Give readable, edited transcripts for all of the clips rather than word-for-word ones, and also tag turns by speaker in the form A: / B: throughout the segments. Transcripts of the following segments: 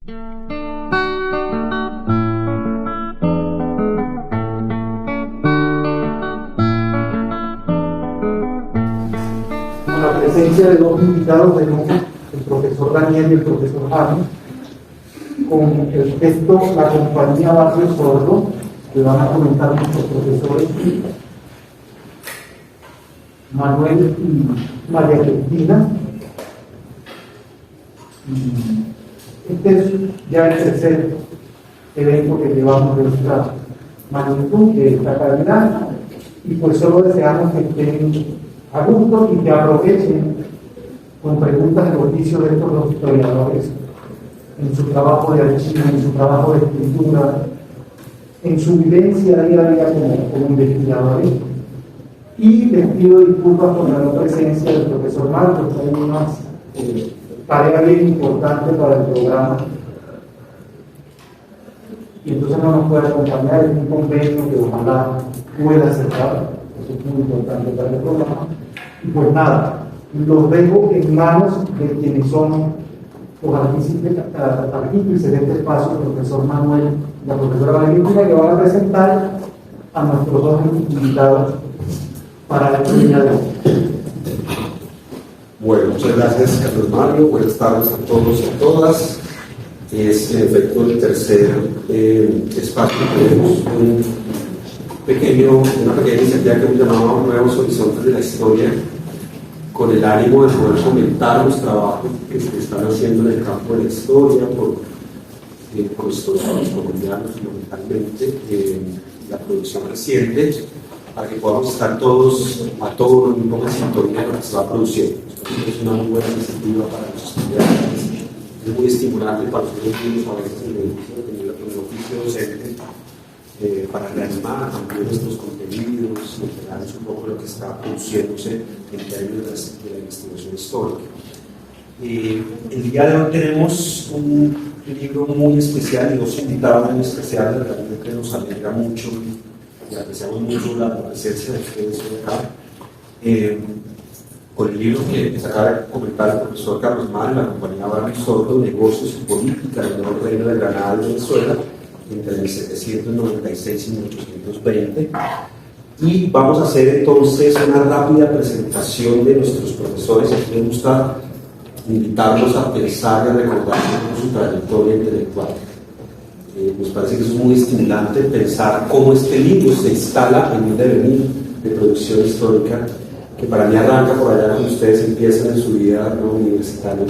A: Con la presencia de dos invitados, el profesor Daniel y el profesor Jaime, con el texto La compañía Barrio Sordo, que van a comentar nuestros profesores Manuel y María Cristina. Este es ya el tercer evento que llevamos de nuestra magnitud, de esta calidad, y pues solo deseamos que estén a gusto y que aprovechen con preguntas de oficio de estos dos historiadores en su trabajo de archivo, en su trabajo de escritura, en su vivencia día a día como investigadores. Y les pido disculpas por la no presencia del profesor Marcos, que hay una tarea bien importante para el programa y entonces no nos puede acompañar en un convenio que ojalá pueda aceptar. Eso es muy importante para el programa. Y pues nada, los dejo en manos de quienes son los artífices de este espacio, el profesor Manuel y la profesora Valentina, que van a presentar a nuestros dos invitados para la día de hoy.
B: Bueno, muchas gracias, Carlos Mario. Buenas tardes a todos y a todas. Es en efecto el tercer espacio que tenemos una pequeña iniciativa que hemos llamado Nuevos Horizontes de la Historia, con el ánimo de poder fomentar los trabajos que se están haciendo en el campo de la historia por historiadores colombianos, fundamentalmente, la producción reciente, para que podamos estar todos a todos los mismos en sintonía de lo que se va produciendo. Es una muy buena iniciativa para los estudiantes, es muy estimulante para nosotros mismos a veces en el oficio docente, para reanimar también nuestros contenidos, enterarnos un poco de lo que está produciéndose en términos de la investigación histórica. El día de hoy tenemos un libro muy especial y dos invitados muy especiales, realmente nos alegra mucho y apreciamos mucho la presencia de ustedes hoy acá. Con el libro que acaba de comentar el profesor Carlos Mario, la compañía Barrio Sordo, Negocios y Política del Nuevo Reino de Granada y Venezuela, entre 1796 y 1820. Y vamos a hacer entonces una rápida presentación de nuestros profesores. Aquí me gusta invitarlos a pensar y a recordar su trayectoria intelectual. Nos parece que eso es muy estimulante, pensar cómo este libro se instala en un devenir de producción histórica que para mí arranca por allá cuando ustedes empiezan en su vida universitaria.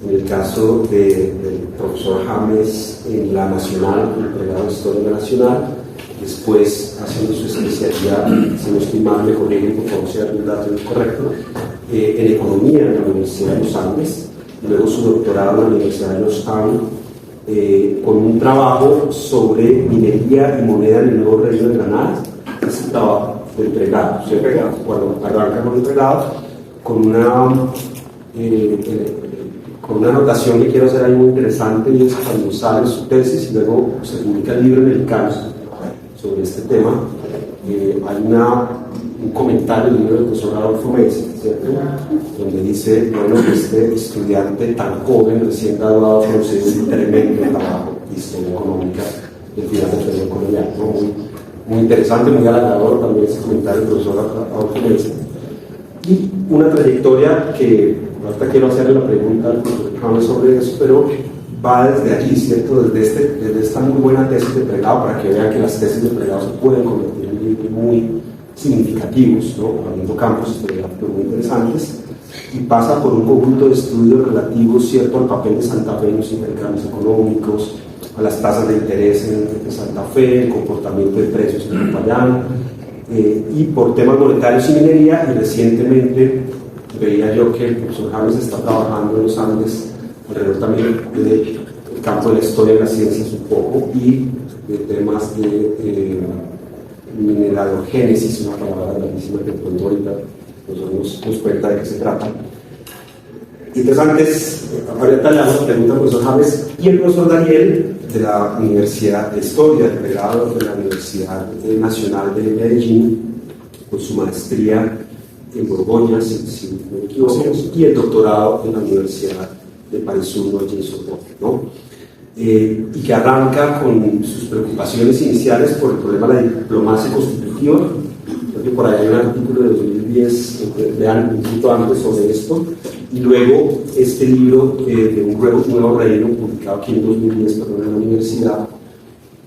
B: En el caso del profesor James en la Nacional, el pregrado de Historia de la Nacional, después haciendo su especialidad, si no estoy mal, me corrigen por favor si hay algún dato incorrecto, en Economía en la Universidad de los Andes, luego su doctorado en la Universidad de Georgetown, con un trabajo sobre minería y moneda en el Nuevo Reino de Granada. Ese trabajo del pregrado, cuando arranca con el pregrado, con una anotación que quiero hacer ahí muy interesante, y es cuando sale su tesis y luego se publica el libro en el caso sobre este tema, hay un comentario del libro del profesor Adolfo Messi, ¿cierto? Donde dice, bueno, este estudiante tan joven recién graduado produce un tremendo trabajo de historia económica del final del periodo colonial, ¿no? Muy interesante, muy halagador también ese comentario del profesor Adolfo Messi. Y una trayectoria que, ahorita quiero hacerle la pregunta al profesor James sobre eso, pero va desde allí, ¿cierto? Desde esta muy buena tesis de pregrado, para que vean que las tesis de pregrado se pueden convertir en libros muy significativos, ¿no? Abriendo campos historiográficos muy interesantes, y pasa por un conjunto de estudios relativos, ¿cierto?, al papel de Santa Fe en los intercambios económicos, a las tasas de interés en Santa Fe, el comportamiento de precios en Popayán, y por temas monetarios y minería, y recientemente veía yo que el profesor James está trabajando en los Andes alrededor también del campo de la historia de las ciencias un poco, y de temas de mineralogénesis, una palabra grandísima que pronto ahorita nos cuenta de qué se trata. Interesante es, ahorita le hago la pregunta al profesor James y el profesor Daniel de la Universidad de Historia, del pregrado de la Universidad Nacional de Medellín, con su maestría en Borgoña, si no me equivoco, y el doctorado en la Universidad de París 1 allí en Sorbonne, ¿no? y que arranca con sus preocupaciones iniciales por el problema de la diplomacia constitutiva. Creo que por ahí hay un artículo de 2010, vean un poquito antes sobre esto, y luego este libro de Un Nuevo Reino, publicado aquí en 2010 en la universidad,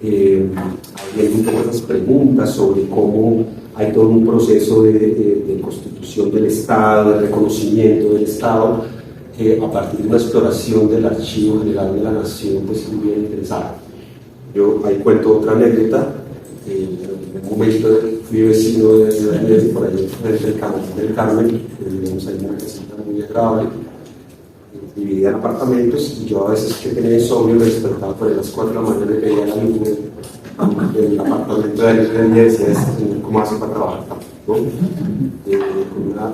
B: abriendo un poco esas preguntas sobre cómo hay todo un proceso de constitución del Estado, de reconocimiento del Estado, a partir de una exploración del Archivo General de la Nación, pues muy bien interesante. Yo ahí cuento otra anécdota. En un momento fui vecino de por ahí frente del Carmen, vivimos ahí en una casita muy agradable, dividida en apartamentos, y yo a veces que tenía insomnio me despertaba por las 4 de la mañana y veía la luz del apartamento de él y decía, ¿cómo hace para trabajar? ¿No? Con una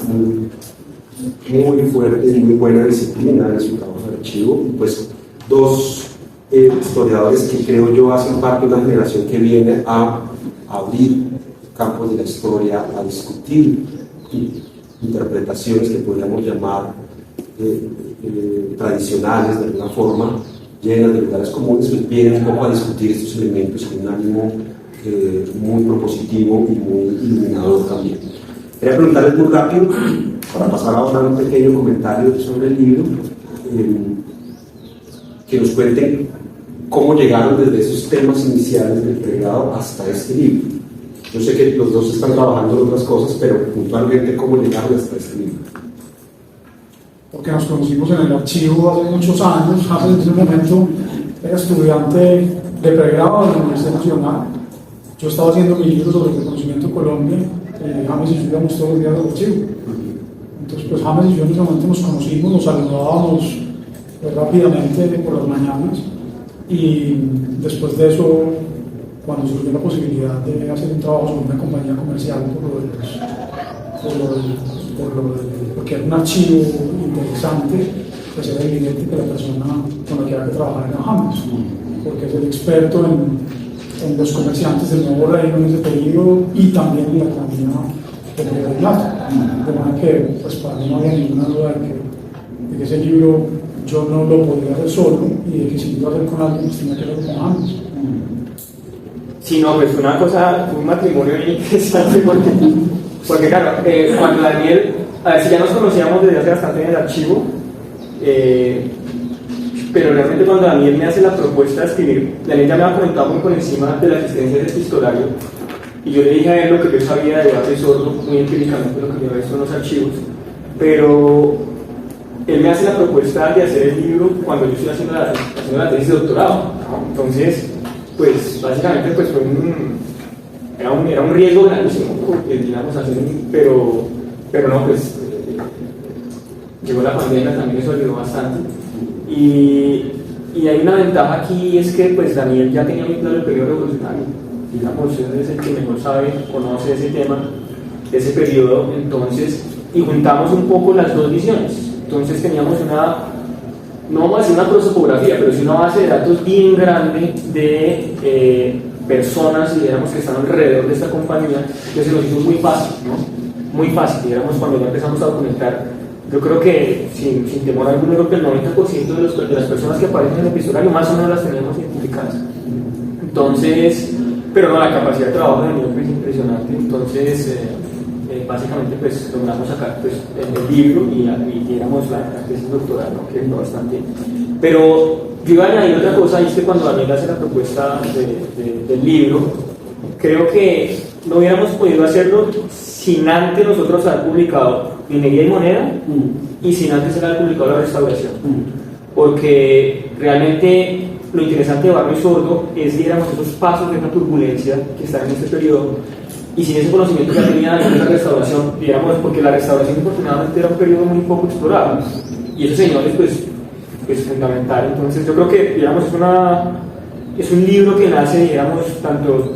B: muy fuerte y muy buena disciplina en su trabajo de archivo, y pues dos historiadores que creo yo hacen parte de una generación que viene a abrir campos de la historia, a discutir interpretaciones que podríamos llamar tradicionales de alguna forma, llenas de lugares comunes, pues vienen un poco a discutir estos elementos con un ánimo muy propositivo y muy iluminador también. Quería preguntarles muy rápido, para pasar ahora a un pequeño comentario sobre el libro, que nos cuenten cómo llegaron desde esos temas iniciales del pregrado hasta este libro. Yo sé que los dos están trabajando en otras cosas, pero puntualmente cómo llegaron hasta este libro.
C: Porque nos conocimos en el archivo hace muchos años. En ese momento era estudiante de pregrado de la Universidad Nacional. Yo estaba haciendo mi libro sobre el reconocimiento de Colombia, James y yo íbamos todos los días al archivo. Entonces, pues James y yo en ese momento nos conocimos, nos saludábamos rápidamente por las mañanas, y después de eso, cuando surgió la posibilidad de hacer un trabajo sobre una compañía comercial porque era un archivo interesante, pues era evidente que la persona con la que había que trabajar era James, porque es el experto en los comerciantes del Nuevo Reino en ese periodo y también en la economía del virreinato. De manera que, pues para mí no había ninguna duda de que ese libro yo no lo podía hacer solo, y de que si iba a hacer con alguien, pues tenía que hacerlo con James.
D: Sí, no, pues una cosa, un matrimonio bien interesante, porque claro, cuando Daniel, a ver si ya nos conocíamos desde hace bastante en el archivo, pero realmente cuando Daniel me hace la propuesta de escribir, Daniel ya me había comentado muy por encima de la existencia de este epistolario, y yo le dije a él lo que yo sabía de debate sordo, muy empíricamente lo que yo había visto en los archivos, pero él me hace la propuesta de hacer el libro cuando yo estoy haciendo la tesis de doctorado, ¿no? Entonces, pues básicamente pues era un riesgo grandísimo, digamos, pero no, pues llegó la pandemia, también eso ayudó bastante, y hay una ventaja aquí, es que pues Daniel ya tenía muy claro el periodo revolucionario, digamos, él es el que mejor sabe, conoce ese tema, ese periodo, entonces, y juntamos un poco las dos visiones. Entonces teníamos no vamos a decir una prosopografía, pero sí una base de datos bien grande de personas, digamos, que están alrededor de esta compañía, que se nos hizo muy fácil, ¿no? Muy fácil, digamos, cuando ya empezamos a documentar. Yo creo que, sin temor alguno, creo que el 90% de las personas que aparecen en el epistolario más o menos las tenemos identificadas. Entonces, pero no, la capacidad de trabajo de Daniel es impresionante. Entonces, básicamente pues logramos sacar pues, el libro y digamos la tesis doctoral, ¿no? Que es bastante. Pero yo iba a añadir otra cosa, y es que cuando Daniel hace la propuesta del libro, creo que no hubiéramos podido hacerlo sin antes nosotros haber publicado Minería y Moneda y sin antes haber publicado La Restauración, porque realmente lo interesante de Barro y Sordo es, digamos, esos pasos de una turbulencia que están en este periodo. Y sin ese conocimiento que tenía de la restauración, digamos, porque la restauración infortunadamente era un periodo muy poco explorado, y esos señores pues es fundamental. Entonces yo creo que, digamos, es un libro que nace, digamos, tanto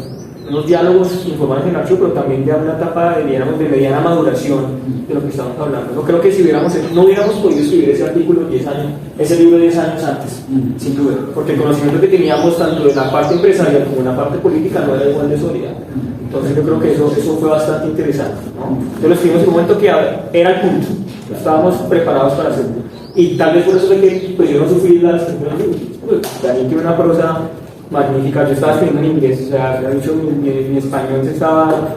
D: unos diálogos informales en el archivo, pero también de una etapa de mediana maduración de lo que estamos hablando. No creo que si no hubiéramos podido escribir ese artículo 10 años, ese libro 10 años antes, sin duda, porque el conocimiento que teníamos tanto de la parte empresarial como de la parte política no era igual de sólida. Entonces yo creo que eso fue bastante interesante, ¿no? Entonces lo escribimos en un momento que era el punto, estábamos preparados para hacerlo, y tal vez por eso fue que pues, yo no sufrí las primeras libros, Daniel tiene una prosa magnífica. Yo estaba escribiendo en inglés, o sea, de hecho mi español se estaba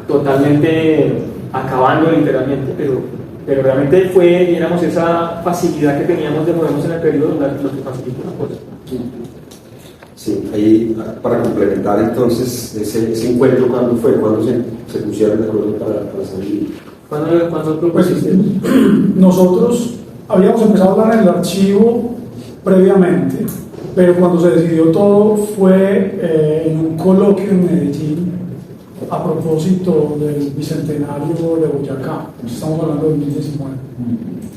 D: totalmente acabando literalmente, pero realmente fue, digamos, esa facilidad que teníamos de movernos en el periodo lo que facilitó una cosa.
B: Sí, ahí para complementar entonces ese encuentro, ¿cuándo fue? ¿Cuándo se pusieron de acuerdo para salir?
D: ¿Cuándo propusiste?
C: Nosotros habíamos empezado a hablar en el archivo previamente, pero cuando se decidió todo fue en un coloquio en Medellín a propósito del bicentenario de Boyacá. Estamos hablando de 2019.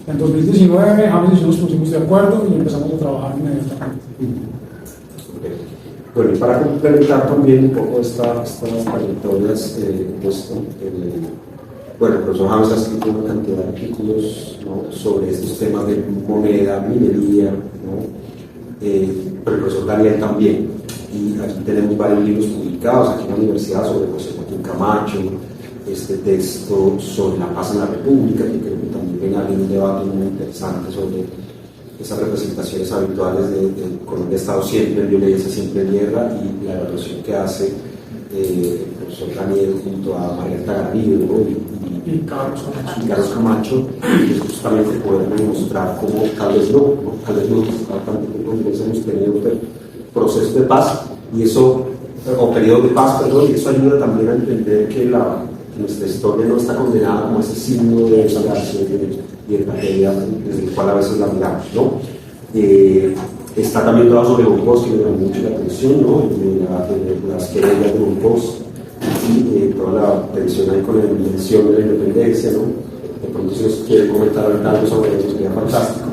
C: En 2019 James y yo nos pusimos de acuerdo y empezamos a trabajar inmediatamente.
B: Bueno, y para complementar también un poco estas trayectorias, bueno, el profesor James ha escrito una cantidad de artículos, ¿no?, sobre estos temas de moneda, minería, ¿no? Pero el profesor Daniel también. Y aquí tenemos varios libros publicados aquí en la universidad sobre José Joaquín Camacho, este texto sobre la paz en la República, que creo que también ha habido un debate muy interesante sobre esas representaciones habituales de Colombia ha estado siempre en violencia, siempre en guerra, y la evaluación que hace el profesor Daniel junto a Margarita Garrido, ¿no?, y Carlos Camacho, es justamente poder demostrar cómo tal vez no hemos tenido procesos de paz, y eso, o periodos de paz, perdón, y eso ayuda también a entender que nuestra historia no está condenada como ese signo de desgracia y de tragedia desde el cual a veces la miramos, ¿no? Está también todo sobre Boncos, que me llama mucho la atención, ¿no?, de las querellas de Boncos, y toda la tensión ahí con la dimensión de la independencia, ¿no? De pronto, si nos quiere comentar algo sobre eso, sería fantástico.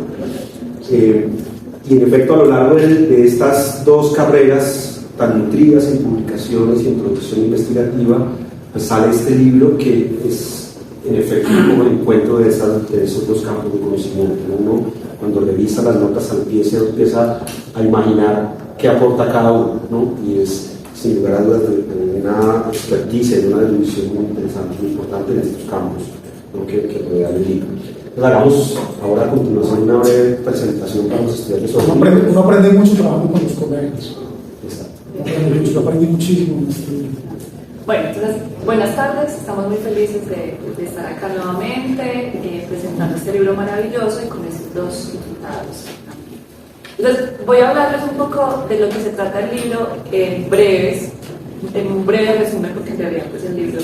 B: Y en efecto, a lo largo de estas dos carreras tan nutridas en publicaciones y en producción investigativa, pues sale este libro que es en efecto como el encuentro de esos dos campos de conocimiento, ¿no? Uno, cuando revisa las notas al pie, se empieza a imaginar qué aporta cada uno, ¿no? Y es sin lugar a dudas de una experticia y de una erudición muy interesante, muy importante en estos campos, ¿no?, que rodea el libro. Entonces, hagamos ahora a continuación una breve presentación para los estudiantes sobre el libro.
C: Uno aprende mucho trabajando con los colegas.
B: Exacto.
C: Yo aprendí muchísimo en este libro.
E: Bueno, entonces, buenas tardes, estamos muy felices de estar acá nuevamente presentando este libro maravilloso y con estos dos invitados. Entonces, voy a hablarles un poco de lo que se trata el libro en un breve resumen, porque en realidad pues, el libro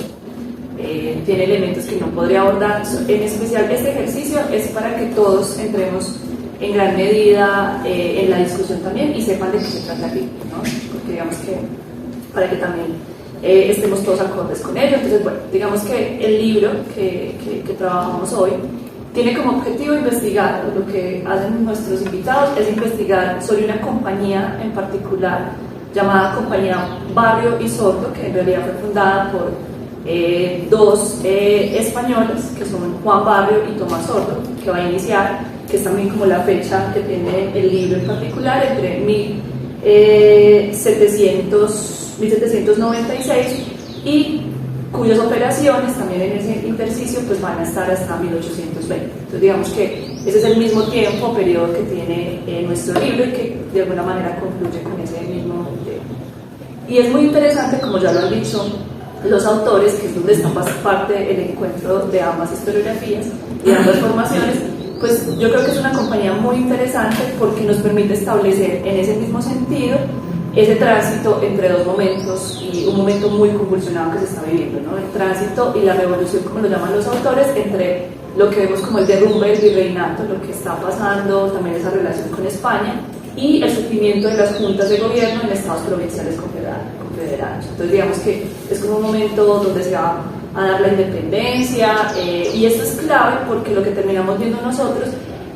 E: tiene elementos que no podría abordar. En especial, este ejercicio es para que todos entremos en gran medida en la discusión también y sepan de qué se trata el libro, ¿no? Porque digamos que para que también estemos todos acordes con ello. Entonces, bueno, digamos que el libro que trabajamos hoy tiene como objetivo investigar, lo que hacen nuestros invitados es investigar sobre una compañía en particular llamada Compañía Barrio y Sordo, que en realidad fue fundada por dos españoles, que son Juan Barrio y Tomás Sordo, que va a iniciar, que es también como la fecha que tiene el libro en particular, entre 1796 y cuyas operaciones también en ese intersticio pues van a estar hasta 1820. Entonces digamos que ese es el mismo tiempo, periodo que tiene nuestro libro y que de alguna manera concluye con ese mismo tiempo. Y es muy interesante, como ya lo han dicho los autores, que es donde está parte el encuentro de ambas historiografías y de ambas formaciones, pues yo creo que es una compañía muy interesante porque nos permite establecer en ese mismo sentido ese tránsito entre dos momentos y un momento muy convulsionado que se está viviendo, ¿no? El tránsito y la revolución, como lo llaman los autores, entre lo que vemos como el derrumbe del virreinato, lo que está pasando, también esa relación con España, y el surgimiento de las juntas de gobierno en estados provinciales confederados. Entonces digamos que es como un momento donde se va a dar la independencia, y esto es clave porque lo que terminamos viendo nosotros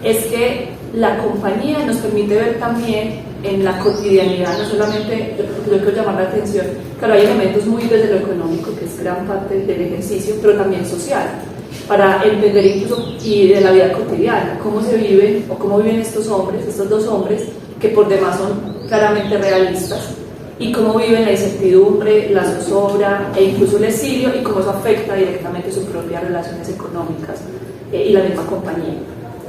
E: es que la compañía nos permite ver también en la cotidianidad, no solamente, yo quiero llamar la atención, claro, hay elementos muy desde lo económico, que es gran parte del ejercicio, pero también social, para entender incluso y de la vida cotidiana, cómo se viven o cómo viven estos dos hombres, que por demás son claramente realistas, y cómo viven la incertidumbre, la zozobra e incluso el exilio, y cómo eso afecta directamente sus propias relaciones económicas y la misma compañía.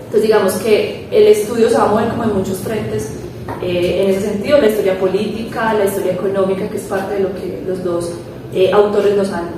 E: Entonces digamos que el estudio se va a mover como en muchos frentes en ese sentido, la historia política, la historia económica, que es parte de lo que los dos autores nos han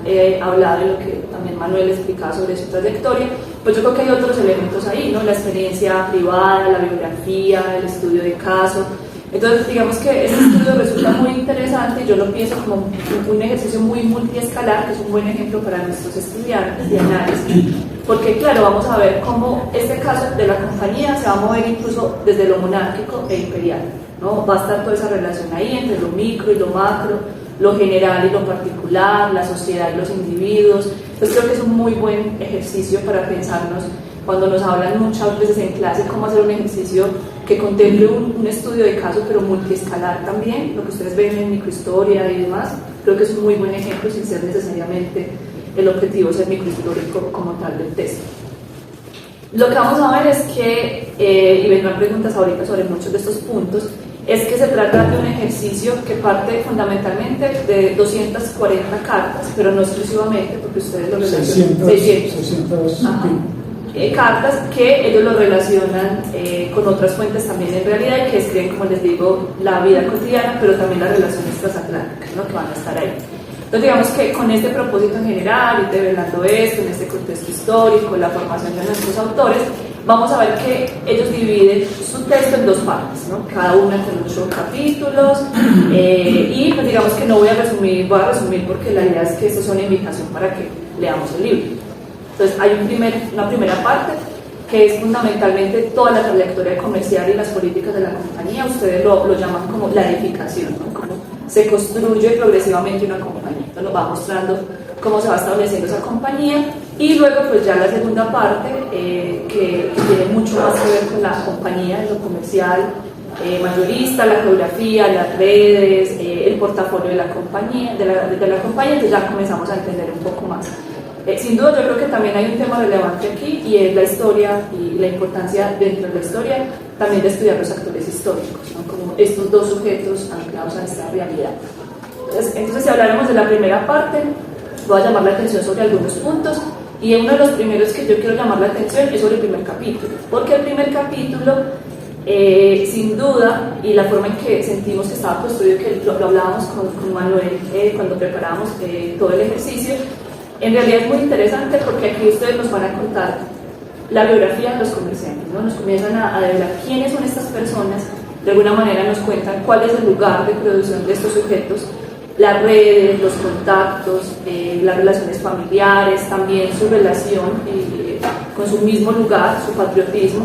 E: hablado y lo que también Manuel explicaba sobre su trayectoria, pues yo creo que hay otros elementos ahí, ¿no? La experiencia privada, la biografía, el estudio de caso. Entonces, digamos que este estudio resulta muy interesante y yo lo pienso como un ejercicio muy multiescalar, que es un buen ejemplo para nuestros estudiantes de análisis, porque claro, vamos a ver cómo este caso de la compañía se va a mover incluso desde lo monárquico e imperial, ¿no? Va a estar toda esa relación ahí entre lo micro y lo macro, lo general y lo particular, la sociedad y los individuos. Entonces creo que es un muy buen ejercicio para pensarnos cuando nos hablan muchas veces en clase cómo hacer un ejercicio que contemple un estudio de caso pero multiescalar también, lo que ustedes ven en microhistoria y demás. Creo que es un muy buen ejemplo sin ser necesariamente el objetivo ser microhistórico como tal del texto. Lo que vamos a ver es que, y vendrán preguntas ahorita sobre muchos de estos puntos, es que se trata de un ejercicio que parte fundamentalmente de 240 cartas, pero no exclusivamente, porque ustedes lo relacionan 600. Cartas que ellos lo relacionan con otras fuentes también en realidad y que escriben, como les digo, la vida cotidiana, pero también las relaciones transatlánticas, ¿no? Que van a estar ahí. Entonces digamos que con este propósito en general y develando esto, en este contexto histórico, la formación de nuestros autores, vamos a ver que ellos dividen su texto en dos partes, ¿no? Cada una con 8 capítulos y pues digamos que no voy a resumir porque la idea es que esto es una invitación para que leamos el libro. Entonces hay una primera parte que es fundamentalmente toda la trayectoria comercial y las políticas de la compañía. Ustedes lo llaman como la edificación, ¿no? Cómo se construye progresivamente una compañía. Entonces nos va mostrando cómo se va estableciendo esa compañía y luego pues ya la segunda parte que tiene mucho más que ver con la compañía, lo comercial, mayorista, la geografía, las redes, el portafolio de la compañía, entonces ya comenzamos a entender un poco más. Sin duda yo creo que también hay un tema relevante aquí y es la historia y la importancia dentro de la historia también de estudiar los actores históricos, ¿no? Como estos dos sujetos anclados a esta realidad. Entonces si hablaremos de la primera parte, voy a llamar la atención sobre algunos puntos y uno de los primeros que yo quiero llamar la atención es sobre el primer capítulo, porque el primer capítulo sin duda, y la forma en que sentimos que estaba construido, que lo hablábamos con Manuel cuando preparábamos todo el ejercicio, en realidad es muy interesante porque aquí ustedes nos van a contar la biografía de los comerciantes, ¿no? Nos comienzan a develar quiénes son estas personas, de alguna manera nos cuentan cuál es el lugar de producción de estos sujetos, las redes, los contactos, las relaciones familiares, también su relación con su mismo lugar, su patriotismo,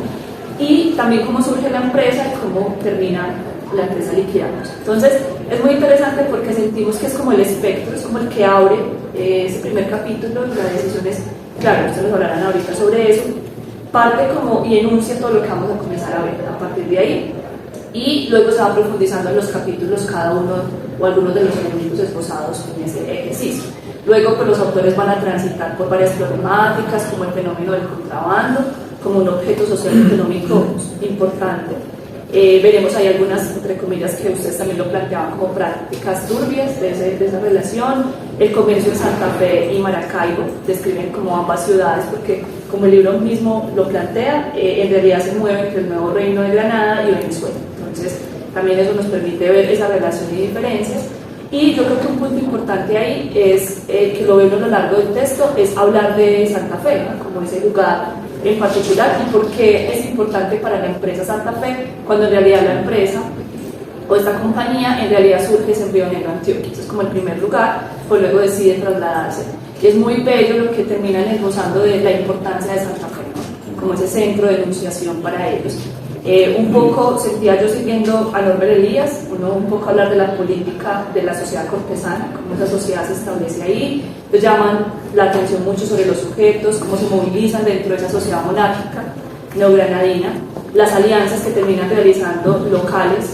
E: y también cómo surge la empresa y cómo termina la empresa liquidándose. Entonces es muy interesante porque sentimos que es como el espectro, es como el que abre ese primer capítulo y la decisión es, claro, ustedes nos hablarán ahorita sobre eso, parte como y enuncia todo lo que vamos a comenzar a ver a partir de ahí y luego se va profundizando en los capítulos cada uno o algunos de los elementos esbozados en ese ejercicio. Luego pues los autores van a transitar por varias problemáticas como el fenómeno del contrabando como un objeto social y económico importante. Veremos ahí algunas, entre comillas, que ustedes también lo planteaban como prácticas turbias de esa relación. El comercio en Santa Fe y Maracaibo describen como ambas ciudades porque, como el libro mismo lo plantea, en realidad se mueve entre el nuevo reino de Granada y Venezuela. Entonces también eso nos permite ver esa relación y diferencias. Y yo creo que un punto importante ahí es, que lo vemos a lo largo del texto, es hablar de Santa Fe, ¿no? Como ese lugar en particular y por qué es importante para la empresa Santa Fe, cuando en realidad la empresa o esta compañía en realidad surge en Río Negro, Antioquia. Eso es como el primer lugar, pues luego decide trasladarse. Y es muy bello lo que terminan esbozando de la importancia de Santa Fe, ¿no? Como ese centro de enunciación para ellos. Un poco sentía yo siguiendo a Norbert Elías, un poco hablar de la política de la sociedad cortesana, cómo esa sociedad se establece ahí. Entonces llaman la atención mucho sobre los sujetos, cómo se movilizan dentro de esa sociedad monárquica neogranadina, las alianzas que terminan realizando locales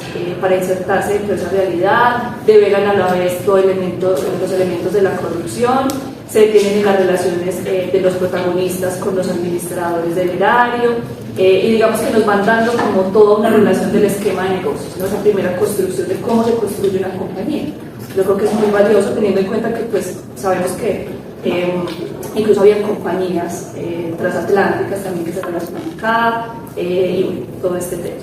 E: para insertarse dentro de esa realidad, develan a la vez los elementos de la corrupción, se detienen en las relaciones de los protagonistas con los administradores del erario, y digamos que nos van dando como toda una relación del esquema de negocios, ¿no? Esa primera construcción de cómo se construye una compañía. Yo creo que es muy valioso teniendo en cuenta que pues sabemos que incluso había compañías transatlánticas también que se relacionan acá y todo este tema.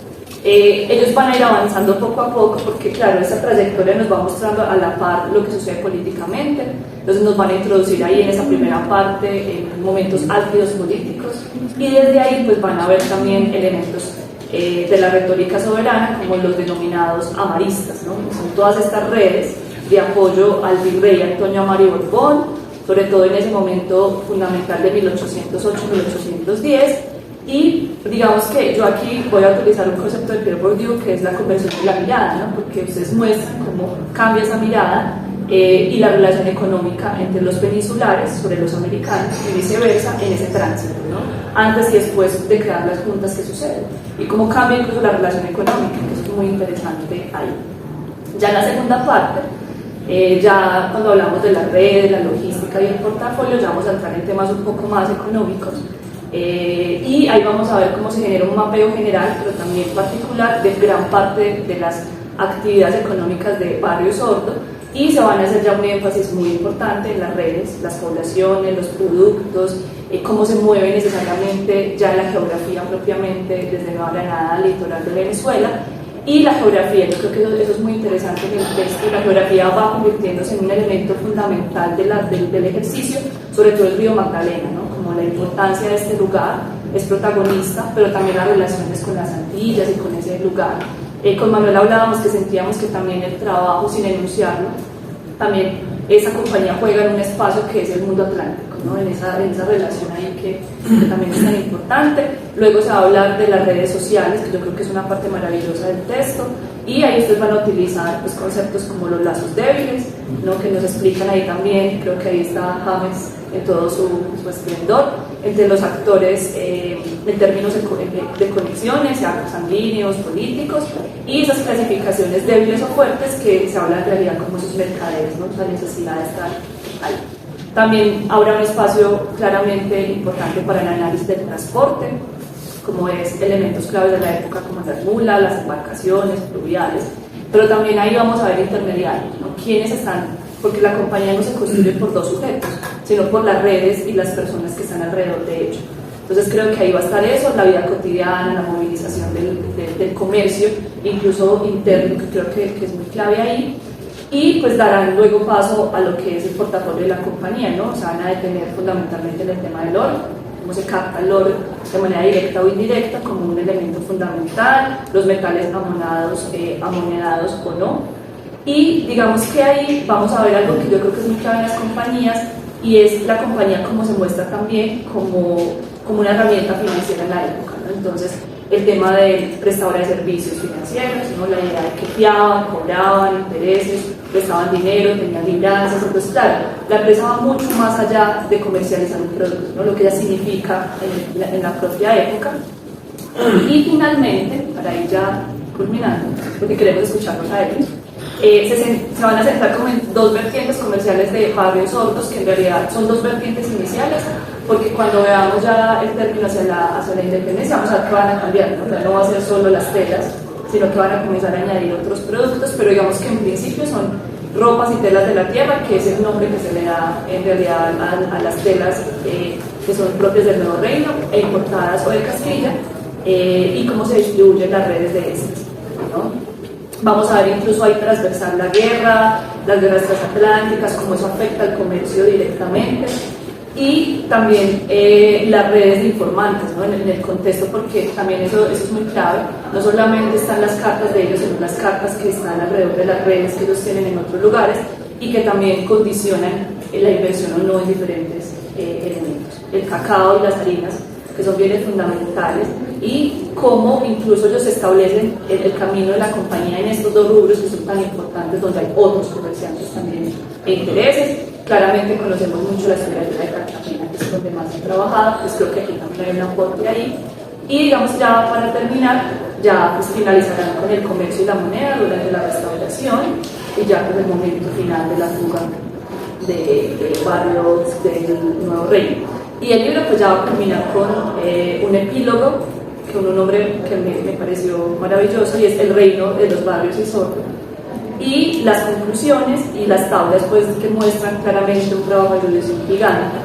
E: ellos van a ir avanzando poco a poco porque claro, esa trayectoria nos va mostrando a la par lo que sucede políticamente, entonces nos van a introducir ahí en esa primera parte en momentos álgidos políticos y desde ahí pues van a ver también elementos de la retórica soberana como los denominados amaristas, ¿no? Son todas estas redes de apoyo al virrey Antonio Amario Borbón, sobre todo en ese momento fundamental de 1808-1810. Y digamos que yo aquí voy a utilizar un concepto de Pierre Bourdieu que es la conversión de la mirada, ¿no? Porque ustedes muestran cómo cambia esa mirada y la relación económica entre los peninsulares sobre los americanos y viceversa en ese tránsito, ¿no? Antes y después de crear las juntas que suceden y cómo cambia incluso la relación económica, que es muy interesante ahí. Ya en la segunda parte, ya cuando hablamos de las redes, la logística y el portafolio, ya vamos a entrar en temas un poco más económicos. Y ahí vamos a ver cómo se genera un mapeo general, pero también particular, de gran parte de las actividades económicas de Barrio Sordo, y se van a hacer ya un énfasis muy importante en las redes, las poblaciones, los productos, cómo se mueve necesariamente ya la geografía propiamente desde Nueva Granada al litoral de Venezuela, y la geografía. Yo creo que eso es muy interesante en el texto. La geografía va convirtiéndose en un elemento fundamental del ejercicio, sobre todo el río Magdalena, ¿no? Como la importancia de este lugar es protagonista, pero también las relaciones con las Antillas y con ese lugar. Con Manuel hablábamos que sentíamos que también el trabajo, sin enunciarlo, también esa compañía juega en un espacio que es el mundo atlántico, ¿no? en esa relación ahí que también es tan importante. Luego se va a hablar de las redes sociales, que yo creo que es una parte maravillosa del texto, y ahí ustedes van a utilizar pues, conceptos como los lazos débiles, ¿no? Que nos explican ahí también. Creo que ahí está James en todo su esplendor, entre los actores en términos de conexiones, ya sanguíneos, políticos, y esas clasificaciones débiles o fuertes que se habla en realidad como sus mercaderes, ¿no? La necesidad de estar ahí. También habrá un espacio claramente importante para el análisis del transporte, como es elementos claves de la época como las mulas, las embarcaciones fluviales, pero también ahí vamos a ver intermediarios, ¿no? ¿Quiénes están? Porque la compañía no se construye por dos sujetos, sino por las redes y las personas que están alrededor de ello. Entonces creo que ahí va a estar eso, la vida cotidiana, la movilización del comercio, incluso interno, que creo que es muy clave ahí. Y pues darán luego paso a lo que es el portafolio de la compañía, ¿no? Se van a detener fundamentalmente en el tema del oro, cómo se capta el oro de manera directa o indirecta como un elemento fundamental, los metales amonedados o no. Y digamos que ahí vamos a ver algo que yo creo que es muy clave en las compañías, y es la compañía como se muestra también como una herramienta financiera en la época, ¿no? Entonces el tema de prestadora de servicios financieros, ¿no? La idea de que fiaban, cobraban intereses, prestaban dinero, tenían libranzas. Entonces claro, la empresa va mucho más allá de comercializar un producto, ¿no? Lo que ya significa en la propia época. Y finalmente, para ir ya culminando, porque queremos escucharlos a ellos, se van a centrar como en dos vertientes comerciales de Barrios Sordos, que en realidad son dos vertientes iniciales, porque cuando veamos ya el término hacia la independencia, vamos a ver que van a cambiar, ¿no? O sea, no va a ser solo las telas, sino que van a comenzar a añadir otros productos, pero digamos que en principio son ropas y telas de la tierra, que es el nombre que se le da en realidad a las telas que son propias del Nuevo Reino e importadas o de Castilla, y cómo se distribuyen las redes de estas, ¿no? Vamos a ver incluso ahí transversal la guerra, las guerras transatlánticas, cómo eso afecta al comercio directamente, y también las redes de informantes, ¿no? en el contexto, porque también eso es muy clave. No solamente están las cartas de ellos, sino las cartas que están alrededor de las redes que ellos tienen en otros lugares y que también condicionan la inversión o no en diferentes elementos. El cacao y las harinas, que son bienes fundamentales, y cómo incluso ellos establecen el camino de la compañía en estos dos rubros que son tan importantes, donde hay otros comerciantes también e intereses. Claramente conocemos mucho la historia de Cartagena, que es donde más he trabajado, pues creo que aquí también hay un aporte ahí. Y digamos ya para terminar, ya pues finalizarán con el comercio y la moneda durante la restauración, y ya pues el momento final de la fuga de barrios del Nuevo Reino. Y el libro pues ya va a terminar con un epílogo, que un nombre que me pareció maravilloso, y es El Reino de los Barrios y Sordo, y las conclusiones y las tablas pues que muestran claramente un trabajo de erudición gigante,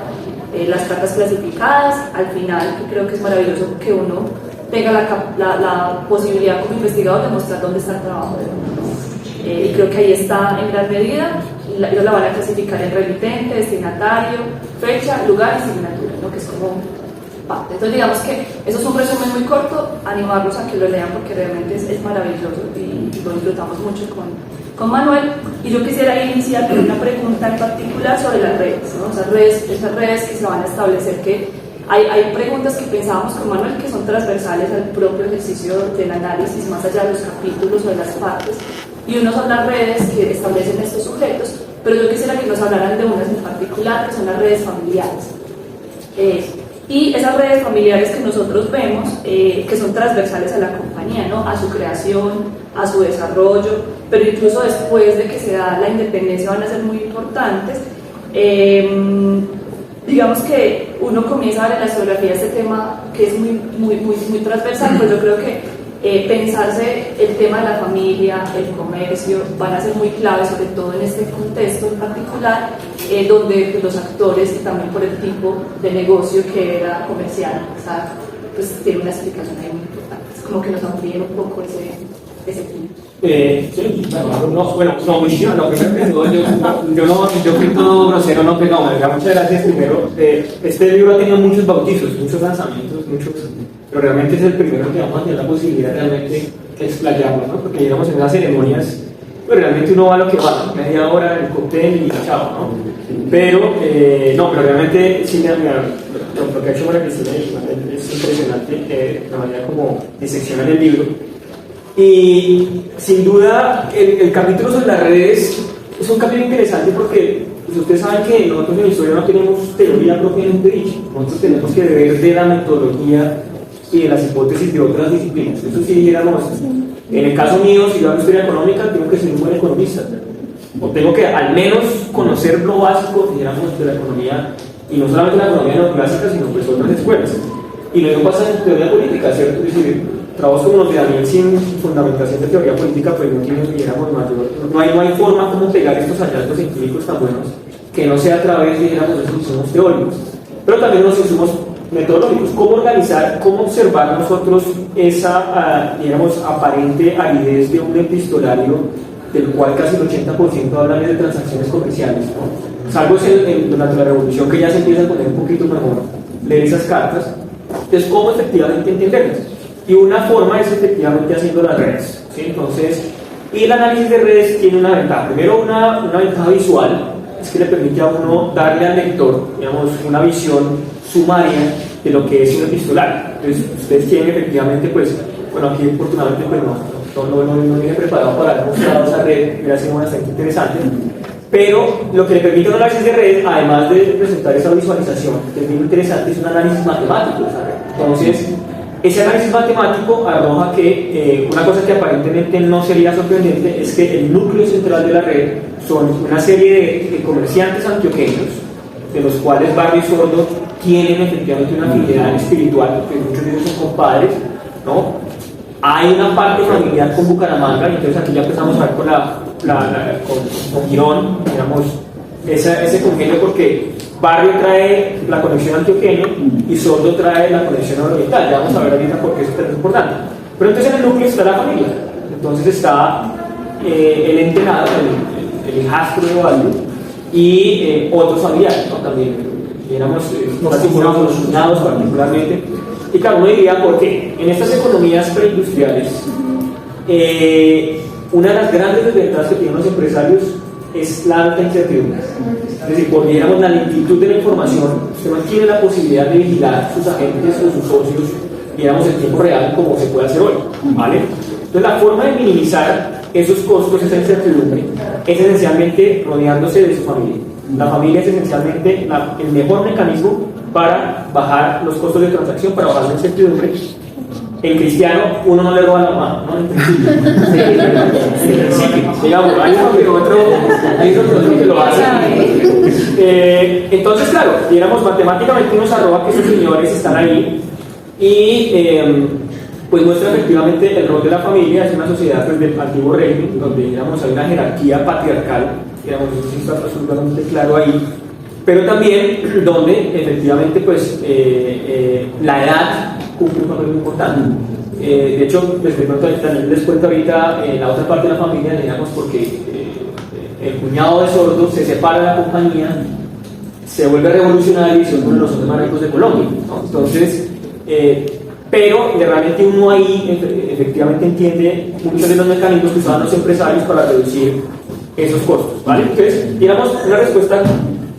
E: las cartas clasificadas al final, que creo que es maravilloso que uno tenga la posibilidad como investigador de mostrar dónde está el trabajo de uno. Y creo que ahí está en gran medida. Ellos la van a clasificar en remitente, destinatario, fecha, lugar y signatura, ¿no? Que es como parte. Entonces digamos que eso es un resumen muy corto, animarlos a que lo lean porque realmente es maravilloso y lo disfrutamos mucho con Manuel. Y yo quisiera iniciar con una pregunta en particular sobre las redes, ¿no? Esas redes que se van a establecer, que hay preguntas que pensábamos con Manuel que son transversales al propio ejercicio del análisis, más allá de los capítulos o de las partes, y uno son las redes que establecen estos sujetos, pero yo quisiera que nos hablaran de unas en particular, que son las redes familiares. Y esas redes familiares que nosotros vemos, que son transversales a la compañía, ¿no? A su creación, a su desarrollo, pero incluso después de que se da la independencia van a ser muy importantes. Digamos que uno comienza a ver en la historiografía este tema que es muy transversal, pues yo creo que pensarse el tema de la familia, el comercio, van a ser muy claves, sobre todo en este contexto en particular, donde los actores y también por el tipo de negocio que era comercial, ¿sabes? Pues tiene una explicación ahí muy importante. Es como que nos amplíen un poco ese punto.
D: Sí, muchísimas, no, primero yo fui todo grosero, no pegado, muchas gracias primero. Este libro ha tenido muchos bautizos, muchos lanzamientos, pero realmente es el primero que vamos a tener la posibilidad realmente de explayarlo, ¿no? Porque llegamos en las ceremonias, pues realmente uno va a lo que va, media hora, el cóctel y chao, ¿no? Pero realmente sí, lo que ha hecho María Cristina es impresionante, la manera como disecciona el libro. Y sin duda el capítulo sobre las redes es un capítulo interesante porque pues, ustedes saben que nosotros en la historia no tenemos teoría propiamente dicha, nosotros tenemos que beber de la metodología y de las hipótesis de otras disciplinas. Eso sí dijéramos, en el caso mío, si yo hago historia económica, tengo que ser un buen economista, o tengo que al menos conocer lo básico, dijéramos, de la economía, y no solamente la economía neoclásica, sino pues otras escuelas. Y lo mismo pasa en teoría política, ¿cierto? Es decir, trabajos como los de Daniel sin fundamentación de teoría política, pues no tienen, dijéramos, no hay forma como pegar estos hallazgos empíricos tan buenos que no sea a través, dijéramos, de esos insumos teóricos. Pero también los insumos metodológicos, cómo organizar, cómo observar nosotros esa, digamos, aparente aridez de un epistolario del cual casi el 80% hablan de transacciones comerciales, ¿no? Salvo durante la revolución que ya se empieza a poner un poquito mejor leer esas cartas. Entonces, ¿cómo efectivamente entenderlas? Y una forma es efectivamente haciendo las redes, ¿sí? Entonces, y el análisis de redes tiene una ventaja. Primero, una ventaja visual, es que le permite a uno darle al lector, digamos, una visión sumaria de lo que es un epistolario. Entonces, ustedes tienen efectivamente, pues, bueno, aquí afortunadamente pues no viene preparado para haber mostrado esa red, hubiera sido bastante interesante, pero lo que le permite un análisis de red, además de presentar esa visualización, que es muy interesante, es un análisis matemático de esa red. Entonces, ese análisis matemático arroja que una cosa que aparentemente no sería sorprendente es que el núcleo central de la red son una serie de comerciantes antioqueños, de los cuales Barrio y Sordo tienen efectivamente una afinidad espiritual, porque muchos de ellos son compadres, ¿no? Hay una parte familiar con Bucaramanga, y entonces aquí ya empezamos a ver con Girón, digamos, ese congenio, porque Barrio trae la conexión antioqueña y Sordo trae la conexión oriental. Ya vamos a ver ahorita por qué eso es importante. Pero entonces en el núcleo está la familia. Entonces está el enterado, el hijastro de Barrio, y otros familiares, ¿no? También, digamos, los cuñados particularmente. Y claro, uno diría, ¿por qué? En estas economías preindustriales, una de las grandes desventajas que tienen los empresarios es la alta incertidumbre. Es decir, por digamos, la lentitud de la información, usted no tiene la posibilidad de vigilar sus agentes o sus socios, digamos, en tiempo real, como se puede hacer hoy, ¿vale? Entonces, la forma de minimizar esos costos, esa incertidumbre, es esencialmente rodeándose de su familia. La familia es esencialmente el mejor mecanismo para bajar los costos de transacción, para bajar la incertidumbre. En cristiano, uno no le roba la mano, ¿no? Digamos, hay otro que lo hace. Entonces, claro, digamos, matemáticamente nos arroba que esos señores están ahí y pues muestra efectivamente el rol de la familia. Es una sociedad pues, del antiguo régimen, donde digamos, hay una jerarquía patriarcal, digamos, eso sí está absolutamente claro ahí, pero también donde efectivamente pues, la edad cumple un papel muy importante. De hecho, pues de pronto también les cuento ahorita en la otra parte de la familia, digamos, porque el cuñado de Sordo se separa de la compañía, se vuelve revolucionario y se vuelve uno de los hombres más ricos de Colombia, ¿no? Entonces, pero realmente uno ahí efectivamente entiende muchos de los mecanismos que usaban los empresarios para reducir esos costos, ¿vale? Entonces, digamos, una respuesta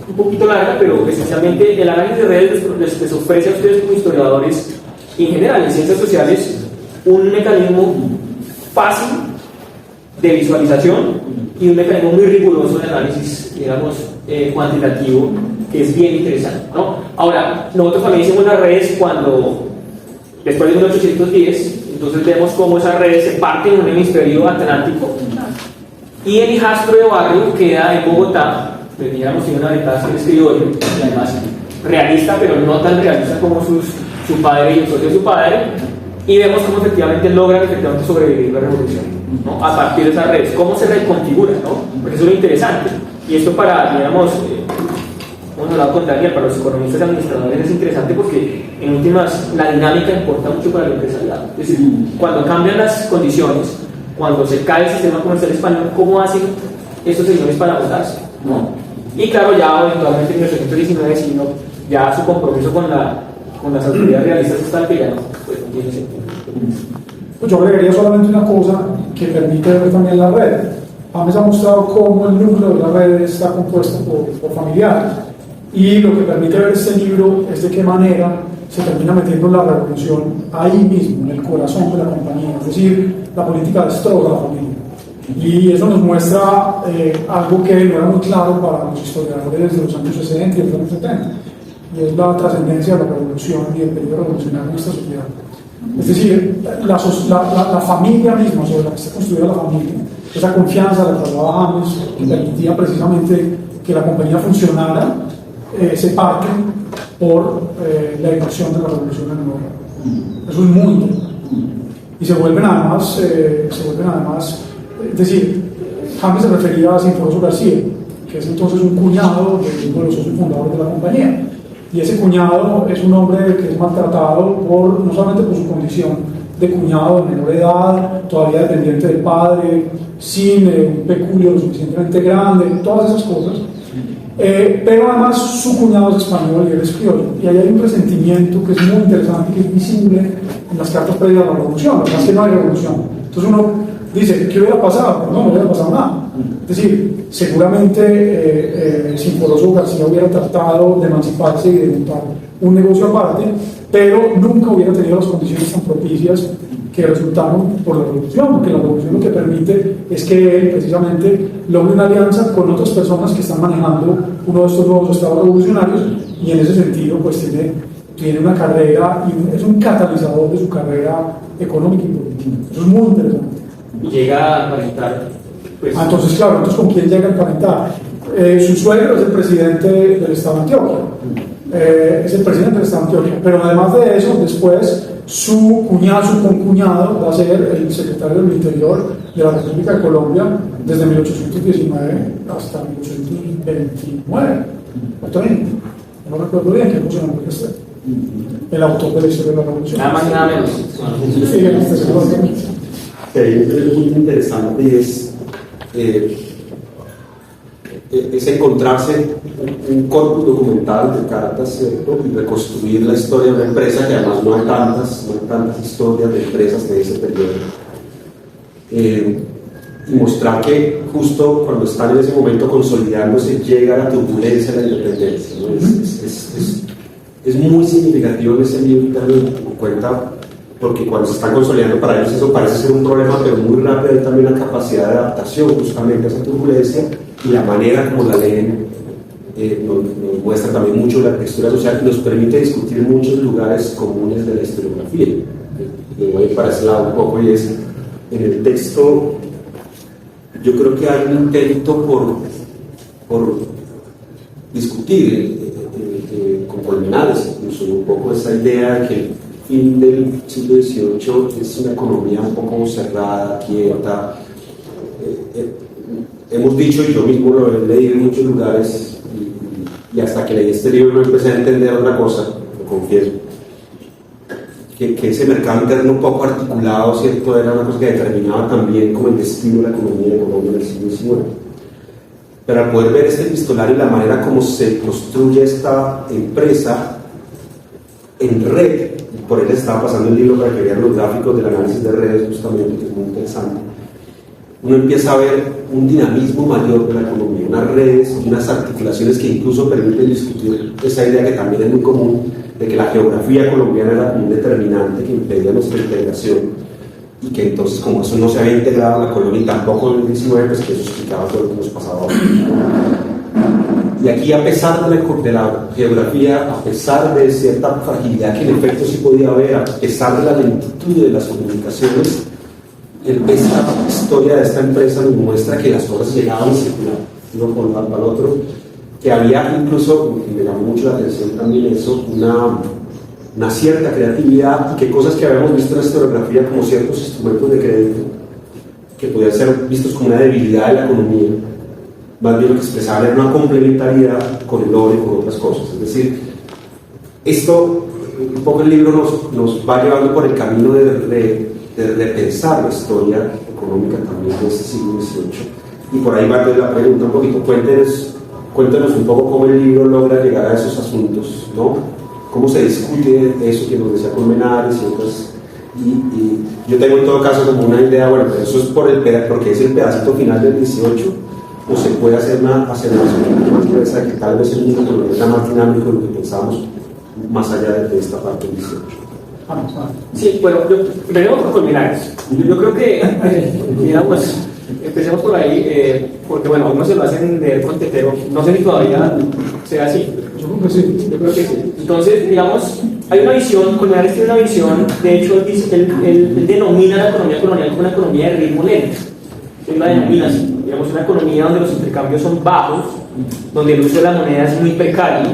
D: un poquito larga, pero esencialmente el análisis de redes les ofrece a ustedes como historiadores y en general en ciencias sociales un mecanismo fácil de visualización y un mecanismo muy riguroso de análisis, digamos, cuantitativo, que es bien interesante, ¿no? Ahora, nosotros también hicimos las redes cuando, después de 1810, entonces vemos cómo esas redes se parten en un hemisferio atlántico y el hijastro de Barrio queda en Bogotá. Pues digamos, tiene una ventaja en escritorio, y además realista, pero no tan realista como su padre y el socio de su padre, y vemos cómo efectivamente logran sobrevivir la revolución, ¿no? A partir de esas redes, cómo se reconfigura, ¿no? Porque eso es lo interesante, y esto para, digamos, uno lo va a contar bien, para los economistas y administradores es interesante porque en últimas la dinámica importa mucho para el empresariado. Es decir, cuando cambian las condiciones, cuando se cae el sistema comercial español, ¿cómo hacen estos señores para votarse? ¿No? Y claro, ya eventualmente en 1819, sino ya su compromiso con las autoridades realistas es tal que ya no, pues no tiene sentido.
C: Pues yo agregaría solamente una cosa que permite ver también la red. James ha mostrado cómo el núcleo de la red está compuesto por familiares, y lo que permite ver este libro es de qué manera se termina metiendo la revolución ahí mismo, en el corazón de la compañía, es decir, la política destroza la familia. Y eso nos muestra algo que no era muy claro para los historiadores de los años 60 y de los años 70, y es la trascendencia de la revolución y el peligro revolucionario en nuestra sociedad. Es decir, la familia misma, sobre la que está construida la familia, esa confianza de la que hablaba James, que permitía precisamente que la compañía funcionara, se parte por la irrupción de la revolución en Europa. Eso es muy importante. Y se vuelven además, es decir, James se refería a Sinforoso García, que es entonces un cuñado de uno de los socios fundadores de la compañía. Y ese cuñado es un hombre que es maltratado no solamente por su condición de cuñado de menor edad, todavía dependiente del padre, sin un peculio lo suficientemente grande, todas esas cosas. Pero además su cuñado es español y él es criollo. Y ahí hay un resentimiento que es muy interesante y que es visible en las cartas previas a la revolución. La verdad es que no hay revolución. Entonces uno dice, ¿qué hubiera pasado? No hubiera pasado nada. Es decir, seguramente Sinforoso García hubiera tratado de emanciparse y de montar un negocio aparte, pero nunca hubiera tenido las condiciones tan propicias que resultaron por la revolución, porque la revolución lo que permite es que él precisamente logre una alianza con otras personas que están manejando uno de estos nuevos estados revolucionarios, y en ese sentido pues tiene una carrera, y es un catalizador de su carrera económica y política. Eso es muy interesante.
D: Y llega a aparentar, pues...
C: Entonces claro, ¿con quién llega a emparentar? Su suegro es el presidente del Estado de Antioquia. Es el presidente del Estado de Antioquia, pero además de eso, después su concuñado va a ser el secretario del Interior de la República de Colombia desde 1819 hasta 1829 o 30, no recuerdo bien qué funcionario que esté, el autor de la historia de la revolución.
D: Nada más y nada menos.
B: Sí, es muy interesante, y es encontrarse un corpus documental de cartas, ¿cierto? Y reconstruir la historia de una empresa, que además no hay tantas historias de empresas de ese periodo, y mostrar que justo cuando están en ese momento consolidándose llega la turbulencia de la independencia, ¿no? Es muy significativo en ese libro, y también en cuenta, porque cuando se están consolidando para ellos eso parece ser un problema, pero muy rápido hay también una capacidad de adaptación justamente a esa turbulencia, y la manera como la leen nos muestra también mucho la textura social, y nos permite discutir muchos lugares comunes de la historiografía. Me voy para ese lado un poco, y es, en el texto yo creo que hay un intento por discutir con Colmenares incluso un poco esa idea de que el fin del siglo XVIII es una economía un poco cerrada, quieta. Hemos dicho, y yo mismo lo he leído en muchos lugares, y hasta que leí este libro no empecé a entender otra cosa, lo confieso, que ese mercado interno poco articulado, ¿cierto?, era una cosa que determinaba también como el destino de la economía de Colombia en el siglo XIX. Pero al poder ver este epistolario y la manera como se construye esta empresa en red, por él estaba pasando el libro para que vean los gráficos del análisis de redes, justamente, que es muy interesante, uno empieza a ver un dinamismo mayor de la economía, unas redes y unas articulaciones que incluso permiten discutir esa idea que también es muy común, de que la geografía colombiana era un determinante que impedía nuestra integración, y que entonces, como eso no se había integrado a la colonia y tampoco en el 19, pues que eso explicaba todo lo que nos pasaba ahora. Y aquí, a pesar de la geografía, a pesar de cierta fragilidad que en efecto sí podía haber, a pesar de la lentitud de las comunicaciones, esta historia de esta empresa nos muestra que las cosas llegaban a circular, uno por un lado al otro, que había incluso, y me llamó mucho la atención también eso, una cierta creatividad, y que cosas que habíamos visto en la historiografía como ciertos instrumentos de crédito, que podían ser vistos como una debilidad de la economía, más bien lo que expresaban era una complementariedad con el oro y con otras cosas. Es decir, esto, un poco el libro nos va llevando por el camino de repensar la historia económica también de este siglo XVIII, y por ahí va la pregunta un poquito. Cuéntenos un poco cómo el libro logra llegar a esos asuntos, ¿no? Cómo se discute eso que nos decía Colmenares y otras. Y yo tengo en todo caso como una idea, bueno, pero eso es porque es el pedacito final del 18, o se puede hacer una aceleración más diversa, que tal vez el mundo era más dinámico de lo que pensábamos más allá de esta parte del 18.
D: Sí, bueno, primero por Colmenares. Yo creo que, digamos, empecemos por ahí, porque bueno, algunos se lo hacen leer con tetero, no sé si todavía sea así.
C: Yo creo que sí.
D: Yo creo que sí. Entonces, digamos, hay una visión, Colmenares tiene una visión, de hecho, él denomina la economía colonial como una economía de ritmo lento. Él la denomina así, digamos, una economía donde los intercambios son bajos, donde el uso de la moneda es muy precario,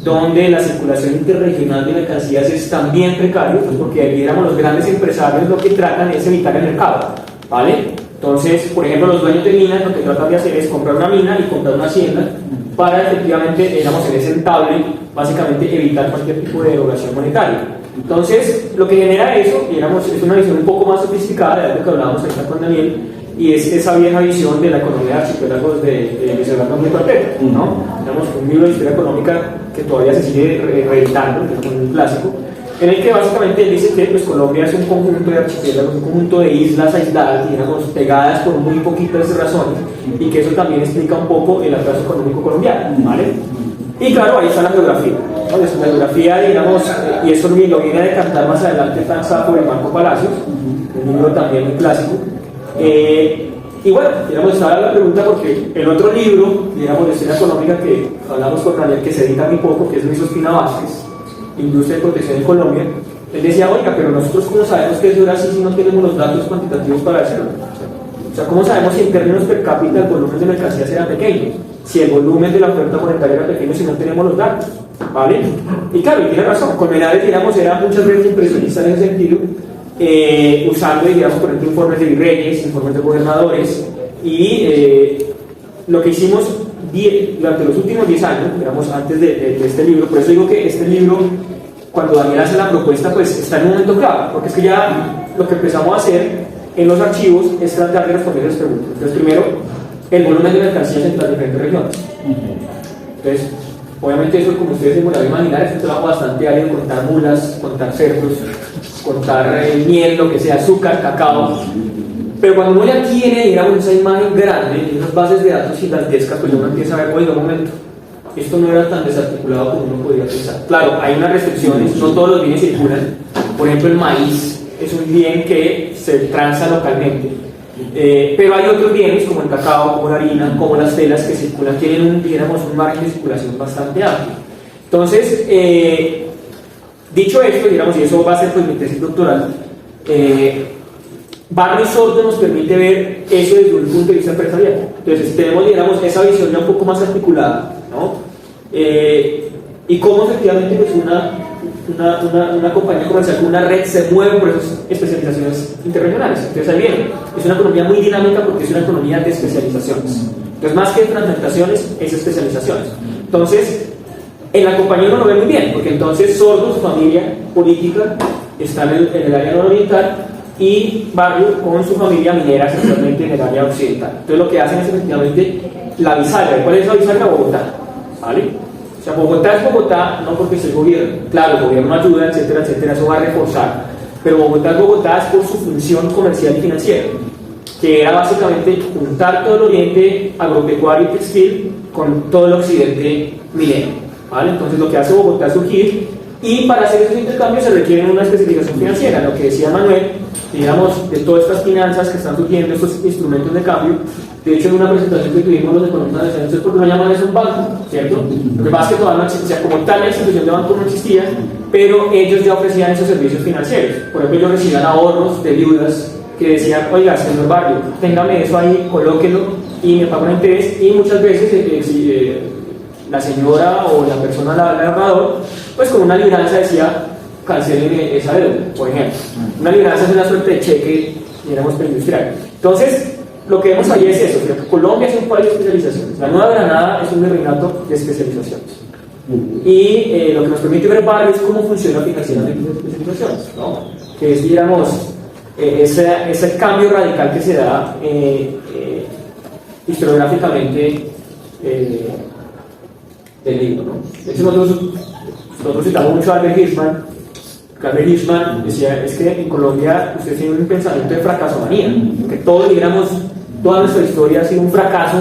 D: donde la circulación interregional de mercancías es también precario, pues porque digamos, los grandes empresarios lo que tratan es evitar el mercado, ¿vale? Entonces, por ejemplo, los dueños de minas lo que tratan de hacer es comprar una mina y comprar una hacienda para efectivamente, digamos, en ese rentable, básicamente evitar cualquier tipo de erogación monetaria. Entonces, lo que genera eso, digamos, es una visión un poco más sofisticada, de algo que hablábamos ahorita con Daniel, y es esa vieja visión de la economía de archipiélagos de Luis Orlando Cortés, ¿no? Digamos, un libro de historia económica que todavía se sigue reeditando, que es un clásico, en el que básicamente él dice que pues, Colombia es un conjunto de archipiélagos, un conjunto de islas aisladas, digamos, pegadas por muy poquitas razones, y que eso también explica un poco el atraso económico colombiano, ¿vale? Y claro, ahí está la geografía, ¿no? La geografía, digamos, y eso lo viene a decantar más adelante Frank Sapo y Marco Palacios, un libro también muy clásico. Y bueno, digamos, estaba la pregunta porque el otro libro, digamos, de historia económica que hablamos con Daniel, que se edita muy poco, que es Luis Ospina Vázquez, Industria de Protección en Colombia, él decía, oiga, pero nosotros cómo sabemos que eso era así si no tenemos los datos cuantitativos para decirlo. O sea, ¿cómo sabemos si en términos per cápita el volumen de mercancías era pequeño? Si el volumen de la oferta monetaria era pequeño, si no tenemos los datos, ¿vale? Y claro, y tiene razón, Colmenares, digamos, era muchas veces impresionista en ese sentido, usando, digamos, por ejemplo, informes de virreyes, informes de gobernadores, y lo que hicimos durante los últimos 10 años, digamos, antes de este libro, por eso digo que este libro, cuando Daniel hace la propuesta, pues está en un momento clave, porque es que ya lo que empezamos a hacer en los archivos es tratar de responder las preguntas. Entonces, primero, el volumen de mercancías entre las diferentes regiones. Entonces, obviamente eso, como ustedes se podrán imaginar, es un trabajo bastante árido, contar mulas, contar cerdos, contar miel, lo que sea, azúcar, cacao. Pero cuando uno ya tiene, digamos, esa imagen grande, esas bases de datos gigantescas, pues uno empieza a ver, oiga, un momento, esto no era tan desarticulado como uno podría pensar. Claro, hay unas restricciones, no todos los bienes circulan. Por ejemplo, el maíz es un bien que se transa localmente. Pero hay otros bienes como el cacao, como la harina, como las telas que circulan, tienen un margen de circulación bastante amplio. Entonces, dicho esto, digamos, y eso va a ser pues mi tesis doctoral, Barro y Sordo nos permite ver eso desde un punto de vista empresarial. Entonces, tenemos, digamos, esa visión ya un poco más articulada, ¿no? Y cómo efectivamente pues una compañía comercial con una red se mueve por esas especializaciones interregionales. Entonces ahí viene, es una economía muy dinámica porque es una economía de especializaciones. Entonces más que fragmentaciones, es especializaciones. Entonces, en la compañía uno lo ve muy bien, porque entonces Sordo, su familia política, está en el área nororiental, y Barrio con su familia minera esencialmente en el área occidental. Entonces lo que hacen es efectivamente la bisagra. ¿Cuál es la bisagra? Bogotá, ¿vale? O sea, Bogotá es Bogotá, no porque es el gobierno. Claro, el gobierno ayuda, etcétera, etcétera, eso va a reforzar. Pero Bogotá es por su función comercial y financiera, que era básicamente juntar todo el oriente agropecuario y textil con todo el occidente minero, ¿vale? Entonces lo que hace Bogotá es surgir, y para hacer esos intercambios se requiere una especificación financiera, lo que decía Manuel, digamos, de todas estas finanzas que están surgiendo, estos instrumentos de cambio. De hecho, en una presentación que tuvimos los economistas decían, entonces, ¿por qué no llaman eso un banco? ¿Cierto? Lo que pasa es que todavía no existía, como tal la institución de banco no existía, pero ellos ya ofrecían esos servicios financieros. Por ejemplo, ellos recibían ahorros de viudas que decían, oiga, señor Barrio, téngame eso ahí, colóquelo y me paga un interés, y muchas veces la señora o la persona, el ahorrador, pues con una libranza decía, cancelen esa deuda, por ejemplo. Una libranza es una suerte de cheque, digamos, preindustrial. Entonces, lo que vemos ahí es eso, que Colombia es un país de especializaciones. La Nueva Granada es un virreinato de especializaciones. Y lo que nos permite ver Barrio es cómo funciona financieramente las especializaciones, ¿no? Que es, digamos, ese cambio radical que se da historiográficamente del libro, ¿no? De hecho, nosotros citamos mucho a Albert Hirschman. Albert Hirschman decía, es que en Colombia usted tiene un pensamiento de fracasomanía, que todos, digamos, toda nuestra historia ha sido un fracaso,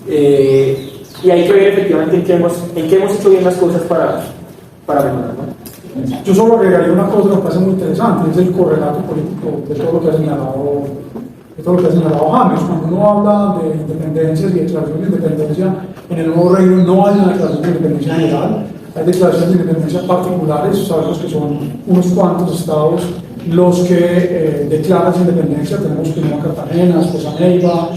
D: y hay que ver efectivamente en qué hemos hecho bien las cosas para mejorar, ¿no?
C: Yo solo agregaría una cosa que me parece muy interesante, es el correlato político de todo lo que ha señalado James. Cuando uno habla de independencias y declaraciones de independencia, en el Nuevo Reino no hay una declaración de independencia general, hay declaraciones de independencia particulares. Sabemos que son unos cuantos estados los que declaran su independencia. Tenemos primero a Cartagena, después a Neiva,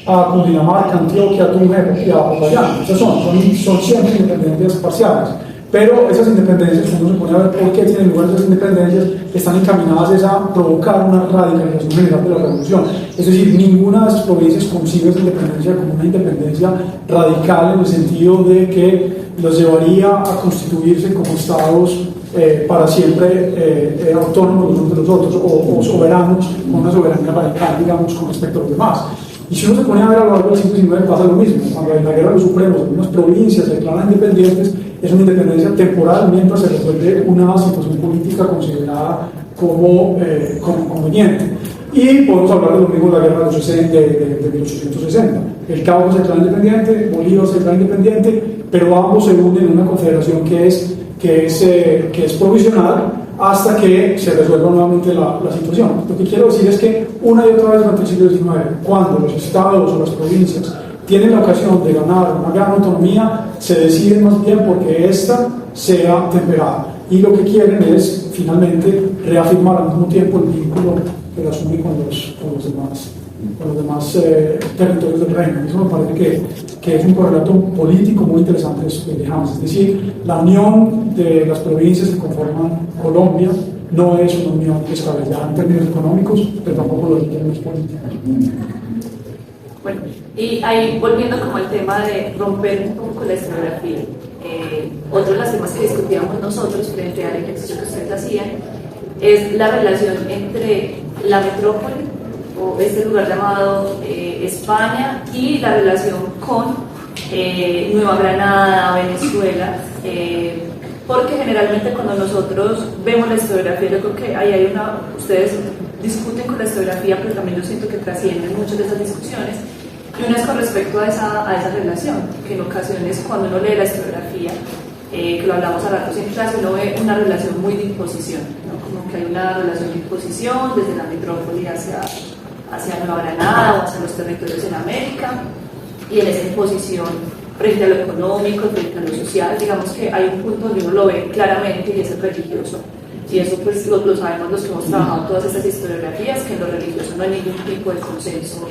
C: a Cundinamarca, Antioquia, Tunja y a Popayán. Esas son siempre independencias parciales. Pero esas independencias, cuando uno se pone a ver por qué tienen lugar esas independencias, están encaminadas a provocar una radicalización general de la revolución. Es decir, ninguna de esas provincias concibe esa independencia como una independencia radical, en el sentido de que los llevaría a constituirse como estados para siempre autónomos los unos de los otros, o soberanos, con una soberanía radical, digamos, con respecto a los demás. Y si uno se pone a ver a lo largo del siglo XIX, pasa lo mismo. Cuando en la Guerra de los Supremos algunas provincias se declaran independientes, es una independencia temporal mientras se resuelve una situación política considerada como conveniente. Y podemos hablar de lo mismo de la Guerra de los 60, de 1860. El Cabo se declara independiente, Bolívar se declara independiente, pero ambos se unen en una confederación que es provisional hasta que se resuelva nuevamente la situación. Lo que quiero decir es que una y otra vez durante el siglo XIX, cuando los estados o las provincias tienen la ocasión de ganar una gran autonomía, se deciden más bien porque ésta sea temperada. Y lo que quieren es, finalmente, reafirmar al mismo tiempo el vínculo que las une con los demás territorios del reino. Eso me parece que es un correlato político muy interesante de James. Es decir, la unión de las provincias que conforman Colombia no es una unión descabellada en términos económicos, pero tampoco lo es en términos políticos.
E: Bueno, y ahí volviendo como al tema de romper un poco la historiografía, otro de los temas que discutíamos nosotros frente al ejercicio que ustedes hacían es la relación entre la metrópoli, o este lugar llamado España, y la relación con Nueva Granada, Venezuela, porque generalmente cuando nosotros vemos la historiografía, yo creo que ahí ustedes discuten con la historiografía, pero también yo siento que trascienden muchas de esas discusiones, y una es con respecto a esa relación, que en ocasiones cuando uno lee la historiografía, que lo hablamos a ratos en clase, uno ve una relación muy de imposición, ¿no? Como que hay una relación de imposición desde la metrópoli hacia Nueva Granada o hacia los territorios en América, y en esa imposición frente a lo económico, frente a lo social, digamos que hay un punto donde uno lo ve claramente, y es el religioso. Y eso pues lo sabemos los que hemos trabajado todas estas historiografías, que en lo religioso no hay ningún tipo de consenso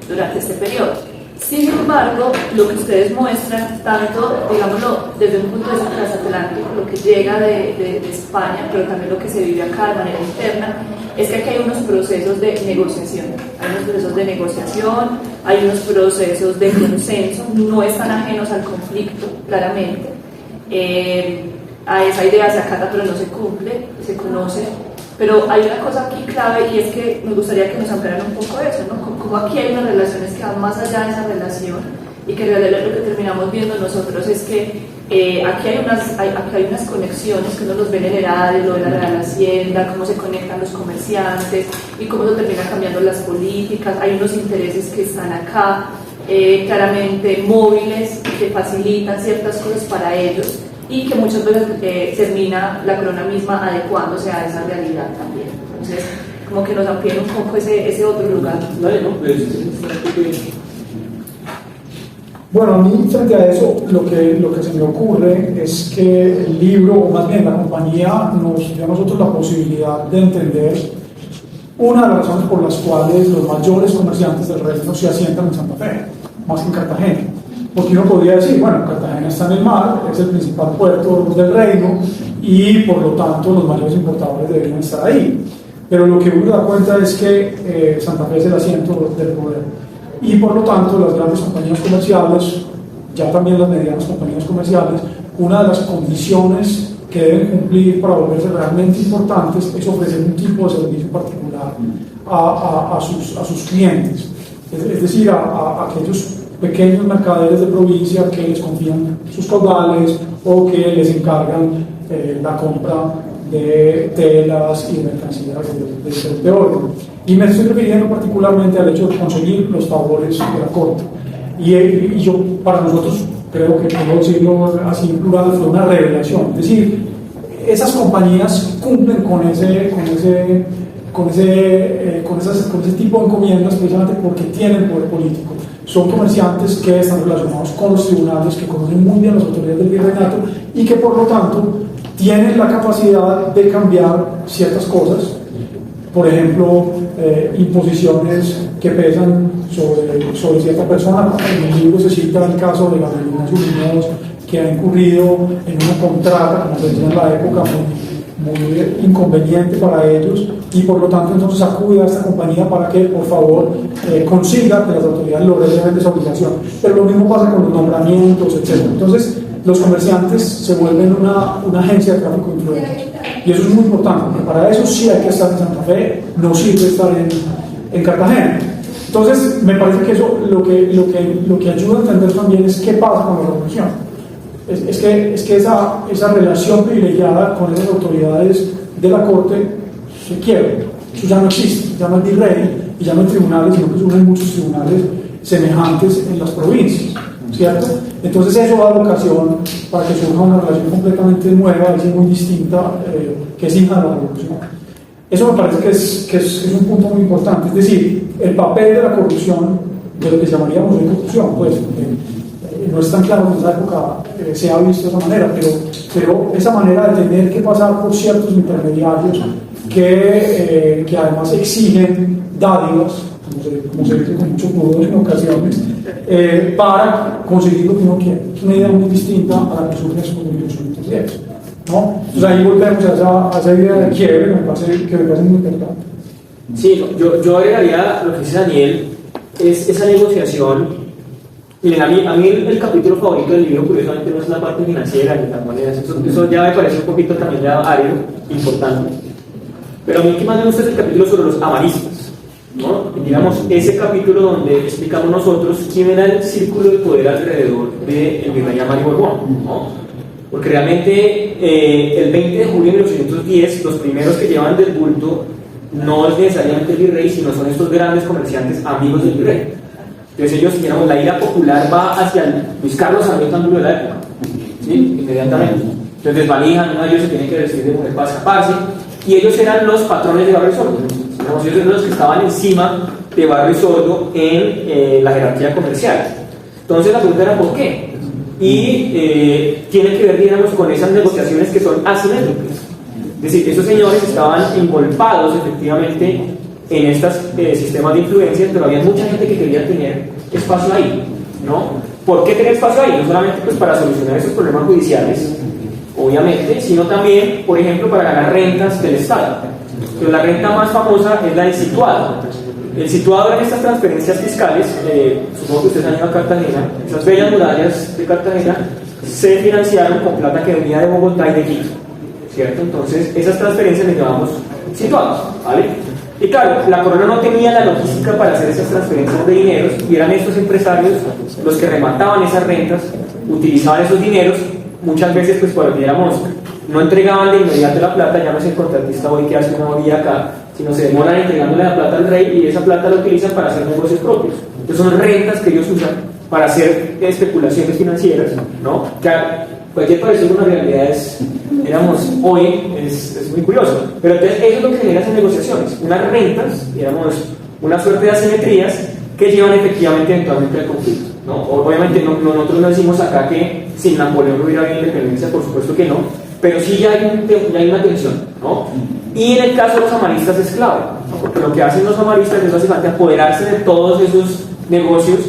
E: durante este periodo. Sin embargo, lo que ustedes muestran, tanto, digámoslo, desde un punto de vista transatlántico, lo que llega de España, pero también lo que se vive acá de manera interna, es que aquí hay unos procesos de negociación. Hay unos procesos de negociación, hay unos procesos de consenso, no están ajenos al conflicto, claramente. A esa idea se acata pero no se cumple, se conoce Pero hay una cosa aquí clave y es que nos gustaría que nos ampliaran un poco eso, ¿no? Como aquí hay unas relaciones que van más allá de esa relación y que en realidad lo que terminamos viendo nosotros es que aquí hay unas conexiones que uno los ve en el erario, lo de la Real Hacienda, cómo se conectan los comerciantes y cómo se termina cambiando las políticas. Hay unos intereses que están acá, claramente móviles, que facilitan ciertas cosas para ellos y que muchas veces termina la corona misma adecuándose a esa realidad también. Entonces, como que nos amplía un poco ese otro lugar.
D: Vale, ¿no? Pues,
C: bueno, a mí frente a eso lo que se me ocurre es que el libro, o más bien la compañía, nos dio a nosotros la posibilidad de entender una de las razones por las cuales los mayores comerciantes del reino se asientan en Santa Fe, más que en Cartagena. Porque uno podría decir, bueno, Cartagena está en el mar, es el principal puerto del reino y por lo tanto los mayores importadores deberían estar ahí. Pero lo que uno da cuenta es que Santa Fe es el asiento del poder. Y por lo tanto las grandes compañías comerciales, ya también las medianas compañías comerciales, una de las condiciones que deben cumplir para volverse realmente importantes es ofrecer un tipo de servicio particular a sus clientes. Es decir, a aquellos pequeños mercaderes de provincia que les confían sus caudales o que les encargan la compra de telas y de mercancías de orden. Y me estoy refiriendo particularmente al hecho de conseguir los favores de la corte. Y yo, para nosotros, creo que puedo decirlo así en plural, fue una revelación. Es decir, esas compañías cumplen con ese tipo de encomiendas precisamente porque tienen poder político. Son comerciantes que están relacionados con los tribunales, que conocen muy bien las autoridades del virreinato y que por lo tanto tienen la capacidad de cambiar ciertas cosas. Por ejemplo, imposiciones que pesan sobre cierta persona. En el libro se cita el caso de Gabrielina Muñoz, que ha incurrido en una contrata, como se decía en la época, muy inconveniente para ellos, y por lo tanto entonces acude a esta compañía para que por favor consiga que las autoridades lo releven de esa obligación. Pero lo mismo pasa con los nombramientos, etc. Entonces los comerciantes se vuelven una agencia de tráfico de influencia, y eso es muy importante, porque para eso sí hay que estar en Santa Fe, no sirve estar en Cartagena. Entonces me parece que eso lo que ayuda a entender también es qué pasa con la revolución. Es que esa relación privilegiada con esas autoridades de la corte se quiebra. Eso ya no existe, ya no hay virrey y ya no hay tribunales, sino que surgen muchos tribunales semejantes en las provincias, ¿cierto? Entonces eso da ocasión para que surja una relación completamente nueva y muy distinta, que es hija de la revolución. Eso me parece que es un punto muy importante. Es decir, el papel de la corrupción, de lo que llamaríamos de corrupción, pues no es tan claro que en esa época se ha visto de esa manera, pero esa manera de tener que pasar por ciertos intermediarios que además exigen dádivas, como se dice con mucho pudor en ocasiones, para conseguir lo que uno quiere. Es una idea muy distinta a la que surge en Constitución 10, ¿no? Entonces ahí volvemos a esa idea de quiebre que me parece muy importante.
D: Sí, yo agregaría lo que dice Daniel, es esa negociación. Miren, a mí el capítulo favorito del libro, curiosamente, no es la parte financiera ni las monedas, eso ya me parece un poquito también ya árido, importante. Pero a mí que más me gusta es el capítulo sobre los amaristas, ¿no? Digamos, ese capítulo donde explicamos nosotros quién era el círculo de poder alrededor del virrey Amario Borbón, ¿no? Porque realmente el 20 de julio de 1810, los primeros que llevan del bulto no es necesariamente el virrey, sino son estos grandes comerciantes amigos del virrey. Entonces ellos, digamos, la ira popular va hacia el Luis Carlos Sarmiento Angulo de la época, ¿sí? Inmediatamente. Entonces desvalijan, uno de ellos se tiene que vestir de mujer para escaparse, y ellos eran los patrones de Barrio Sordo. Digamos, ellos eran los que estaban encima de Barrio Sordo en la jerarquía comercial. Entonces la pregunta era ¿por qué? Y tiene que ver, digamos, con esas negociaciones que son asimétricas. Es decir, esos señores estaban engolpados efectivamente en estos sistemas de influencia, pero había mucha gente que quería tener espacio ahí, ¿no? ¿Por qué tener espacio ahí? No solamente pues para solucionar esos problemas judiciales, obviamente, sino también, por ejemplo, para ganar rentas del Estado. Pero la renta más famosa es la del situado. El situado en estas transferencias fiscales, supongo que ustedes han ido a Cartagena, esas bellas murallas de Cartagena se financiaron con plata que venía de Bogotá y de Quito, ¿cierto? Entonces, esas transferencias les llamamos situados, ¿vale? Y claro, la corona no tenía la logística para hacer esas transferencias de dineros, y eran estos empresarios los que remataban esas rentas, utilizaban esos dineros, muchas veces pues por digamos, no entregaban de inmediato la plata, ya no es el contratista hoy que hace una orilla acá, sino se demoran entregándole la plata al rey y esa plata la utilizan para hacer negocios propios. Entonces son rentas que ellos usan para hacer especulaciones financieras, ¿no? Que cualquier parecido con la realidad es muy curioso. Pero entonces eso es lo que genera esas negociaciones, unas rentas, digamos, una suerte de asimetrías que llevan efectivamente eventualmente al conflicto, ¿no? Obviamente nosotros no decimos acá que sin Napoleón no hubiera habido independencia, por supuesto que no, pero sí ya hay una tensión, ¿no? Y en el caso de los amaristas es clave, ¿no? Porque lo que hacen los amaristas es básicamente apoderarse de todos esos negocios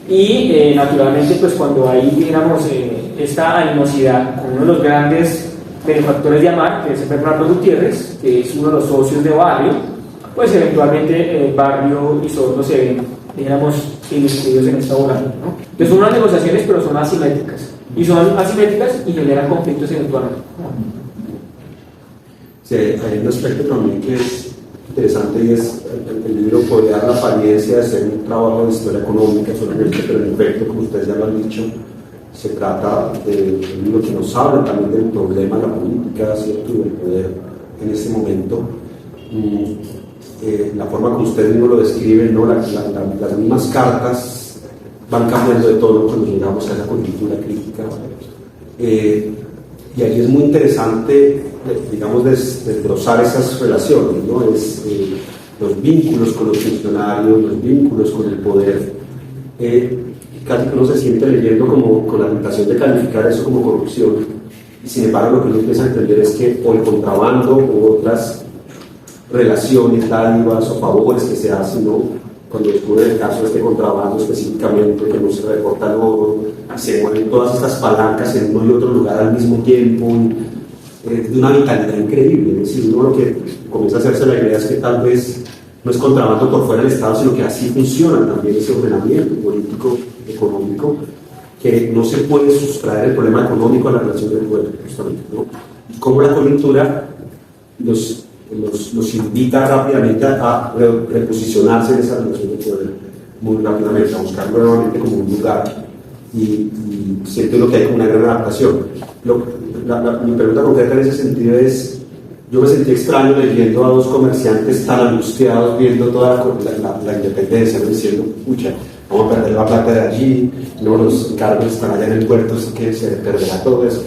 D: y naturalmente pues cuando hay digamos esta animosidad con uno de los grandes benefactores de Amar, que es Bernardo Gutiérrez, que es uno de los socios de Barrio, pues eventualmente Barrio y Sordo se ven, digamos, inmiscuidos en esta vorágine, ¿no? Entonces son unas negociaciones, pero son asimétricas, y son asimétricas y generan conflictos eventualmente.
B: Sí, hay un aspecto también que es interesante y es el libro puede dar la apariencia de ser un trabajo de historia económica solamente, pero en efecto, como ustedes ya lo han dicho, se trata de un libro que nos habla también del problema de la política, ¿cierto?, y del poder en este momento. La forma como ustedes mismos lo describen, ¿no? Las mismas cartas van cambiando de tono cuando llegamos a esa coyuntura crítica. Y ahí es muy interesante, digamos, desglosar esas relaciones, ¿no? Los vínculos con los funcionarios, los vínculos con el poder. Casi que uno se siente leyendo como con la tentación de calificar eso como corrupción. Y sin embargo, lo que uno empieza a entender es que o el contrabando o otras relaciones, dádivas o favores que se hacen, ¿no? Cuando descubren el caso de este contrabando específicamente, que no se reporta el oro, y se mueven todas estas palancas en uno y otro lugar al mismo tiempo, de una vitalidad increíble. Es decir, uno lo que comienza a hacerse la idea es que tal vez no es contrabando por fuera del Estado, sino que así funciona también ese ordenamiento político, económico, que no se puede sustraer el problema económico a la relación del poder, justamente, ¿no? Y cómo la coyuntura los invita rápidamente a reposicionarse en esa relación de poder muy rápidamente, a buscar nuevamente como un lugar, y siento lo que hay como una gran adaptación. Mi pregunta concreta en ese sentido es, yo me sentí extraño leyendo a dos comerciantes tan angustiados viendo toda la independencia, ¿no? Diciendo, pucha, vamos a perder la plata de allí, no, los cargos están allá en el puerto, así que se perderá todo eso.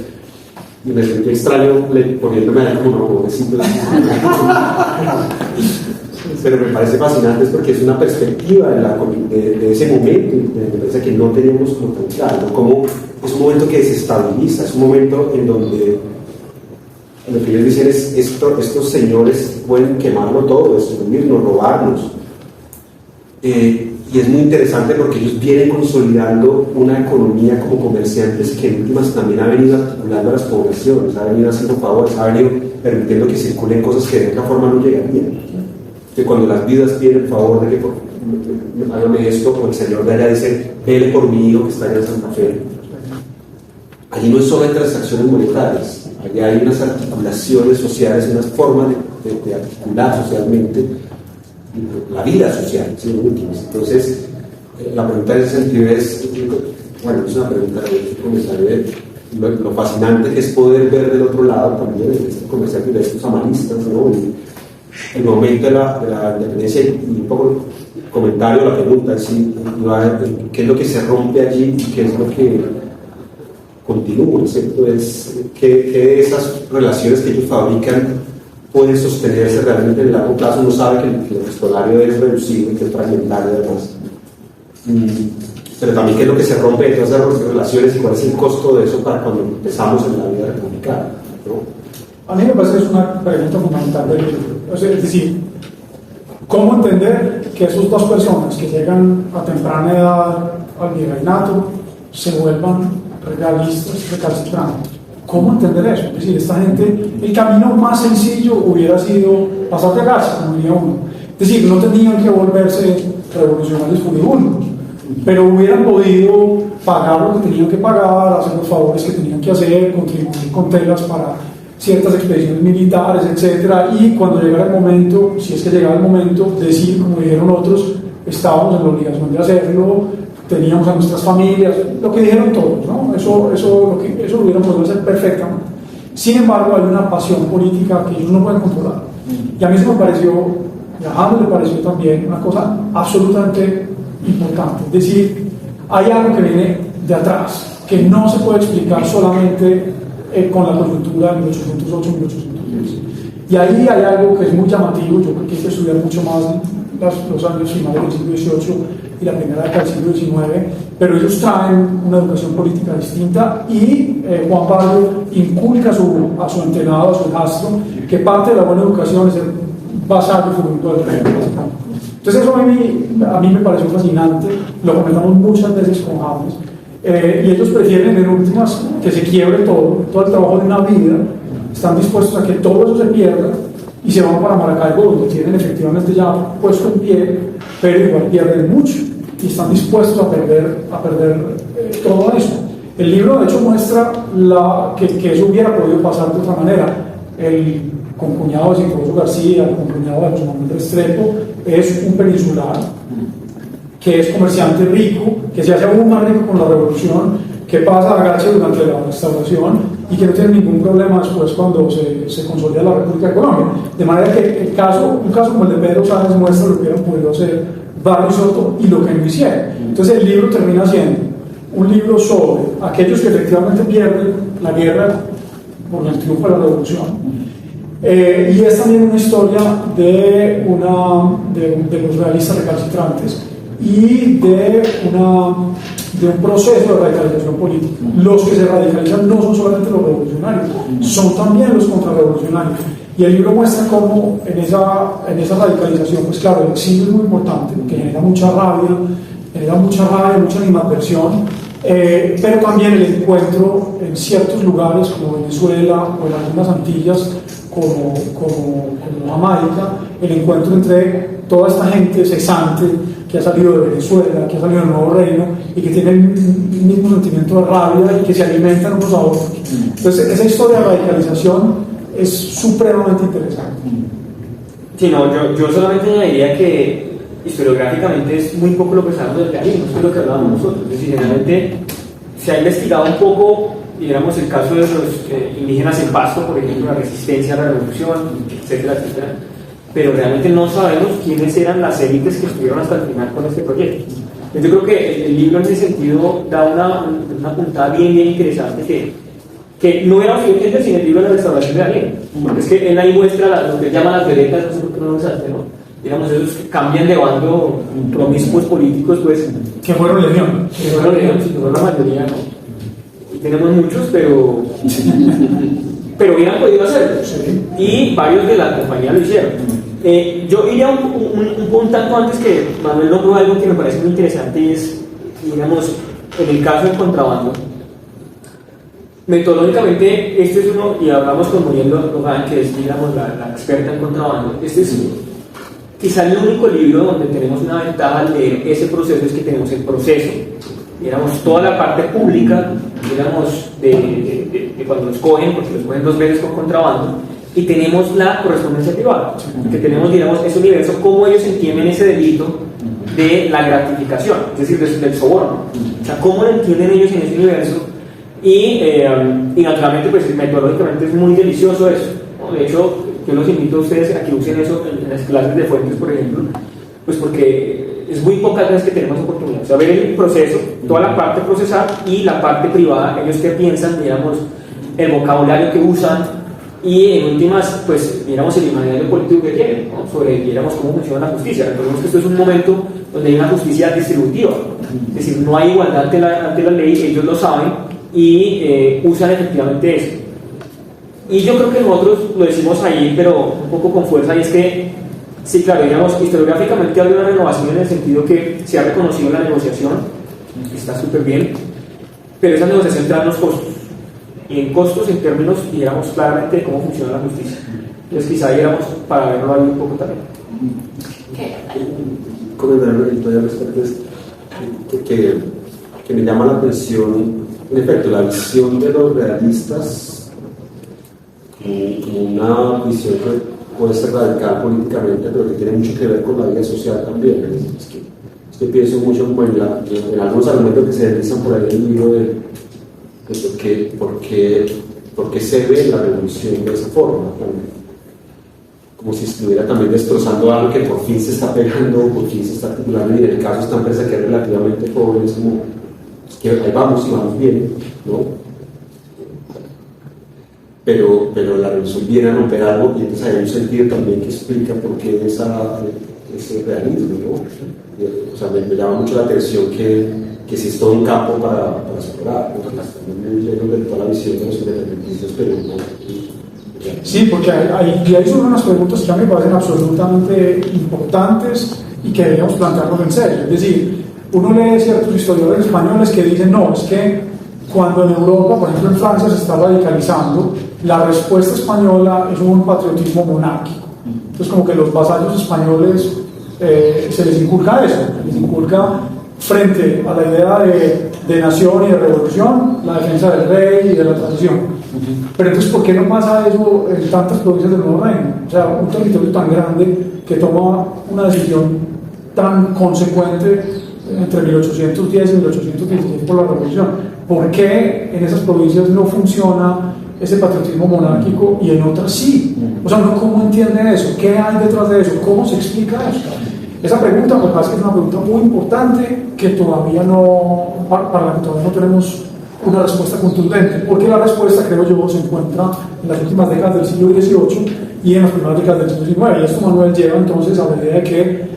B: Y me sentí extraño poniéndome ahí como una pobrecito. Pero me parece fascinante, es porque es una perspectiva de ese momento, me parece que no teníamos como tan claro, ¿no? Como es un momento que desestabiliza, es un momento en donde lo que ellos dicen es estos señores pueden quemarlo todo, destruirnos, robarnos. Y es muy interesante porque ellos vienen consolidando una economía como comerciantes que en últimas también ha venido articulando a las poblaciones, ha venido haciendo favores, ha venido permitiendo que circulen cosas que de otra forma no llegarían. Que cuando las vidas piden el favor de que hágame esto, o el señor de allá dice, vele por mi hijo que está allá en Santa Fe. Allí no es solo hay transacciones monetarias, allí hay unas articulaciones sociales, unas formas de articular socialmente la vida social, ¿sí? Entonces, la pregunta en ese sentido es, bueno, es una pregunta de comentario de lo fascinante que es poder ver del otro lado también de este comerciante, de estos amaristas, ¿no? El momento de la independencia, y un poco comentario a la pregunta, ¿sí? ¿Qué es lo que se rompe allí y qué es lo que continúa? ¿Cierto? Es que de esas relaciones que ellos fabrican puede sostenerse realmente en el largo plazo. Uno sabe que el epistolario es reducido y que es fragmentario además, pero también qué es lo que se rompe de todas esas relaciones y cuál es el costo de eso para cuando empezamos en la vida republicana, ¿no?
C: A mí me parece que es una pregunta fundamental del libro. Es decir, ¿cómo entender que esas dos personas que llegan a temprana edad al virreinato se vuelvan regalistas, recalcitrantes? ¿Cómo entender eso? Es decir, esta gente, el camino más sencillo hubiera sido pasar de gas, como diría uno. Es decir, no tenían que volverse revolucionarios furibundos, pero hubieran podido pagar lo que tenían que pagar, hacer los favores que tenían que hacer, contribuir con telas para ciertas expediciones militares, etcétera, y cuando llegara el momento, si es que llegaba el momento, decir, como dijeron otros, estábamos en la obligación de hacerlo, teníamos a nuestras familias, lo que dijeron todos, ¿no? Eso lo hubieran podido hacer perfectamente. Sin embargo, hay una pasión política que ellos no pueden controlar. Y a mí eso me pareció, y a James le pareció también una cosa absolutamente importante. Es decir, hay algo que viene de atrás, que no se puede explicar solamente con la coyuntura de 1808-1810. Y ahí hay algo que es muy llamativo. Yo creo que hay que estudiar mucho más los años finales del siglo XVIII y la primera década del siglo XIX, pero ellos traen una educación política distinta y Juan Pablo inculca a su entrenado, a su hijastro, que parte de la buena educación es el vasallo futuro del rey. Entonces eso a mí me pareció fascinante, lo comentamos muchas veces con James, y ellos prefieren en últimas que se quiebre todo el trabajo de una vida, están dispuestos a que todo eso se pierda y se van para Maracaibo, donde tienen efectivamente ya puesto en pie, pero igual pierden mucho y están dispuestos a perder todo eso. El libro de hecho muestra que eso hubiera podido pasar de otra manera. El concuñado de Cienfuegos García, el concuñado de José Manuel Restrepo, es un peninsular que es comerciante rico, que se hace aún más rico con la revolución, que pasa a Gache durante la restauración y que no tiene ningún problema después cuando se consolida la República de Colombia. De manera que un caso como el de Pedro Sáenz muestra lo que hubieran podido hacer Barrio y Soto y lo que no hicieron. Entonces el libro termina siendo un libro sobre aquellos que efectivamente pierden la guerra por el triunfo de la revolución. Y es también una historia de los realistas recalcitrantes y de un proceso de radicalización política. Los que se radicalizan no son solamente los revolucionarios, son también los contrarrevolucionarios. Y el libro muestra cómo en esa radicalización, pues claro, el exilio es muy importante, que genera mucha rabia, mucha animadversión, pero también el encuentro en ciertos lugares como Venezuela o en algunas Antillas como Jamaica, el encuentro entre toda esta gente cesante que ha salido de Venezuela, que ha salido del Nuevo Reino y que tienen el mismo sentimiento de rabia y que se alimentan unos a otros. Entonces esa historia de radicalización es supremamente interesante.
D: Sí, no, yo solamente añadiría que historiográficamente es muy poco lo que sabemos del realismo, es lo que hablábamos nosotros. Es decir, generalmente se ha investigado un poco, digamos, el caso de los indígenas en Pasto, por ejemplo, la resistencia a la revolución, etcétera, etcétera, pero realmente no sabemos quiénes eran las élites que estuvieron hasta el final con este proyecto. Entonces yo creo que el libro en ese sentido da una puntada bien interesante que no era suficiente sin el libro de la restauración de Daniel, porque es que él ahí muestra lo que llaman las veredas, no sé por qué no lo usaste, ¿no? Digamos, esos que cambian de bando, promiscuos políticos, pues,
C: que fueron legión,
D: si no la mayoría, ¿no? Y tenemos muchos, pero hubieran podido hacerlo, y varios de la compañía lo hicieron. Yo iría un tanto antes, que Manuel nombró algo que me parece muy interesante, y es, digamos, en el caso del contrabando. Metodológicamente, este es uno, y hablamos con Muriel Logan, que es, digamos, la experta en contrabando. Este es quizá el único libro donde tenemos una ventaja al leer ese proceso, es que tenemos el proceso, digamos, toda la parte pública, digamos, de cuando los cogen, porque los cogen 2 veces con contrabando, y tenemos la correspondencia privada, que tenemos, digamos, ese universo, cómo ellos entienden ese delito de la gratificación, es decir, del soborno, o sea, cómo lo entienden ellos en ese universo. Y naturalmente, pues metodológicamente es muy delicioso eso, ¿no? De hecho, yo los invito a ustedes a que usen eso en las clases de Fuentes, por ejemplo, pues porque es muy pocas veces que tenemos oportunidad. O sea, ver el proceso, toda la parte procesal y la parte privada, ellos que piensan, digamos, el vocabulario que usan, y en últimas, pues, digamos, el imaginario político que tienen, ¿no? Sobre, digamos, cómo funciona la justicia. Recordemos que esto es un momento donde hay una justicia distributiva, es decir, no hay igualdad ante la ley, ellos lo saben, y usan efectivamente eso. Y yo creo que nosotros lo decimos ahí, pero un poco con fuerza, y es que, sí, claro, digamos, historiográficamente hay una renovación en el sentido que se ha reconocido la negociación, está súper bien, pero esa negociación trae los costos, y en costos, en términos, digamos, claramente de cómo funciona la justicia. Entonces quizá digamos, para verlo ahí un poco también.
B: Un comentario respecto a esto, que me llama la atención. En efecto, la visión de los realistas una visión que puede ser radical políticamente, pero que tiene mucho que ver con la vida social también. Es que pienso mucho como en algunos argumentos que se deslizan por ahí en el libro de por qué se ve la revolución de esa forma, como si estuviera también destrozando algo que por fin se está pegando, por fin se está articulando, y en el caso de esta empresa que es relativamente joven, es como que ahí vamos y vamos bien, ¿no? Pero la revolución viene a romper algo, y entonces hay un sentido también que explica por qué ese realismo, ¿no? O sea, me llama mucho la atención que sí es todo un campo para explorar, porque estamos muy llenos de toda la visión de los independentistas, pero no.
C: Sí, porque hay sobre unas preguntas que a mí me parecen absolutamente importantes y que deberíamos plantearnos en serio. Es decir, uno lee ciertos historiadores españoles que dicen, no, es que cuando en Europa, por ejemplo en Francia, se está radicalizando, la respuesta española es un patriotismo monárquico. Entonces, como que los vasallos españoles se les inculca eso, les inculca frente a la idea de nación y de revolución, la defensa del rey y de la tradición. Pero entonces, ¿por qué no pasa eso en tantas provincias del Nuevo Reino? O sea, un territorio tan grande que toma una decisión tan consecuente entre 1810 y 1816 por la revolución. ¿Por qué en esas provincias no funciona ese patriotismo monárquico y en otras sí? O sea, ¿uno cómo entiende eso? ¿Qué hay detrás de eso? ¿Cómo se explica eso? Esa pregunta me parece que es una pregunta muy importante que todavía para la que todavía no tenemos una respuesta contundente, porque la respuesta, creo yo, se encuentra en las últimas décadas del siglo XVIII y en las primeras décadas del siglo XIX. Y esto Manuel lleva entonces a la idea de que,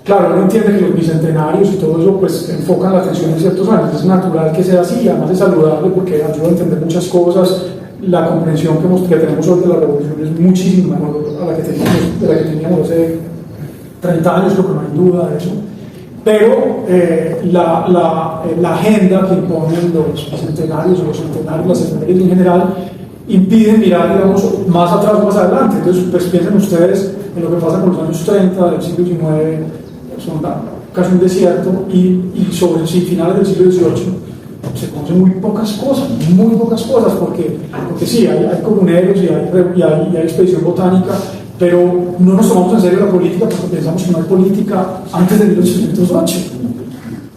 C: claro, uno entiende que los bicentenarios y todo eso pues enfocan la atención en ciertos años. Es natural que sea así, además es saludable porque ayuda a entender muchas cosas. La comprensión que tenemos hoy de la revolución es muchísimo mejor a la que teníamos hace 30 años, creo que no hay duda de eso. Pero la agenda que imponen los bicentenarios o los centenarios, las efemérides en general, impiden mirar, digamos, más atrás o más adelante. Entonces, pues piensen ustedes en lo que pasa con los años 30 del siglo XIX, son casi un desierto, y sobre finales del siglo XVIII se conocen muy pocas cosas, porque sí, hay comuneros y hay expedición botánica, pero no nos tomamos en serio la política porque pensamos que no hay política antes de 1808.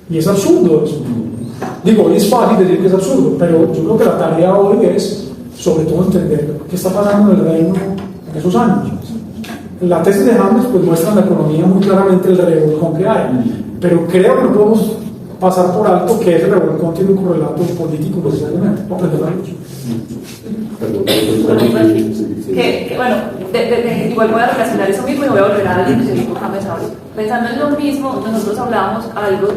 C: Y es absurdo eso. Digo, hoy es fácil decir que es absurdo, pero yo creo que la tarea hoy es, sobre todo, entender qué está pasando en el reino en esos años. La tesis de Hammes pues muestra en la economía muy claramente el revolcón que hay, pero creo que no podemos pasar por alto que ese revolcón tiene un correlato político necesariamente. Aprender la luz.
E: Bueno, igual voy a relacionar eso mismo y voy a volver a lo que dijo Hammes ahora. Pensando en lo mismo, nosotros hablábamos algo,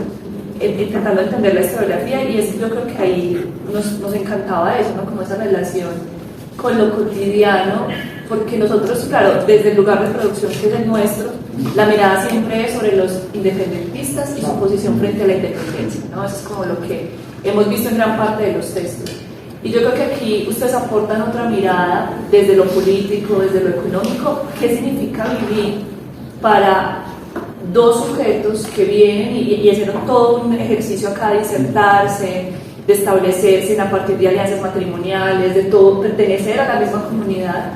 E: intentando entender la historiografía, y yo creo que ahí nos encantaba eso, ¿no? Como esa relación con lo cotidiano, porque nosotros, claro, desde el lugar de producción que es el nuestro, la mirada siempre es sobre los independentistas y su posición frente a la independencia, ¿no? Eso es como lo que hemos visto en gran parte de los textos. Y yo creo que aquí ustedes aportan otra mirada desde lo político, desde lo económico, qué significa vivir para dos sujetos que vienen y hicieron todo un ejercicio acá de insertarse, de establecerse a partir de alianzas matrimoniales, de todo, pertenecer a la misma comunidad,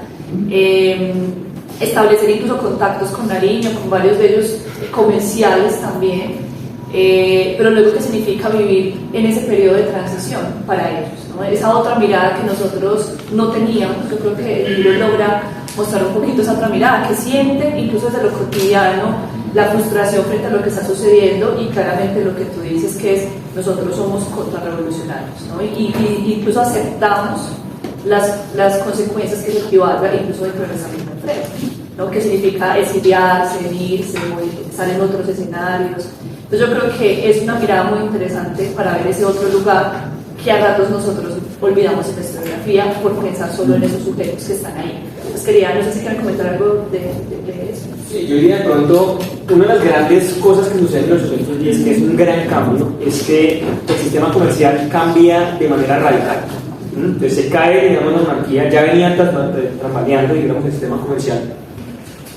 E: establecer incluso contactos con Nariño, con varios de ellos comerciales también, pero luego qué significa vivir en ese periodo de transición para ellos, ¿no? Esa otra mirada que nosotros no teníamos. Yo creo que el libro logra mostrar un poquito esa otra mirada, que sienten incluso desde lo cotidiano la frustración frente a lo que está sucediendo, y claramente lo que tú dices que es nosotros somos contrarrevolucionarios, ¿no? Y incluso aceptamos las consecuencias que se equivalgan incluso dentro de nuestra misma empresa, ¿no? Que significa exiliarse, irse, estar en otros escenarios. Entonces yo creo que es una mirada muy interesante para ver ese otro lugar que a ratos nosotros olvidamos en la historiografía por pensar solo en esos sujetos que están ahí. Entonces no sé si quieren comentar algo de eso.
D: Sí, yo diría de pronto, una de las grandes cosas que sucede en los 810, que es un gran cambio, es que el sistema comercial cambia de manera radical. Entonces se cae, digamos, la monarquía, ya venía tambaleando, digamos, el sistema comercial.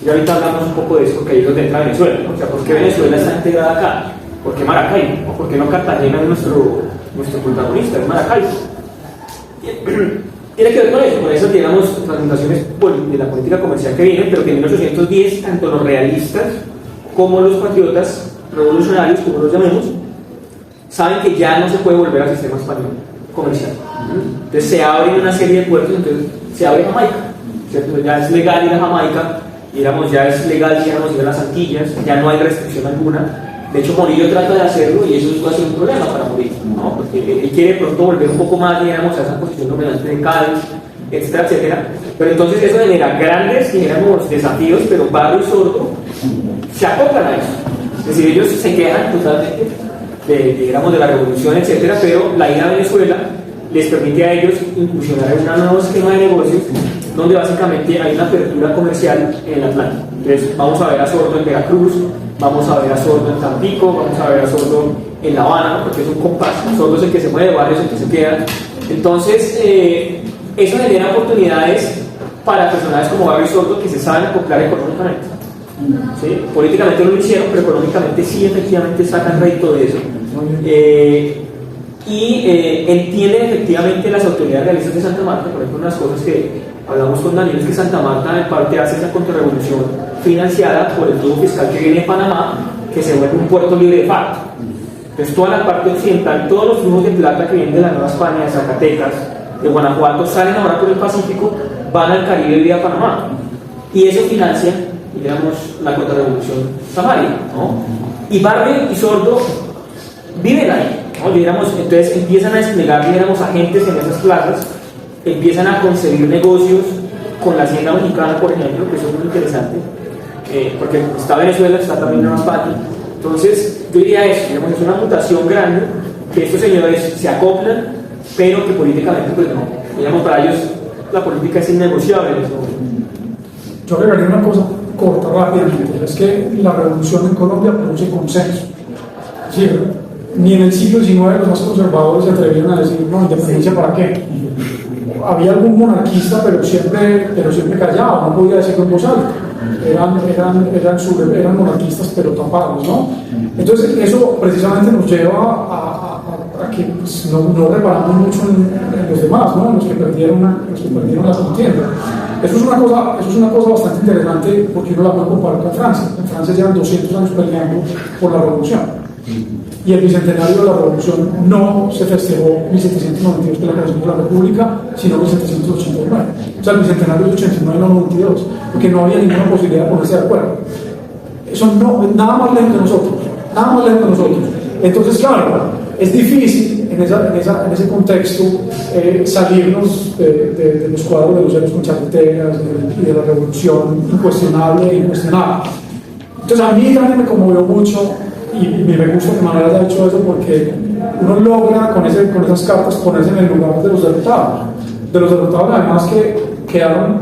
D: Y ahorita hablamos un poco de esto, que ahí es donde entra Venezuela, ¿no? O sea, ¿por qué Venezuela está integrada acá? ¿Por qué Maracay? ¿O por qué no Cartagena es nuestro protagonista, es Maracay? tiene que ver con eso digamos, transmutaciones de la política comercial que vienen, pero que en 1810 tanto los realistas como los patriotas revolucionarios, como los llamemos, saben que ya no se puede volver al sistema español comercial. Entonces se abren una serie de puertos, entonces se abre Jamaica, ¿cierto? Ya es legal ir a Jamaica, digamos, ya es legal ir a las Antillas, ya no hay restricción alguna. De hecho, Morillo trata de hacerlo y eso va a ser un problema para Morillo, ¿no? Porque él quiere de pronto volver un poco más, digamos, a esa posición dominante de Cádiz, etcétera, etcétera. Pero entonces eso genera grandes, digamos, desafíos, pero Barrio y Sordo se acoplan a eso. Es decir, ellos se quejan totalmente digamos, de la revolución, etcétera, pero la ida a Venezuela les permite a ellos incursionar en un nuevo esquema de negocios donde básicamente hay una apertura comercial en el Atlántico. Entonces vamos a ver a Sordo en Veracruz, vamos a ver a Sordo en Tampico, vamos a ver a Sordo en La Habana, porque es un compás. Sordo es el que se mueve, Barrio es el que se queda. Entonces eso genera oportunidades para personajes como Barrio y Sordo que se saben acoplar económicamente. ¿Sí? Políticamente no lo hicieron, pero económicamente sí, efectivamente sacan rédito de eso. Entienden efectivamente las autoridades realistas de Santa Marta. Por ejemplo, una de las cosas que hablamos con Daniel es que Santa Marta en parte hace esa contrarrevolución financiada por el tubo fiscal que viene de Panamá, que se vuelve un puerto libre de facto. Entonces toda la parte occidental, todos los flujos de plata que vienen de la Nueva España, de Zacatecas, de Guanajuato, salen ahora por el Pacífico, van al Caribe vía Panamá, y eso financia, digamos, la contrarrevolución saharaui, ¿no? Y Barrio y Sordo viven ahí, ¿no? Digamos, entonces empiezan a desplegar, digamos, agentes en esas plazas, empiezan a concebir negocios con la hacienda mexicana, por ejemplo, que eso es muy interesante, porque está Venezuela, está también Nueva España. Entonces yo diría eso, digamos, es una mutación grande, que estos señores se acoplan, pero que políticamente pues no, digamos, para ellos la política es innegociable en ese momento.
C: Yo agregaría una cosa corta, rápidamente, es que la revolución en Colombia produce consenso. Sí, ni en el siglo XIX los más conservadores se atrevieron a decir, no, independencia para qué. Había algún monarquista, pero siempre callado, no podía decirlo en voz alta. Eran monarquistas, pero tapados, ¿no? Entonces, eso precisamente nos lleva a que pues, no reparamos mucho en los demás, ¿no? En los que perdieron la contienda. Eso es una cosa bastante interesante porque uno la puede comparar con Francia. En Francia llevan 200 años peleando por la revolución. Y el bicentenario de la revolución no se festejó 1792, que es la creación de la República, sino 1789. O sea, el bicentenario es 89, no 92, porque no había ninguna posibilidad de ponerse de acuerdo. Eso nada más lejos de nosotros. Entonces, claro, es difícil en ese contexto salirnos de los cuadros de los héroes con charreteras y de la revolución incuestionable e incuestionable. Entonces, a mí también me conmovió mucho. Y me gusta que Manuel haya hecho eso porque uno logra con esas cartas ponerse en el lugar de los derrotados además que quedaron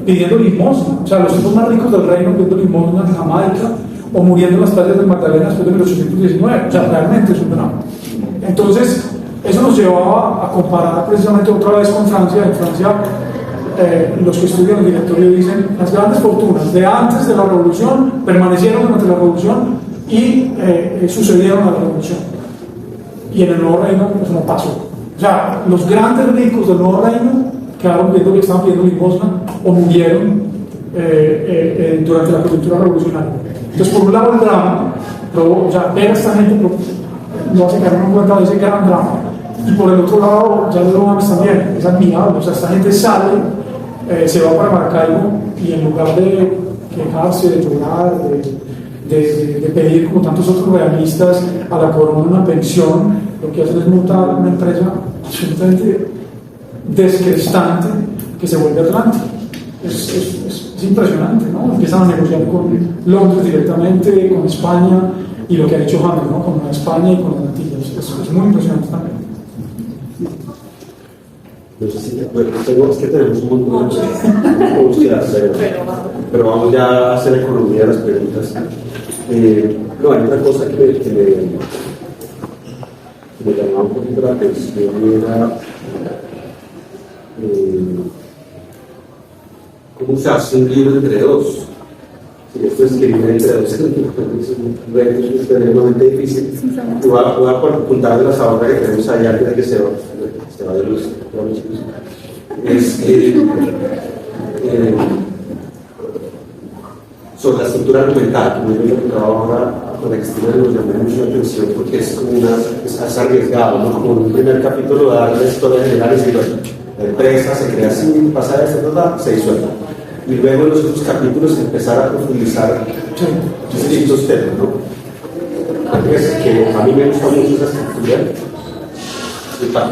C: pidiendo limosna, o sea, los tipos más ricos del reino pidiendo limosna en Jamaica o muriendo en las playas de Magdalena después de 1819, o sea, realmente es un drama. Entonces, eso nos llevaba a comparar precisamente otra vez con Francia. En Francia, los que estudian el directorio dicen las grandes fortunas de antes de la revolución permanecieron durante la revolución y sucedieron a la revolución. Y en el Nuevo Reino eso no pasó. O sea, los grandes ricos del Nuevo Reino quedaron viendo que estaban pidiendo limosna o murieron durante la coyuntura revolucionaria. Entonces, por un lado el drama, o sea, ver a esta gente no hace caer en cuenta de ese gran drama. Y por el otro lado, ya lo vamos también, es admirable. O sea, esta gente sale, se va para Maracaibo y en lugar de quejarse, de llorar, de pedir, como tantos otros realistas, a la corona una pensión, lo que hacen es montar una empresa absolutamente descrestante que se vuelve Atlántico. Es impresionante, ¿no? Empiezan a negociar con Londres directamente, con España, y lo que ha hecho Hammer, ¿no? Con España y con las Antillas. Es muy impresionante también.
B: No sé si es que tenemos un montón de cosas, pero vamos ya a hacer la economía de las preguntas. No, hay otra cosa que me llamaba un poquito la atención y era cómo se hace un libro entre dos. Si esto es escribir entre dos es un reto extremadamente difícil. Voy a apuntar de las ahorras que tenemos allá antes de que se vaya luz. es sobre la estructura argumental, que me he preguntado ahora con Cristina, nos llamó mucho la atención porque es como es arriesgado, ¿no? Como en un primer capítulo dar la historia general y decir, bueno, la empresa se crea así, pasa esto, se disuelve. Y luego en los otros capítulos empezar a profundizar distintos temas, ¿no? Es que a mí me gusta mucho esa estructura,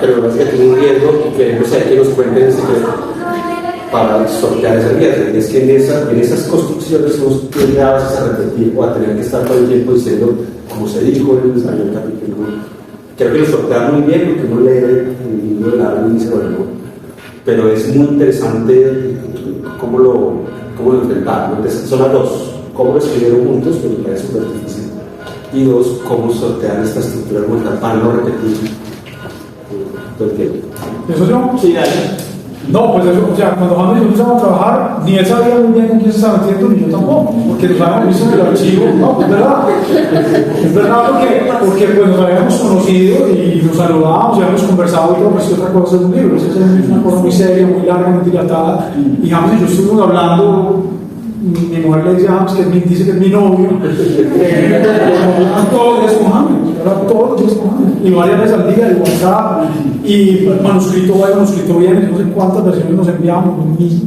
B: pero que tiene un riesgo y queremos que nos cuenten el secreto para sortear ese riesgo. Y es que en esas construcciones hemos tenido a veces a repetir o a tener que estar todo el tiempo diciendo, como se dijo en el capítulo, creo que lo sortean muy bien porque uno lee el libro de la y dice, bueno, pero es muy interesante cómo lo enfrentaron. Entonces, son las dos, cómo lo escribieron juntos, que me parece súper difícil, y dos, cómo sortear esta estructura argumental para no repetir todo el tiempo.
C: ¿Eso yo?
D: Sí, dale.
C: No, pues eso, o sea, cuando Juan y yo empezamos a trabajar, ni él sabía muy bien con quién se estaba metiendo, ni yo tampoco, porque nos habíamos visto en el archivo, no, es verdad. Es verdad porque pues nos habíamos conocido y nos saludábamos y habíamos conversado y todo, pues otra cosa es un libro, es una cosa muy seria, muy larga, muy dilatada, y James y yo estuvimos hablando. Mi mujer le dice a James dice que es mi novio, todos los días con James, y varias veces al día, de WhatsApp, y manuscrito viene, no sé cuántas versiones nos enviamos,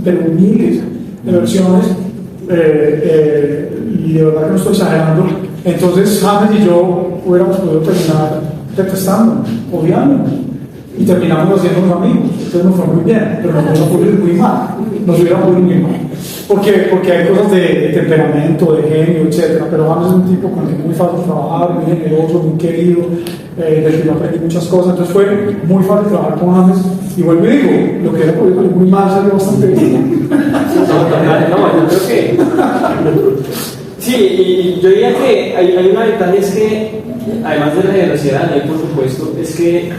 C: pero miles de versiones, y de verdad que no estoy exagerando. Entonces James y yo hubiéramos podido terminar detestando, odiando, y terminamos haciéndonos amigos. Entonces nos fue muy bien, pero nos hubiera podido muy mal, porque hay cosas de temperamento, de genio, etc. Pero James es un tipo con el que es muy fácil trabajar, muy generoso, muy querido, del que yo aprendí muchas cosas. Entonces fue muy fácil trabajar con James. Y vuelvo y digo, lo que era podido salir muy mal salió bastante bien.
D: No, yo creo que sí, y yo diría que hay una ventaja, es que además de la generosidad, por supuesto, es que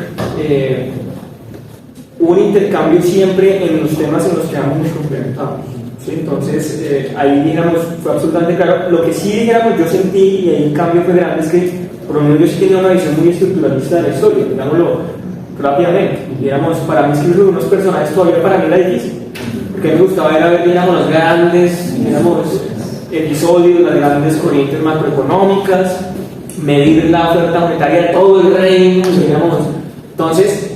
D: hubo un intercambio siempre en los temas en los que ambos nos complementamos. ¿Sí? Entonces, ahí digamos, fue absolutamente claro. Lo que sí, digamos, yo sentí, y ahí el cambio fue grande, es que por lo menos yo sí tenía una visión muy estructuralista de la historia, digámoslo rápidamente. Digamos, para mí escribir unos personajes todavía para mí era difícil, porque a mí me gustaba era ver, digamos, los grandes, digamos, episodios, las grandes corrientes macroeconómicas, medir la oferta monetaria de todo el reino, digamos. Entonces,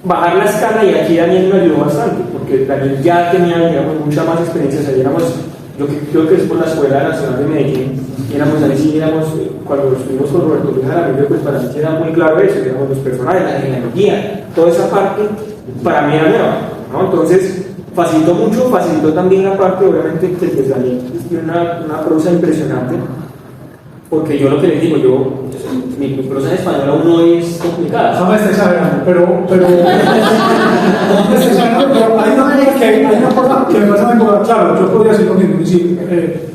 D: bajar la escala, y aquí Daniel me ayudó bastante, porque Daniel ya tenía, digamos, mucha más experiencia. O sea, yo creo que es por la Escuela Nacional de Medellín, cuando estuvimos con Roberto Luis Jaramillo, pues para mí era muy claro eso, digamos, los personajes, la genealogía, toda esa parte para mí era nueva, ¿no? Entonces, facilitó mucho, facilitó también la parte, obviamente, que pues Daniel tiene una prosa impresionante, porque yo lo que les digo, mi prosa en español aún no es complicada.
C: No me está exagerando, pero no me está exagerando, pero hay una cosa que me parece muy claro. Yo podría decir lo mismo, es decir,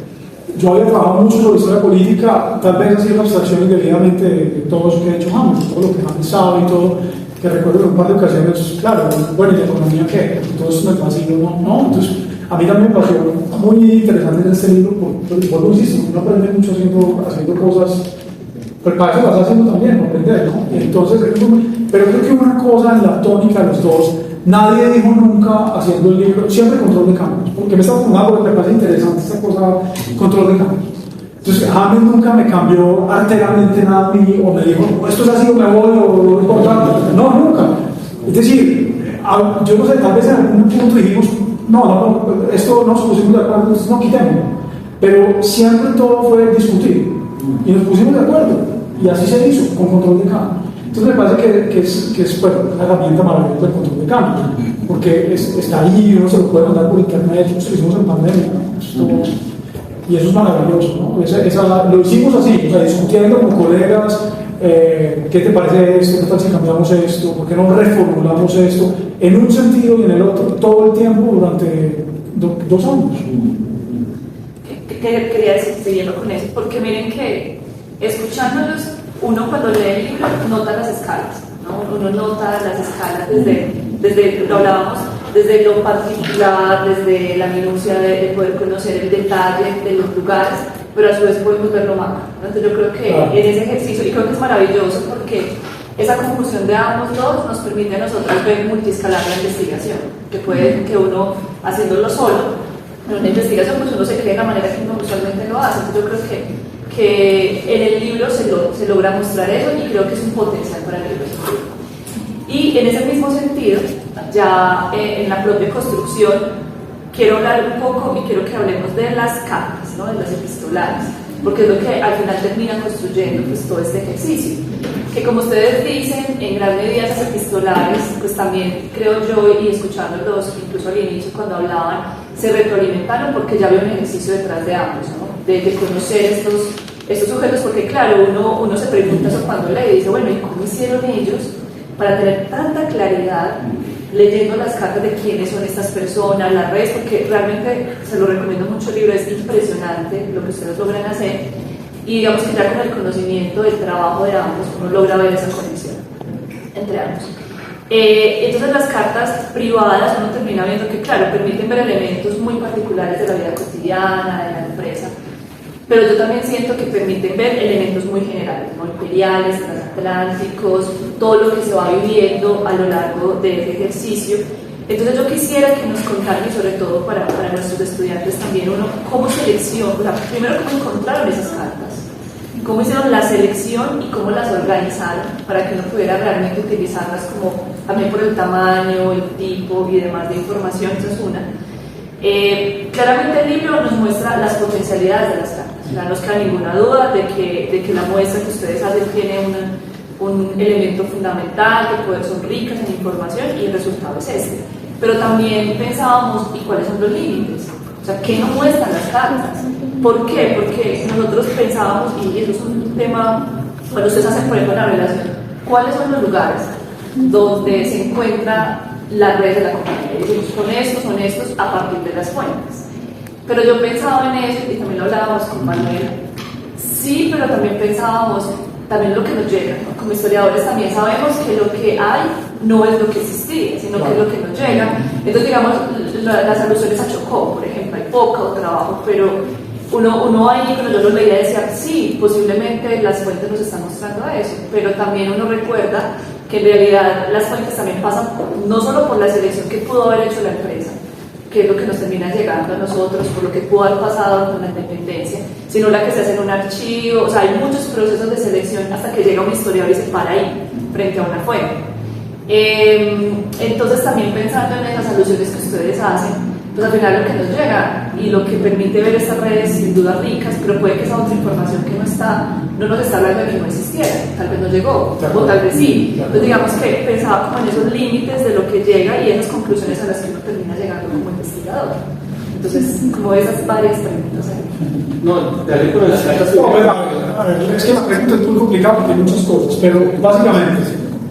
C: yo había trabajado mucho sobre historia política, tal vez haciendo abstracciones debidamente de todo eso que ha hecho James, todo lo que James sabe y todo, que recuerdo en un par de ocasiones, claro, bueno, ¿y la economía qué? Entonces me fascinó, ¿no? Entonces, a mí también me pareció muy interesante en este libro, porque por lo insisto, uno aprende mucho haciendo cosas, pero para eso lo vas haciendo también, no aprender, ¿no? Entonces, pero creo que una cosa en la tónica de los dos, nadie dijo nunca haciendo el libro, siempre control de cambios, porque me estaba preguntando, porque me parece interesante esta cosa, control de cambios. Entonces, James nunca me cambió arteramente nada a mí, o me dijo, esto es así, o me voy, o no, nunca. Es decir, yo no sé, tal vez en algún punto dijimos, no, esto no nos pusimos de acuerdo, entonces no quitémoslo. Pero siempre todo fue discutir, y nos pusimos de acuerdo, y así se hizo, con control de cambios. Entonces me parece que es bueno, una herramienta maravillosa del control de cambios, porque está ahí, uno se lo puede mandar por internet, eso lo hicimos en pandemia, ¿no? Y eso es maravilloso, ¿no? Lo hicimos así, o sea, discutiendo con colegas, ¿qué te parece esto? ¿Qué tal si cambiamos esto? ¿Por qué no reformulamos esto? En un sentido y en el otro, todo el tiempo durante 2 años.
E: Quería decir, siguiendo con eso, porque miren que escuchándolos, uno cuando lee el libro nota las escalas, ¿no? Uno nota las escalas desde lo hablábamos, desde lo particular, desde la minucia de poder conocer el detalle de los lugares, pero a su vez podemos ver lo macro. Entonces yo creo que en ese ejercicio, y creo que es maravilloso porque esa conjunción de ambos dos nos permite a nosotros ver multiescalar la investigación, que puede que uno haciéndolo solo, en una investigación pues uno se cree de la manera que uno usualmente lo hace. Entonces yo creo que en el libro se logra mostrar eso y creo que es un potencial para el libro. Y en ese mismo sentido, ya en la propia construcción, quiero hablar un poco y quiero que hablemos de las cartas, ¿no? De las epistolares, porque es lo que al final termina construyendo pues, todo este ejercicio. Que como ustedes dicen, en gran medida esas epistolares, pues también creo yo, y escuchándolos incluso al inicio cuando hablaban, se retroalimentaron porque ya había un ejercicio detrás de ambos, ¿no? De conocer estos sujetos, porque claro, uno se pregunta eso cuando lee y dice, bueno, ¿y cómo hicieron ellos para tener tanta claridad leyendo las cartas de quiénes son estas personas, las redes? Porque realmente se lo recomiendo mucho el libro, es impresionante lo que ustedes logran hacer, y digamos que ya con el conocimiento del trabajo de ambos uno logra ver esa conexión entre ambos. Entonces las cartas privadas uno termina viendo que claro, permiten ver elementos muy particulares de la vida cotidiana, de la empresa, pero yo también siento que permiten ver elementos muy generales, ¿no? Imperiales, transatlánticos, todo lo que se va viviendo a lo largo de este ejercicio. Entonces yo quisiera que nos contaran, y sobre todo para nuestros estudiantes también, uno, cómo seleccionan, o sea, primero cómo encontraron esas cartas, cómo hicieron la selección y cómo las organizaron para que uno pudiera realmente utilizarlas como también por el tamaño, el tipo y demás de información. Esa es una. Claramente el libro nos muestra las potencialidades de las cartas. No nos queda ninguna duda de que la muestra que ustedes hacen tiene un elemento fundamental, que son ricas en información, y el resultado es este. Pero también pensábamos, ¿y cuáles son los límites? O sea, ¿qué nos muestran las cartas? ¿Por qué? Porque nosotros pensábamos, y eso es un tema, cuando ustedes hacen por ejemplo la relación, ¿cuáles son los lugares donde se encuentra la red de la compañía? Y decimos, son estos a partir de las fuentes. Pero yo pensaba en eso, y también lo hablábamos con Manuel, sí, pero también pensábamos también lo que nos llega, ¿no? Como historiadores también sabemos que lo que hay no es lo que existía, sino que es lo que nos llega. Entonces, digamos, las alusiones a Chocó, por ejemplo, hay poco trabajo, pero uno ahí, cuando yo lo leía, decía, sí, posiblemente las fuentes nos están mostrando eso, pero también uno recuerda que en realidad las fuentes también pasan no solo por la selección que pudo haber hecho la empresa, que es lo que nos termina llegando a nosotros, por lo que pudo haber pasado con la independencia, sino la que se hace en un archivo. O sea, hay muchos procesos de selección hasta que llega un historiador y se para ahí, frente a una fuente. Entonces, también pensando en esas alusiones que ustedes hacen, pues al final lo que nos llega y lo que permite ver estas redes sin duda ricas, pero puede que esa otra información que no nos está hablando de que no existiera, tal vez no llegó, o tal vez sí. Entonces digamos que pensaba como en esos límites de lo que llega y esas conclusiones a las que uno termina llegando como investigador. Entonces, como esas varias preguntas.
D: No, de ahí con las cartas.
C: No, pero, a ver, es que la pregunta es muy complicada porque hay muchas cosas, pero básicamente,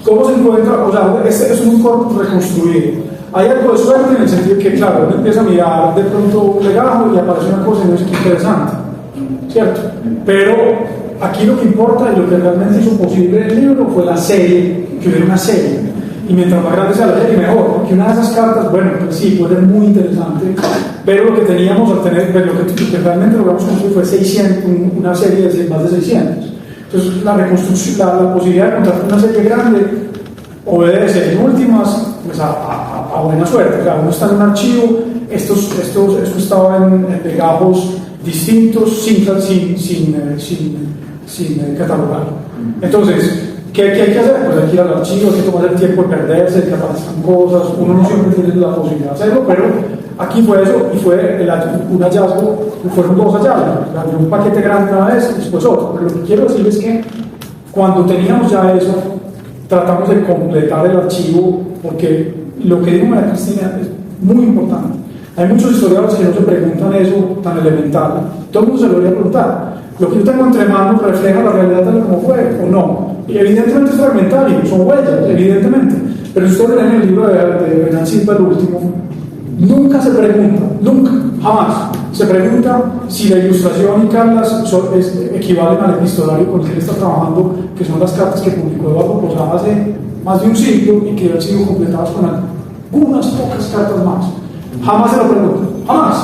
C: ¿cómo se encuentra? O sea, este es un corpus reconstruido. Hay algo de suerte en el sentido que, claro, uno empieza a mirar de pronto un legado y aparece una cosa y no es interesante, ¿cierto? Pero aquí lo que importa y lo que realmente hizo posible el libro fue la serie, que hubiera una serie. Y mientras más grande sea la serie, mejor. Porque una de esas cartas, bueno, pues sí, puede ser muy interesante, pero lo que teníamos al tener, pero lo que realmente logramos construir fue 600, una serie de más de 600. Entonces, la reconstrucción, la posibilidad de encontrar una serie grande obedece en últimas pues a buena suerte. Claro, uno está en un archivo, esto estaba en legajos distintos sin catalogar. Entonces, ¿qué hay que hacer? Pues hay que ir al archivo, hay que tomar el tiempo de perderse, que aparezcan cosas. Uno no siempre tiene la posibilidad de hacerlo, pero aquí fue eso, y fue un hallazgo, fueron dos hallazgos, un paquete grande una vez y después otro. Pero lo que quiero decir es que cuando teníamos ya eso, tratamos de completar el archivo, porque lo que dijo María Cristina es muy importante. Hay muchos historiadores que no se preguntan eso tan elemental. Todo el mundo se lo debería preguntar. Lo que yo tengo entre manos refleja la realidad de cómo fue o no. Y evidentemente es fragmentario, son huellas, evidentemente. Pero si ustedes leen el libro de Bernal Silva, el último, nunca se pregunta, nunca, jamás, se pregunta si la ilustración y Carlas equivalen al epistolario con el que él está trabajando, que son las cartas que publicó Eduardo Posada hace más de un siglo y que han sido completadas con algunas pocas cartas más. Jamás se lo preguntan, jamás.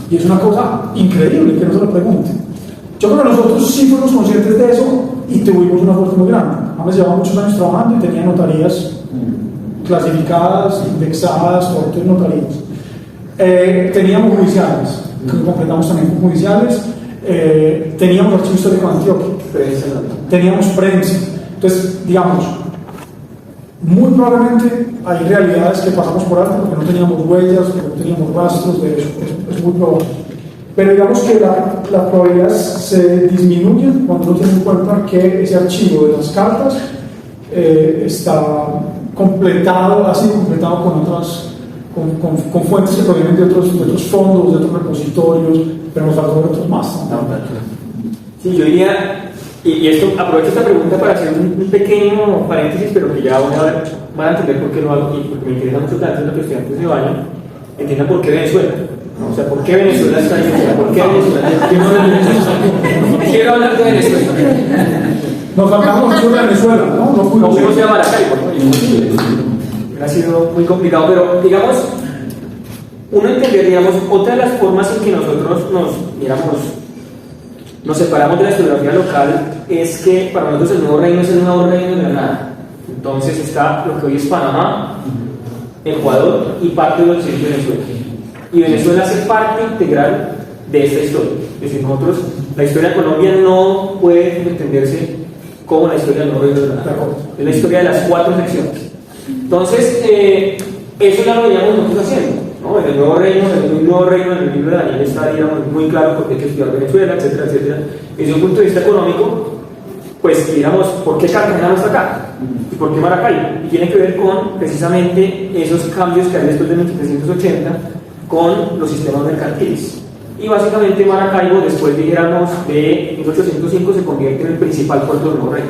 C: Y es una cosa increíble que no se lo pregunten. Yo creo que nosotros sí fuimos conscientes de eso y tuvimos una fuerza muy grande. James llevaba muchos años trabajando y tenía notarías clasificadas, indexadas, cortes notarías. Teníamos judiciales, que completamos también con judiciales. Teníamos archivo histórico de Antioquia, teníamos prensa. Entonces, digamos, muy probablemente hay realidades que pasamos por alto porque no teníamos huellas, porque no teníamos rastros de eso, es muy probable. Pero digamos que las probabilidades se disminuyen cuando uno tiene en cuenta que ese archivo de las cartas está completado, ha sido completado con otras, con fuentes que provienen de otros fondos, de otros repositorios, pero nos faltan otros más.
D: Sí, yo diría, y esto, aprovecho esta pregunta para hacer un pequeño paréntesis, pero que ya van a entender por qué lo hago y porque me interesa mucho tanto lo que estudiantes se vayan, entiendan por qué Venezuela. O sea, ¿por qué Venezuela está ahí? ¿Por qué Venezuela? Quiero hablar de Venezuela.
C: Nos faltamos mucho de Venezuela, ¿no?
D: No fuimos a Maracaibo, ¿no? Ha sido muy complicado, pero digamos, uno entender, digamos, otra de las formas en que nosotros nos separamos de la historiografía local es que para nosotros el Nuevo Reino es el Nuevo Reino de Granada. Entonces está lo que hoy es Panamá, Ecuador y parte del occidente de Venezuela. Y Venezuela hace parte integral de esta historia. Es decir, nosotros, la historia de Colombia no puede entenderse como la historia del Nuevo Reino de Granada. Es la historia de las 4 secciones. Entonces, eso ya lo veníamos nosotros haciendo, ¿no? En el Nuevo Reino, en el libro de Daniel está, digamos, muy claro por qué hay que estudiar Venezuela, etcétera, etcétera. Desde un punto de vista económico, pues, digamos, ¿por qué Cartagena no está acá? ¿Y por qué Maracaibo? Y tiene que ver con, precisamente, esos cambios que hay después de 1780 con los sistemas mercantiles. Y básicamente Maracaibo, después dijéramos de 1805, se convierte en el principal puerto del Nuevo Reino.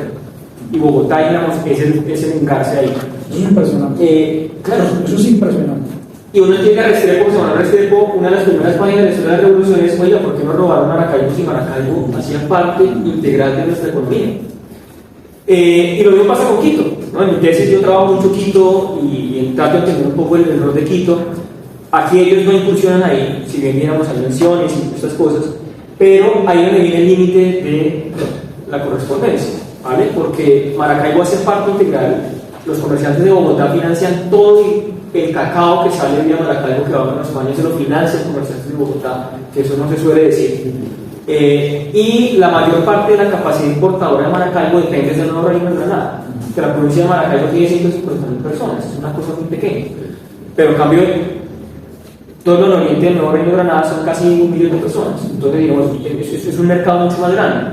D: Y Bogotá, digamos, es el engarce ahí.
C: Eso es impresionante.
D: Claro,
C: eso es impresionante.
D: Y uno entiende a Restrepo, Samuel Restrepo, una de las primeras páginas de la historia de la revolución es, oiga, ¿por qué nos robaron Maracaibo si Maracaibo hacía parte integral de nuestra economía? Y lo mismo pasa con Quito, ¿no? En mi tesis yo trabajo mucho Quito y trato de entender un poco el rol de Quito. Aquí ellos no incursionan ahí, si bien digamos hay menciones y estas cosas, pero ahí donde viene el límite de la correspondencia, ¿vale? Porque Maracaibo hace parte integral, los comerciantes de Bogotá financian todo el cacao que sale de Maracaibo que va a España, se lo financian los comerciantes de Bogotá, que eso no se suele decir. Y la mayor parte de la capacidad importadora de Maracaibo depende del Nuevo Reino de Granada, que la provincia de Maracaibo tiene 150.000 personas, es una cosa muy pequeña, pero en cambio todo el oriente del Nuevo Reino de Granada son casi 1 millón de personas, entonces digamos, es un mercado mucho más grande.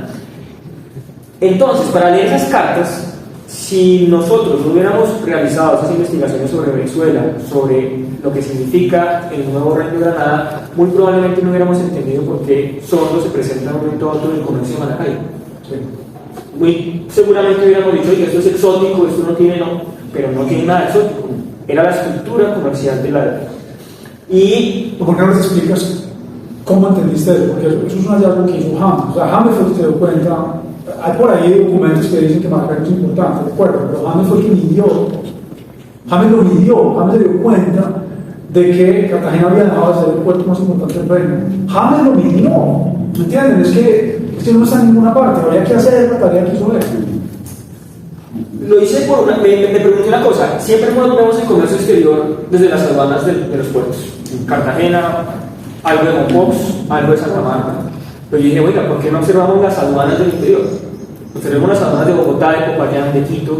D: Entonces, para leer esas cartas, si nosotros no hubiéramos realizado esas investigaciones sobre Venezuela, sobre lo que significa el Nuevo Reino de Granada, muy probablemente no hubiéramos entendido por qué solo se presenta un momento alto del comercio de Maracaibo. Muy seguramente hubiéramos dicho, oye, esto es exótico, esto no tiene, no, pero no tiene nada exótico. Era la estructura comercial de la época. Y
C: ¿por qué no nos explicas cómo entendiste eso? Porque eso es un hallazgo que hizo James. O sea, James fue el que se dio cuenta. Hay por ahí documentos que dicen que Maracaibo es importante, de acuerdo, pero James fue el que midió. James lo midió. James se dio cuenta de que Cartagena había dejado de ser el puerto más importante del reino. James lo midió. ¿Me entienden? Es que no está en ninguna parte. Había que hacer la tarea que hizo él.
D: Lo hice por una. Me pregunté una cosa. Siempre vemos el comercio exterior desde las aduanas de los puertos. Cartagena, algo de Mompox, algo de Santa Marta. Pero yo dije, oiga, ¿por qué no observamos las aduanas del interior? Observemos las aduanas de Bogotá, de Popayán, de Quito.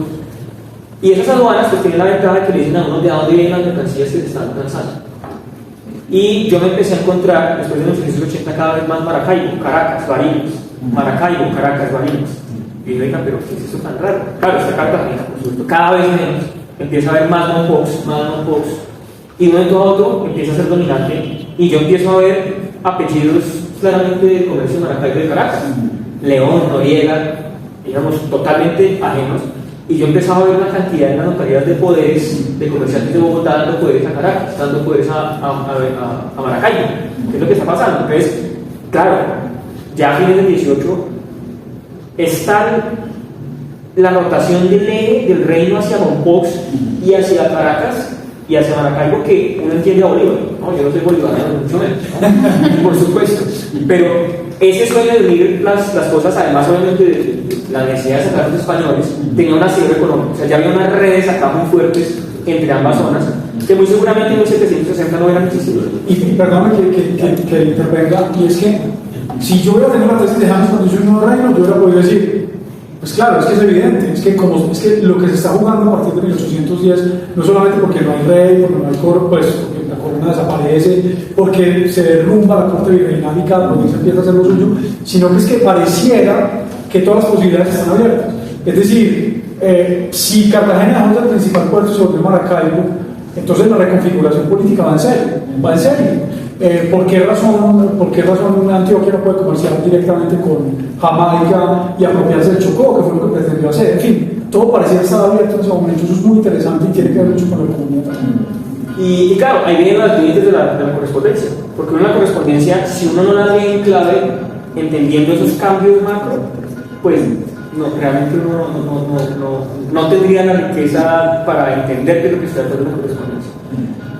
D: Y esas aduanas pues tienen la ventaja de que le dicen a uno de dónde vienen las mercancías que se están lanzando. Y yo me empecé a encontrar, después de 1980, cada vez más Maracaibo, Caracas, Barinas. Maracaibo, Caracas, Barinas. Y yo, oiga, pero ¿qué es eso tan raro? Claro, está Cartagena, por supuesto, cada vez menos. Empieza a haber más Mompox. Y de un momento a otro empieza a ser dominante. Y yo empiezo a ver apellidos claramente del comercio de Maracaibo y de Caracas. León, Noriega, digamos, totalmente ajenos. Y yo empezaba a ver la cantidad en las notarías de poderes de comerciantes de Bogotá dando poderes a Caracas, dando poderes a Maracaibo. ¿Qué es lo que está pasando? Entonces, claro, ya a fines del 18 está la rotación del eje del reino hacia Mompox y hacia Caracas y hacia Maracaibo, que uno entiende a Bolívar, ¿no? Yo no soy bolivariano, mucho menos, ¿no? Por supuesto, pero ese sueño de unir las cosas, además obviamente de la necesidad de sacar a los españoles, tenía una cierre económica. O sea, ya había unas redes acá muy fuertes entre ambas zonas, que muy seguramente en 1760 no eran existidas.
C: Y perdóname que intervenga, y es que si yo voy a tener la tesis de James cuando yo no reino, yo ahora podría decir, pues claro, es que es evidente, es que lo que se está jugando a partir de 1810, no solamente porque no hay rey, porque no hay coro, pues porque la corona desaparece, porque se derrumba la corte virreinal y cada provincia empieza a hacer lo suyo, sino que es que pareciera que todas las posibilidades están abiertas. Es decir, si Cartagena dejó de ser el principal puerto y se volvió Maracaibo, entonces la reconfiguración política va en serio. ¿Por qué razón Antioquia no puede comerciar directamente con Jamaica y apropiarse del Chocó, que fue lo que pretendió hacer? En fin, todo parecía estar abierto en ese momento. Eso es muy interesante y tiene que ver mucho con la economía también.
D: Y claro, ahí vienen las límites de la correspondencia, porque uno en la correspondencia, si uno no la lee en clave, entendiendo esos cambios macro, pues realmente uno no tendría la riqueza para entender qué es lo que está detrás de la correspondencia.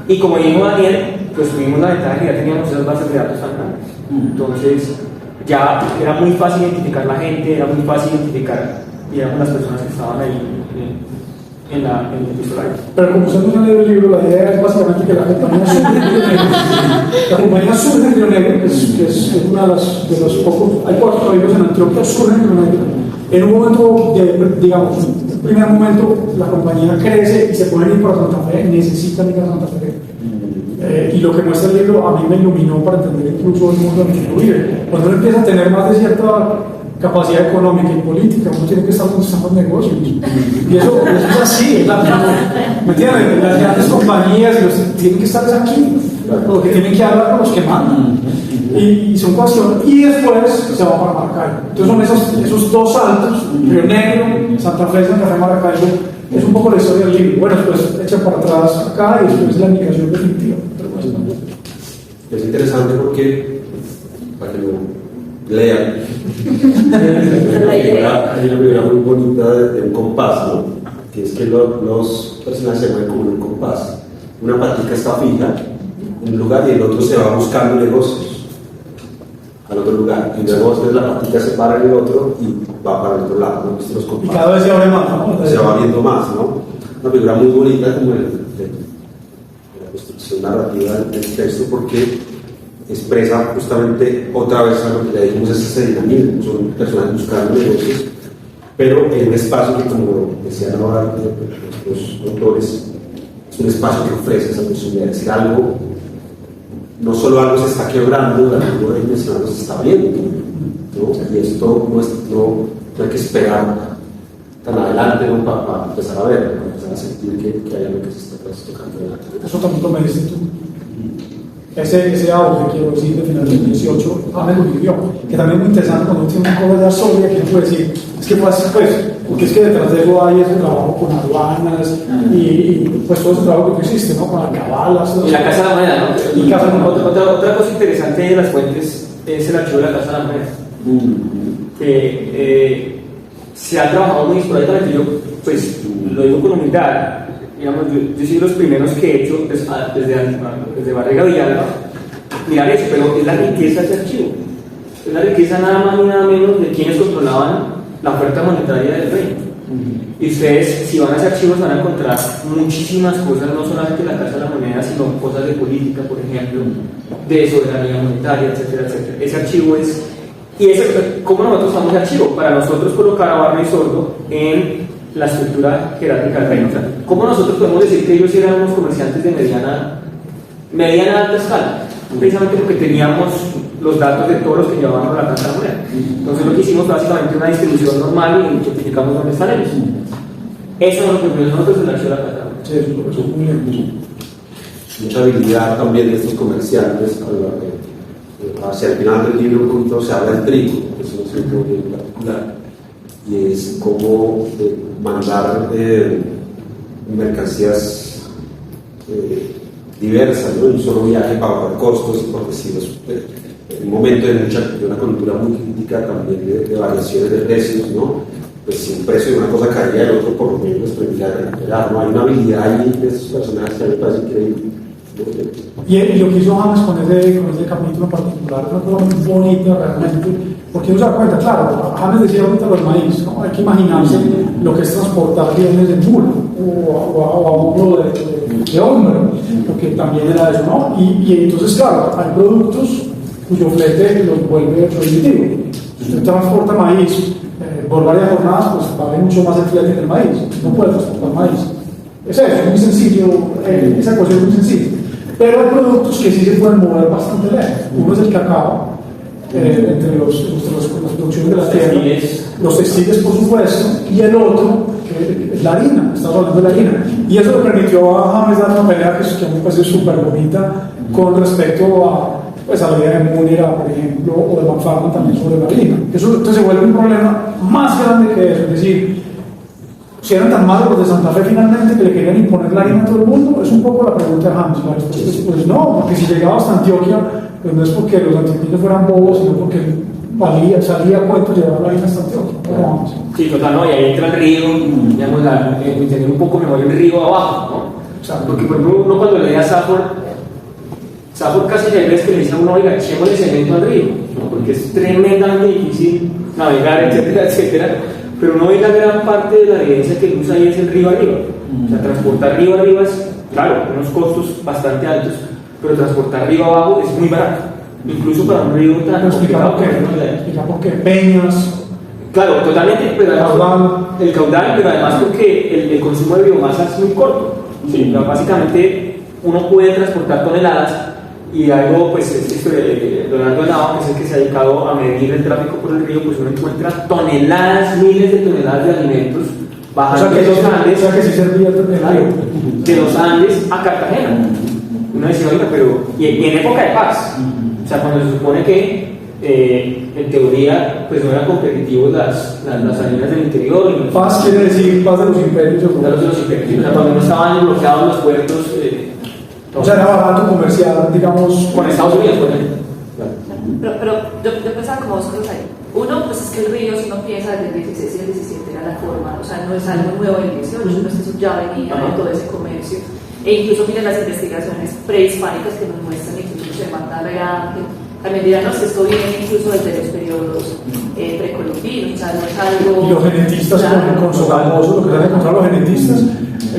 D: Y como dijo Daniel, pues tuvimos la ventaja que ya teníamos esas bases de datos tan grandes. Entonces, ya era muy fácil identificar la gente, era muy fácil identificar, digamos, las personas que estaban ahí en el epistolario.
C: Pero como usted no lee el libro, la idea es básicamente que la compañía surge en Río Negro. La compañía surge en Río Negro, que es una de los pocos, hay 4 caballeros en Antioquia, surge en Río Negro. En un momento, digamos, en un primer momento, la compañía crece y se pueden ir para Santa Fe, necesitan ir a Santa Fe. Y lo que muestra el libro a mí me iluminó para entender incluso el mundo en el que uno vive. Cuando uno empieza a tener más de cierta capacidad económica y política, uno tiene que estar donde están los negocios. Y eso es así, ¿me entienden? Las grandes compañías tienen que estar aquí, porque tienen que hablar con los que mandan. Y son cuestiones, y después se va para Maracaibo. Entonces son esos 2 saltos, Río Negro, Santa Fe, Maracaibo. Es un poco la historia del libro. Bueno, pues echa para atrás acá y después la indicación definitiva.
B: Es interesante porque, para que lo lean, hay una figura muy bonita de un compás, ¿no? Que es que los personajes se mueven como un compás. Una patica está fija en un lugar y el otro se va buscando negocios al otro lugar, y luego después la patica se para en el otro y va para el otro lado, ¿no? Los
C: y cada vez se abre más, ¿no?
B: Se va viendo más, ¿no? Una figura muy bonita como de la construcción narrativa del texto, porque expresa justamente otra vez a lo que le dijimos, ese dinamismo. Son personas buscando negocios, pero en un espacio que, como decían ahora los autores, es un espacio que ofrece esa posibilidad de decir algo. No solo algo se está quebrando, algo dimensional se está abriendo, ¿no? Y esto no hay que esperar tan adelante, ¿no? para empezar a ver, para empezar a sentir que hay algo que se está tocando adelante.
C: Eso también lo me dices tú. Ese audio, quiero decir, de final del 18, me lo vivió, que también es muy interesante cuando uno tiene una cosa sólida que uno puede decir, es que fue así, pues, porque es que detrás de eso hay ese trabajo con aduanas y pues todo ese trabajo que tú hiciste, ¿no? Con alcabalas.
D: Y la Casa de la Moneda, ¿no?
C: Y Casa de la Moneda.
D: Otra cosa interesante de las fuentes es el archivo de la Casa de la Moneda. Que se ha trabajado muy esporádicamente. Yo, pues, lo digo con humildad. Digamos, yo soy de los primeros que he hecho desde Barriga Villalba mirar eso, pero es la riqueza de ese archivo. Es la riqueza nada más ni nada menos de quienes controlaban la oferta monetaria del reino. Y ustedes, si van a ese archivo, van a encontrar muchísimas cosas, no solamente la Casa de la Moneda, sino cosas de política, por ejemplo, de soberanía monetaria, etcétera, etcétera. Ese archivo es... Y ¿cómo nosotros usamos el archivo? Para nosotros colocar a Barba y Sordo en la estructura jerárquica del reino. O sea, ¿cómo nosotros podemos decir que ellos eran unos comerciantes de mediana alta escala? Precisamente porque teníamos los datos de todos los que llevaban a la Casa de la Moneda. Entonces lo que hicimos fue básicamente una distribución normal y identificamos dónde están ellos. Eso es lo que nosotros en el archivo de la Casa de la Moneda.
C: Sí, eso es muy bien.
B: Mucha habilidad también de estos comerciantes. Hacia el final del libro un poquito se habla del trigo, que es un asunto muy particular, y es cómo mandar mercancías diversas, ¿no? En un solo viaje para ahorrar costos, porque si en un momento de una coyuntura muy crítica también de variaciones de precios, ¿no? Pues si un precio de una cosa caía, el otro por lo menos tendría que recuperar, ¿no? Hay una habilidad ahí de esos personajes que a mí me parece increíble,
C: Y lo que hizo James con ese capítulo en particular es una cosa muy bonita realmente, porque uno se da cuenta, claro, James decía ahorita lo del maíz, ¿no? Hay que imaginarse lo que es transportar bienes en mula o a hombro de hombre, porque también era eso, ¿no? Y entonces, claro, hay productos cuyo flete los vuelve prohibitivo. Si usted transporta maíz por varias jornadas, pues vale mucho más el flete que el maíz, no puede transportar maíz. Es eso, es muy sencillo, esa cosa es muy sencilla. Pero hay productos que sí se pueden mover bastante lejos. Uno es el cacao, entre las producciones de la tierra, los textiles, por supuesto, y el otro, que es la harina, estamos hablando de la harina. Y eso le permitió a James dar una pelea que a mí me parece súper bonita con respecto a la idea de Múnera, por ejemplo, o de McFarland también sobre la harina. Eso entonces se vuelve un problema más grande que eso, es decir, si eran tan malos los de Santa Fe finalmente que le querían imponer la harina a todo el mundo, es un poco la pregunta de James. Pues no, porque si llegaba hasta Antioquia, pues no es porque los antioqueños fueran bobos, sino porque salía a cuento llevar la harina hasta Antioquia.
D: Sí, total, no, y ahí entra el río, digamos, entender un poco mejor el río abajo, ¿no? O sea, porque por ejemplo, uno cuando leía a Safford casi hay veces que le dice a uno, oiga, echémosle cemento al río, ¿no? Porque es tremendamente difícil navegar, etcétera, etcétera. Pero uno ve la gran parte de la evidencia que usa ahí es el río arriba. O sea, transportar río arriba es, claro, unos costos bastante altos, pero transportar río abajo es muy barato. Incluso para un río tan complicado como
C: explica por qué peñas.
D: Claro, totalmente, pero además el caudal, pero además porque el consumo de biomasa es muy corto. Sí, básicamente uno puede transportar toneladas. Y algo, pues, esto de Leonardo Nava, que es el que se ha dedicado a medir el tráfico por el río, pues uno encuentra toneladas, miles de toneladas de alimentos bajando de los Andes, de los Andes a Cartagena. Uno dice, oiga, pero, y en época de paz, o sea, cuando se supone que, en teoría, pues no eran competitivos las harinas del interior.
C: Paz quiere decir paz de los imperios.
D: De los imperios, o sea, cuando no estaban bloqueados los puertos.
C: O sea, era barato comercial, digamos,
D: con Estados Unidos, por ejemplo.
E: Pero yo pensaba como dos cosas ahí. Uno, pues es que el río, si uno piensa desde el 16 y el 17 era la forma, o sea, no es algo nuevo en el 18, no es que eso ya venía de todo ese comercio. E incluso miren las investigaciones prehispánicas que nos muestran incluso se mata real, también dirán, no, esto viene incluso desde los periodos precolombinos, o sea, no es algo...
C: Y los genetistas con Sogamoso, lo que se han encontrado los genetistas,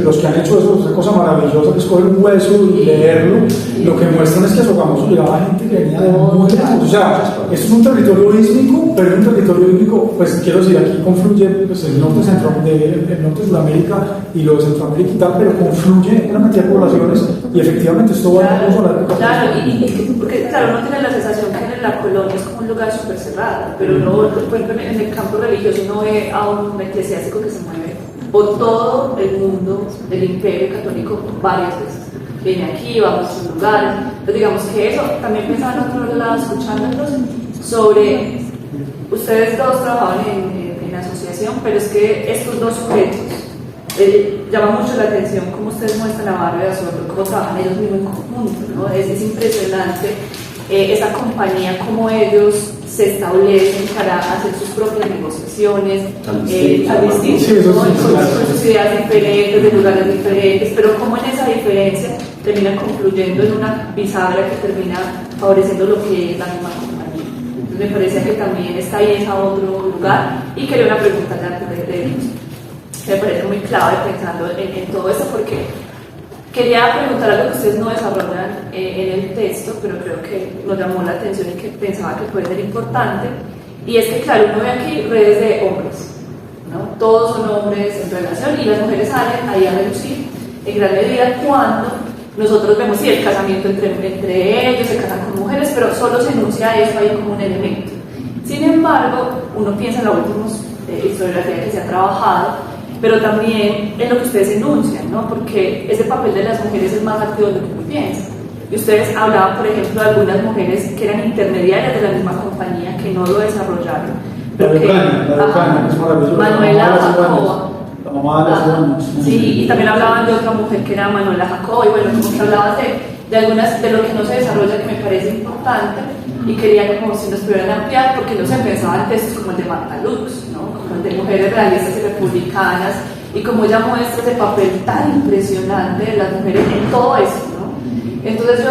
C: los que han hecho eso, esa cosa maravillosa que es coger un hueso y leerlo, lo que muestran es que a Sogamoso llegaba gente que venía de muy lejos. O sea, esto es un territorio ísmico, pero es un territorio ísmico, pues quiero decir, aquí confluye pues, el norte de Sudamérica y lo de Centroamérica y tal, pero confluye una cantidad de poblaciones y efectivamente esto va a
E: Claro, porque claro, uno tiene la sensación que en la colonia es como un lugar súper cerrado, pero no, por ejemplo, en el campo religioso uno ve a un eclesiástico que se mueve por todo el mundo del imperio católico varias veces. Viene aquí, va a muchos lugares. Entonces, digamos que eso, también pensaba en otro lado, escuchándolos, sobre. Ustedes dos trabajaban en asociación, pero es que estos dos sujetos llama mucho la atención cómo ustedes muestran a Barrio de Azorro, cómo trabajan ellos mismos en conjunto, ¿no? Es impresionante esa compañía, cómo ellos se establecen para hacer sus propias negociaciones a distintos, con sus ideas diferentes, de lugares diferentes, pero cómo en esa diferencia terminan confluyendo en una bisagra que termina favoreciendo lo que es la misma compañía. Entonces me parecía que también está ahí ese otro lugar, y quería una pregunta ya antes de ellos. Me parece muy clave pensando en todo esto, porque quería preguntar algo que ustedes no desarrollan en el texto, pero creo que nos llamó la atención y que pensaba que puede ser importante, y es que claro, uno ve aquí redes de hombres, ¿no? Todos son hombres en relación, y las mujeres salen ahí a reducir en gran medida cuando nosotros vemos sí, el casamiento entre ellos, se casan con mujeres, pero solo se enuncia eso ahí como un elemento. Sin embargo, uno piensa en la última historiografía que se ha trabajado, pero también en lo que ustedes enuncian, ¿no? Porque ese papel de las mujeres es más activo de lo que uno piensa. Y ustedes hablaban, por ejemplo, de algunas mujeres que eran intermediarias de la misma compañía, que no lo desarrollaron. Pero Manuela Jacoba.
C: La mamá de las buenas.
E: Sí, y también hablaban de otra mujer que era Manuela Jacoba, y bueno, como que hablabas de algunas de lo que no se desarrolla, que me parece importante, y quería como si nos pudieran ampliar, porque no se pensaba en textos como el de Marta Lux, ¿no? Como el de mujeres realistas y republicanas, y como ella muestra ese papel tan impresionante de las mujeres en todo esto, ¿no? Entonces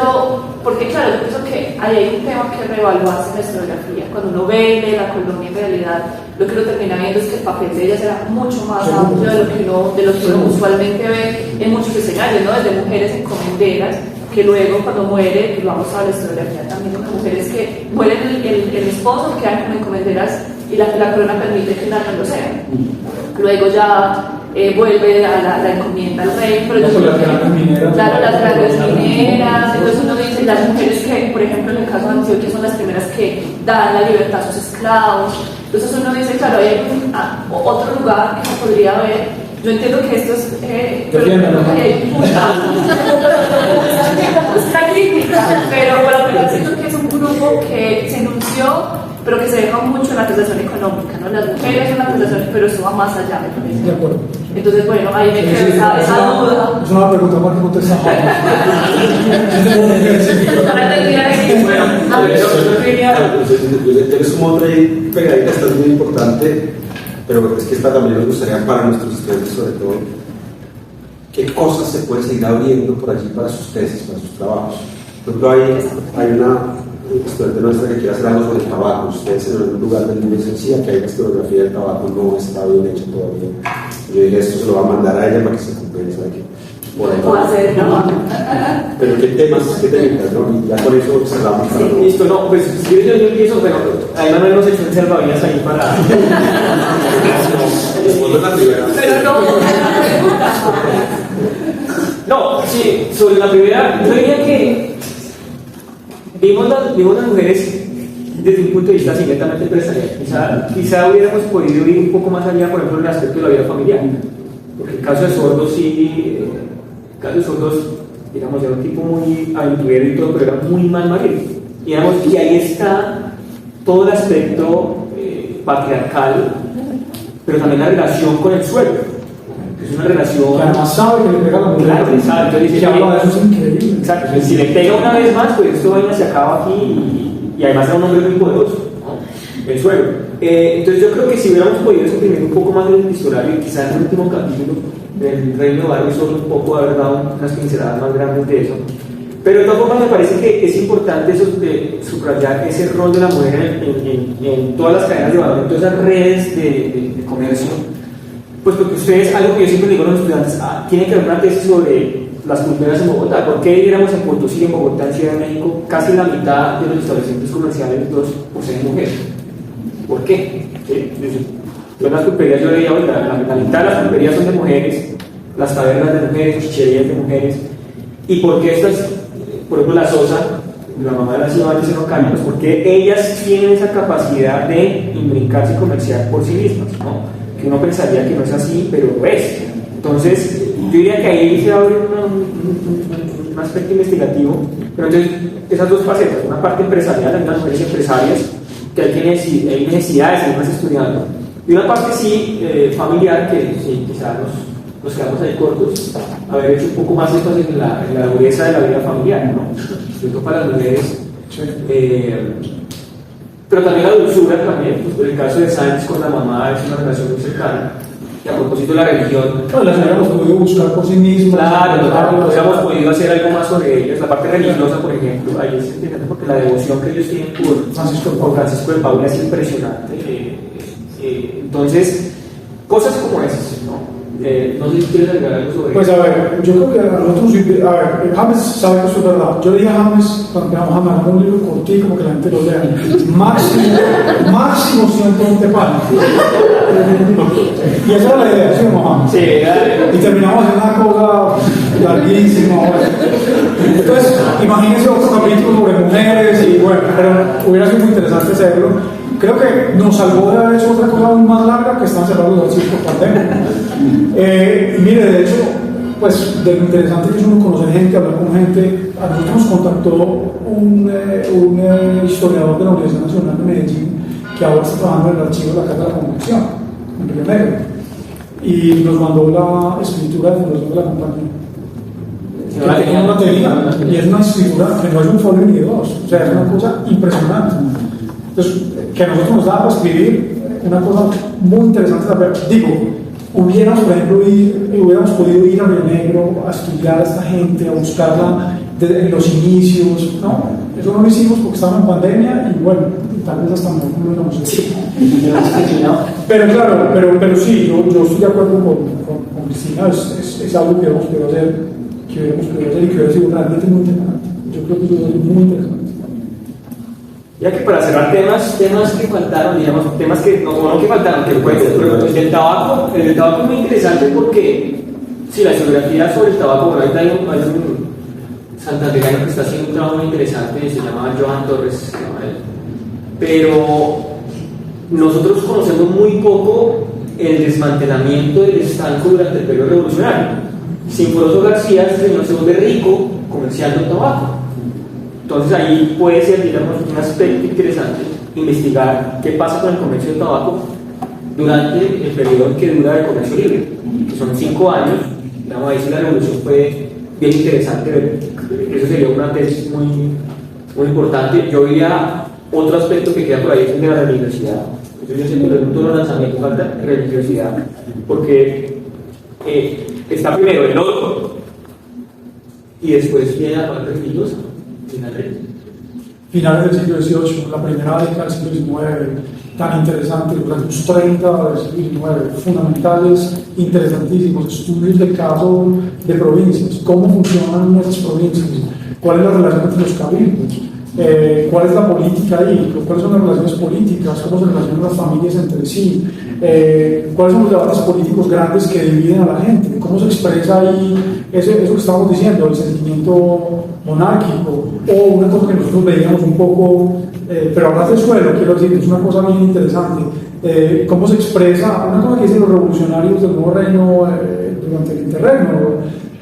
E: porque claro, yo pienso que ahí hay un tema que reevaluarse en la historiografía. Cuando uno ve de la colonia en realidad, lo que uno termina viendo es que el papel de ellas era mucho más amplio de lo que uno usualmente ve en muchos escenarios, ¿no? Desde mujeres encomenderas, que luego cuando muere, que lo vamos a la historiografía también, ¿no? Mujeres que mueren el esposo, quedan como encomenderas y la corona permite que no lo sean. Luego ya vuelve a la encomienda al rey, pero yo creo que, claro, las grandes mineras, entonces uno dice, las mujeres que, por ejemplo, en el caso de Antioquia son las primeras que dan la libertad a sus esclavos, entonces uno dice, claro, hay otro lugar que se podría ver. Yo entiendo que esto es pero hay mucha crítica, pero por lo menos siento que es un grupo que se enunció, pero que se deja mucho en la translación económica, ¿no? Las mujeres son la translación, pero eso va más allá, me parece.
C: De acuerdo.
E: Entonces, bueno, ahí me queda esa duda.
C: Es una pregunta más que contestar.
B: Yo le sumo otra pegadita, esta es muy importante, pero es que esta también nos gustaría para nuestros estudiantes, sobre todo, qué cosas se pueden seguir abriendo por allí para sus tesis, para sus trabajos. Por ejemplo, hay una estudiante nuestra que quiere hacer algo sobre el tabaco. Ustedes en algún lugar del mundo decían que hay una historiografía del tabaco, no está bien hecha todavía. Yo dije, esto se lo va a mandar a ella para que se compense aquí. Por ahí va. Pero qué temas, qué técnicas, ¿no? Y ya con eso cerramos.
D: Sí, listo, no, pues si yo empiezo, pero además no hemos hecho un salvavidas ahí para.
B: Después de la primera.
E: Pero
D: No, sí, sobre la primera, yo diría que vimos las mujeres desde un punto de vista netamente empresarial. Quizá hubiéramos podido ir un poco más allá, por ejemplo, en el aspecto de la vida familiar. Porque el caso de Sordos digamos, era un tipo muy aventurero y todo, pero era muy mal marido. Y ahí está todo el aspecto patriarcal, pero también la relación con el suelo. Es una relación.
C: Que además sabe que le pega a la mujer.
D: Claro, exacto.
C: Que habla de eso, es increíble.
D: Exacto. Entonces, si le pega una vez más, pues esto vaina se acaba aquí y además era un hombre muy poderoso, ¿no? El suelo. Entonces, yo creo que si hubiéramos podido exprimir un poco más del epistolario, y quizás en el último capítulo del Reino de Barrio solo un poco haber dado unas pinceladas más grandes de eso. Pero de todas formas, me parece que es importante eso de subrayar ese rol de la mujer en todas las cadenas de valor, en todas esas redes de comercio. Pues porque ustedes, algo que yo siempre digo a los estudiantes, tienen que haber una tesis sobre las culturas en Bogotá. ¿Por qué diéramos en Potosí, en Bogotá, en Ciudad de México, casi la mitad de los establecimientos comerciales poseen mujeres? ¿Por qué? ¿Sí? Yo en las pulperías yo leía, oiga, la mitad de las pulperías son de mujeres, las tabernas de mujeres, chicherías de mujeres. ¿Y por qué estas, por ejemplo, la Sosa, la mamá de la ciudad de Ocaña, pues porque ellas tienen esa capacidad de imbricarse y comerciar por sí mismas, ¿no? Que uno pensaría que no es así, pero lo es. Entonces, yo diría que ahí se abre un aspecto investigativo, pero entonces esas dos facetas, una parte empresarial, hay unas mujeres empresarias que hay necesidades, hay más estudiando, y una parte sí familiar, que sí, quizás nos quedamos ahí cortos, haber hecho un poco más énfasis en la dureza de la vida familiar, ¿no? Sobre todo para las mujeres. Pero también la dulzura también, pues por el caso de Sáenz con la mamá es una relación muy cercana. Y a propósito de la religión,
C: las hubiéramos podido buscar por sí mismas.
D: Claro, hubiéramos podido hacer algo más sobre ellas. La parte religiosa, por ejemplo, ahí es interesante porque la devoción que ellos tienen por Francisco de Paula es impresionante. Entonces, cosas como esas, ¿no? No sé si quieres agregar algo sobre
C: pues a ver, yo creo que a nosotros, a ver, James sabe que eso es verdad. Yo le dije a James, cuando empezamos a mandar un libro cortico, como que la gente lo lea, máximo 120 páginas. Y esa era la idea, ¿sí o no, James?
D: Sí,
C: y terminamos haciendo una cosa larguísima. Entonces, imagínense otro capítulo sobre mujeres y bueno, pero hubiera sido muy interesante hacerlo. Creo que nos salvó de haber hecho otra cosa aún más larga, que están cerrados los archivos por pandemia. Mire, de hecho, pues de lo interesante que es uno conocer gente, hablar con gente. A nosotros nos contactó un historiador de la Universidad Nacional de Medellín, que ahora está trabajando en el archivo de la Casa de la Convención, en Río Negro, y nos mandó la escritura de fundación de la compañía. Que tenía una teoría, y es una escritura que no es un folio ni dos, o sea, es una cosa impresionante. Entonces, que a nosotros nos daba para escribir una cosa muy interesante también. Digo, hubiéramos podido ir a Río Negro a estudiar a esta gente, a buscarla en los inicios, ¿no? Eso no lo hicimos porque estábamos en pandemia y bueno, tal vez hasta no lo sé. Pero claro, pero sí, yo estoy de acuerdo con Cristina, es algo que hemos podido hacer y que hubiera sido realmente muy interesante. Yo creo que eso es muy interesante.
D: Ya que para cerrar temas que faltaron, digamos, temas que no que faltaron, que pueden ser, pero el del tabaco es muy interesante porque, sí, la historiografía sobre el tabaco, bueno, ahorita hay un santandereano que está haciendo un trabajo muy interesante, se llama Joan Torres, pero nosotros conocemos muy poco el desmantelamiento del estanco durante el periodo revolucionario. Sinforoso García, el señor se vuelve rico comerciando tabaco. Entonces ahí puede ser, digamos, un aspecto interesante investigar qué pasa con el comercio de tabaco durante el periodo que dura el comercio libre, que son 5 años. Digamos, ahí sí la revolución fue bien interesante ver. Eso sería una tesis muy importante. Yo diría otro aspecto que queda por ahí es el de la religiosidad. Entonces yo siempre pregunto los lanzamientos, falta religiosidad, porque está primero el oro y después viene la parte religiosa.
C: Finales del siglo XVIII, la primera década del siglo XIX, tan interesante, durante los 30 del siglo XIX, fundamentales, interesantísimos, estudios del caso de provincias, cómo funcionan esas provincias, cuál es la relación entre los cabildos, cuál es la política ahí, cuáles son las relaciones políticas, cómo se relacionan las familias entre sí, cuáles son los debates políticos grandes que dividen a la gente, cómo se expresa ahí eso que estamos diciendo, el sentimiento monárquico, o una cosa que nosotros veíamos un poco, pero hablas del suelo, quiero decir, es una cosa bien interesante, cómo se expresa, una cosa que dicen los revolucionarios del nuevo reino durante el interregno,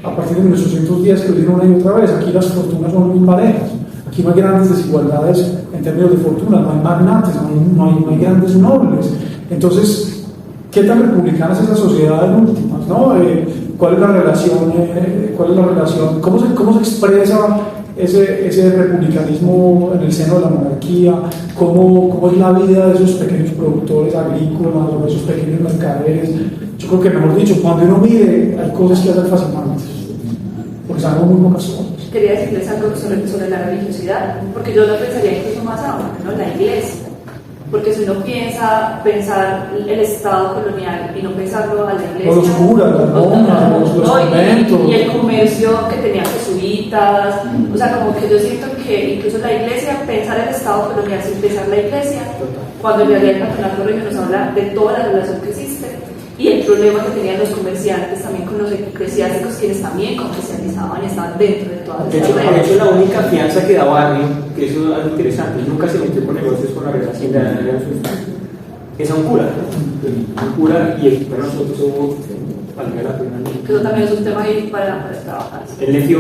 C: a partir de 1810, que lo dicen una y otra vez, aquí las fortunas son muy parejas. Aquí no hay grandes desigualdades en términos de fortuna, no hay magnates, no hay grandes nobles. Entonces, ¿qué tan republicana es esa sociedad en últimas? ¿No? ¿Cuál es la relación? ¿Cómo se expresa ese republicanismo en el seno de la monarquía? ¿Cómo es la vida de esos pequeños productores agrícolas o de esos pequeños mercaderes? Yo creo que, mejor dicho, cuando uno mide, hay cosas que hacer fascinantes, porque sabemos muy pocas cosas.
E: Quería decirles algo sobre la religiosidad, porque yo lo pensaría incluso más aún, ¿no? La iglesia. Porque si uno pensar el Estado colonial y no pensarlo a la iglesia,
C: los curas, las monjas, los conventos,
E: y el comercio que tenían jesuitas, o sea, como que yo siento que incluso la iglesia, pensar el Estado colonial sin pensar la iglesia, cuando en realidad el Patronato Reino nos habla de toda la relación que existe y el problema que tenían los comerciantes también con los eclesiásticos, quienes también comercializaban y estaban dentro de todas
D: de hecho, la única fianza que da Barrio, que eso es algo interesante, nunca se metió con negocios con la Real Hacienda, es a un cura, y para nosotros hubo valga la pena.
E: Eso también es un tema ahí para trabajar.
D: Él le dio,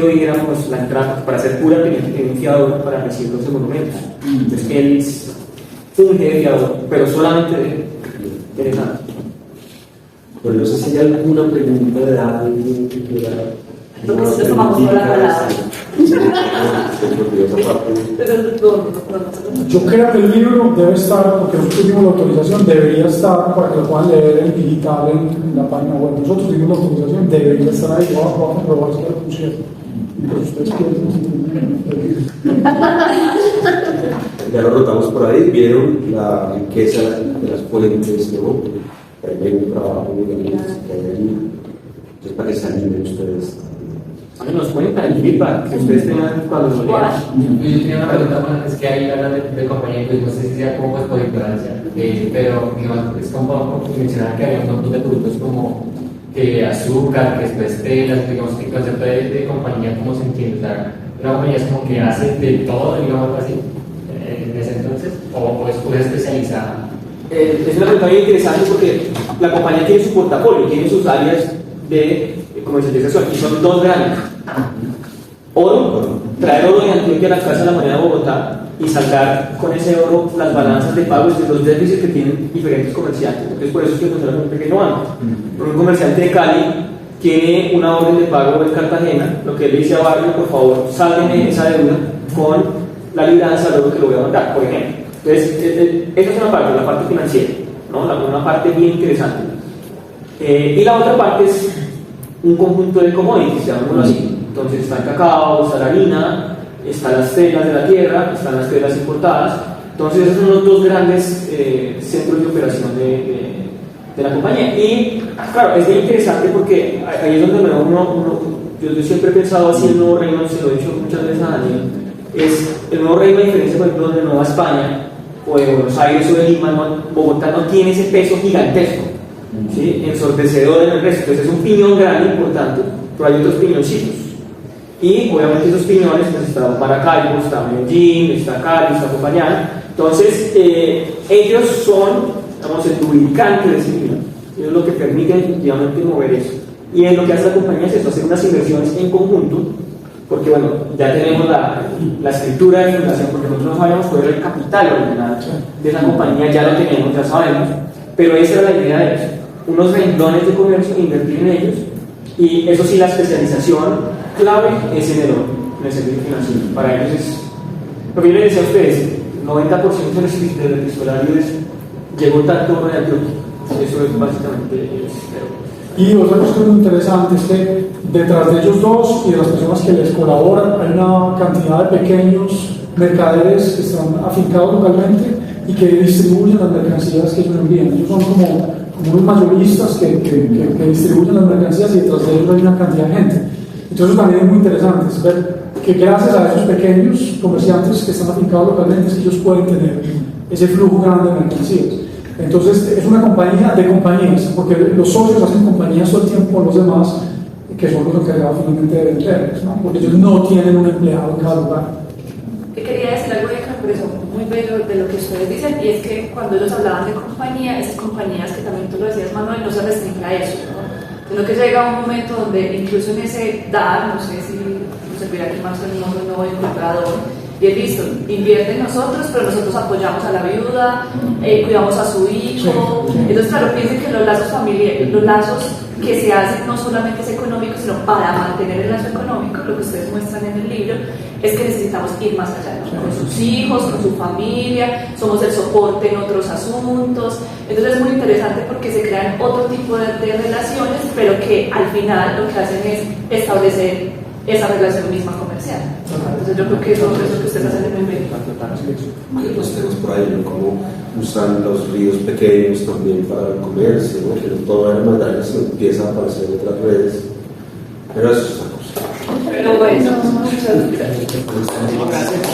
D: digamos, la entrada, para ser cura tenía que tener un fiador para recibir los monumentos. Entonces él funge de fiador, pero solamente de nada.
B: Bueno, no sé si hay alguna pregunta de alguien que quiera.
E: Entonces, nos tomamos toda la palabra.
C: Yo creo que el libro debe estar, porque nosotros dimos la autorización, debería estar para que lo puedan leer en digital en la página web. Nosotros dimos la autorización, debería estar ahí. Vamos a comprobar si lo pusieron. Pero ustedes quieren.
B: Ya lo rotamos por ahí, vieron la riqueza de las fuentes, ¿no? Hay un trabajo muy bonito que hay ahí. Entonces, para que se animen ustedes.
D: Nos cuenta el feedback que ustedes tengan cuando lo lean.
F: Yo tenía una pregunta, bueno, es que ahí hablan de compañía, pues no sé si sea como pues por ignorancia, pero digamos, es como mencionar que había un montón de productos como azúcar, que después telas, digamos que el concepto de compañía, ¿cómo se entiende? O sea, una compañía es como que hace de todo, digamos así, en ese entonces, o es pura especializada.
D: Es una pregunta muy interesante porque la compañía tiene su portafolio, tiene sus áreas de comercialización y son dos grandes. Oro, traer oro de Antioquia a la Casa de la Moneda de Bogotá y saldar con ese oro las balanzas de pagos de los déficits que tienen diferentes comerciantes. Entonces, por eso es que nosotros somos un pequeño banco. Un comerciante de Cali tiene una orden de pago en Cartagena, lo que él le dice a Barrio, por favor, sálveme esa deuda con la libranza de oro que lo voy a mandar, por ejemplo. Entonces, esa es una parte, la parte financiera, ¿no? Una parte bien interesante. Y la otra parte es un conjunto de commodities, llamémoslo así. Entonces está el cacao, está la harina, están las telas de la tierra, están las telas importadas. Entonces esos son los dos grandes centros de operación de la compañía. Y claro, es bien interesante porque ahí es donde yo siempre he pensado así el nuevo reino, se lo he dicho muchas veces a Daniel, es el nuevo reino, a diferencia por ejemplo de Nueva España o de Buenos Aires o de Lima, Bogotá no tiene ese peso gigantesco, ¿sí? Ensordecedor en el resto. Entonces es un piñón grande, importante, pero hay otros piñoncitos. Y obviamente esos piñones, pues está Maracaibo, está Medellín, está Cali, está Popayán. Entonces ellos son, digamos, el lubricante de ese piñón. Ellos lo que permiten efectivamente mover eso. Y en lo que hace la compañía es eso, hacer unas inversiones en conjunto, porque bueno, ya tenemos la escritura de fundación, porque nosotros no sabíamos cuál era el capital original de esa compañía, ya lo tenemos, ya sabemos, pero esa era la idea de eso, unos renglones de comercio, invertir en ellos, y eso sí, la especialización clave es en el servicio financiero. Para ellos es, lo que yo les decía a ustedes, 90% de los titulares llegó tanto de Antioquia, eso es básicamente
C: Y otra cosa muy interesante es que detrás de ellos dos y de las personas que les colaboran hay una cantidad de pequeños mercaderes que están afincados localmente y que distribuyen las mercancías que ellos envían. Ellos son como unos mayoristas que distribuyen las mercancías y detrás de ellos hay una cantidad de gente. Entonces también es muy interesante es ver que gracias a esos pequeños comerciantes que están afincados localmente es que ellos pueden tener ese flujo grande de mercancías. Entonces es una compañía de compañías, porque los socios hacen compañías todo el tiempo con los demás, que son los encargados finalmente de venderles, ¿no? Porque ellos no tienen un empleado en cada lugar.
E: Quería decir algo de que me pareció muy bello de lo que ustedes dicen, y es que cuando ellos hablaban de compañía, esas compañías que también tú lo decías, Manuel, no se restringe a eso, ¿no? Sino que llega un momento donde incluso en ese dar, no sé si nos servirá aquí más el nombre nuevo incorporador, y es listo, invierte en nosotros, pero nosotros apoyamos a la viuda, cuidamos a su hijo. Entonces, claro, piensen que los lazos familiares, los lazos que se hacen no solamente es económico, sino para mantener el lazo económico, lo que ustedes muestran en el libro, es que necesitamos ir más allá, ¿no? Con sus hijos, con su familia, somos el soporte en otros asuntos. Entonces es muy interesante porque se crean otro tipo de relaciones, pero que al final lo que hacen es establecer esa relación misma comercial. Entonces yo creo que eso es lo que ustedes hacen muy bien.
B: Hay otros temas por ahí, ¿no? Como usan los ríos pequeños también para el comercio, ¿no? Que no todo era Magdalena, sino empieza a aparecer en otras redes. Pero eso es otra cosa.
E: Pero bueno, muchas gracias.
C: Gracias.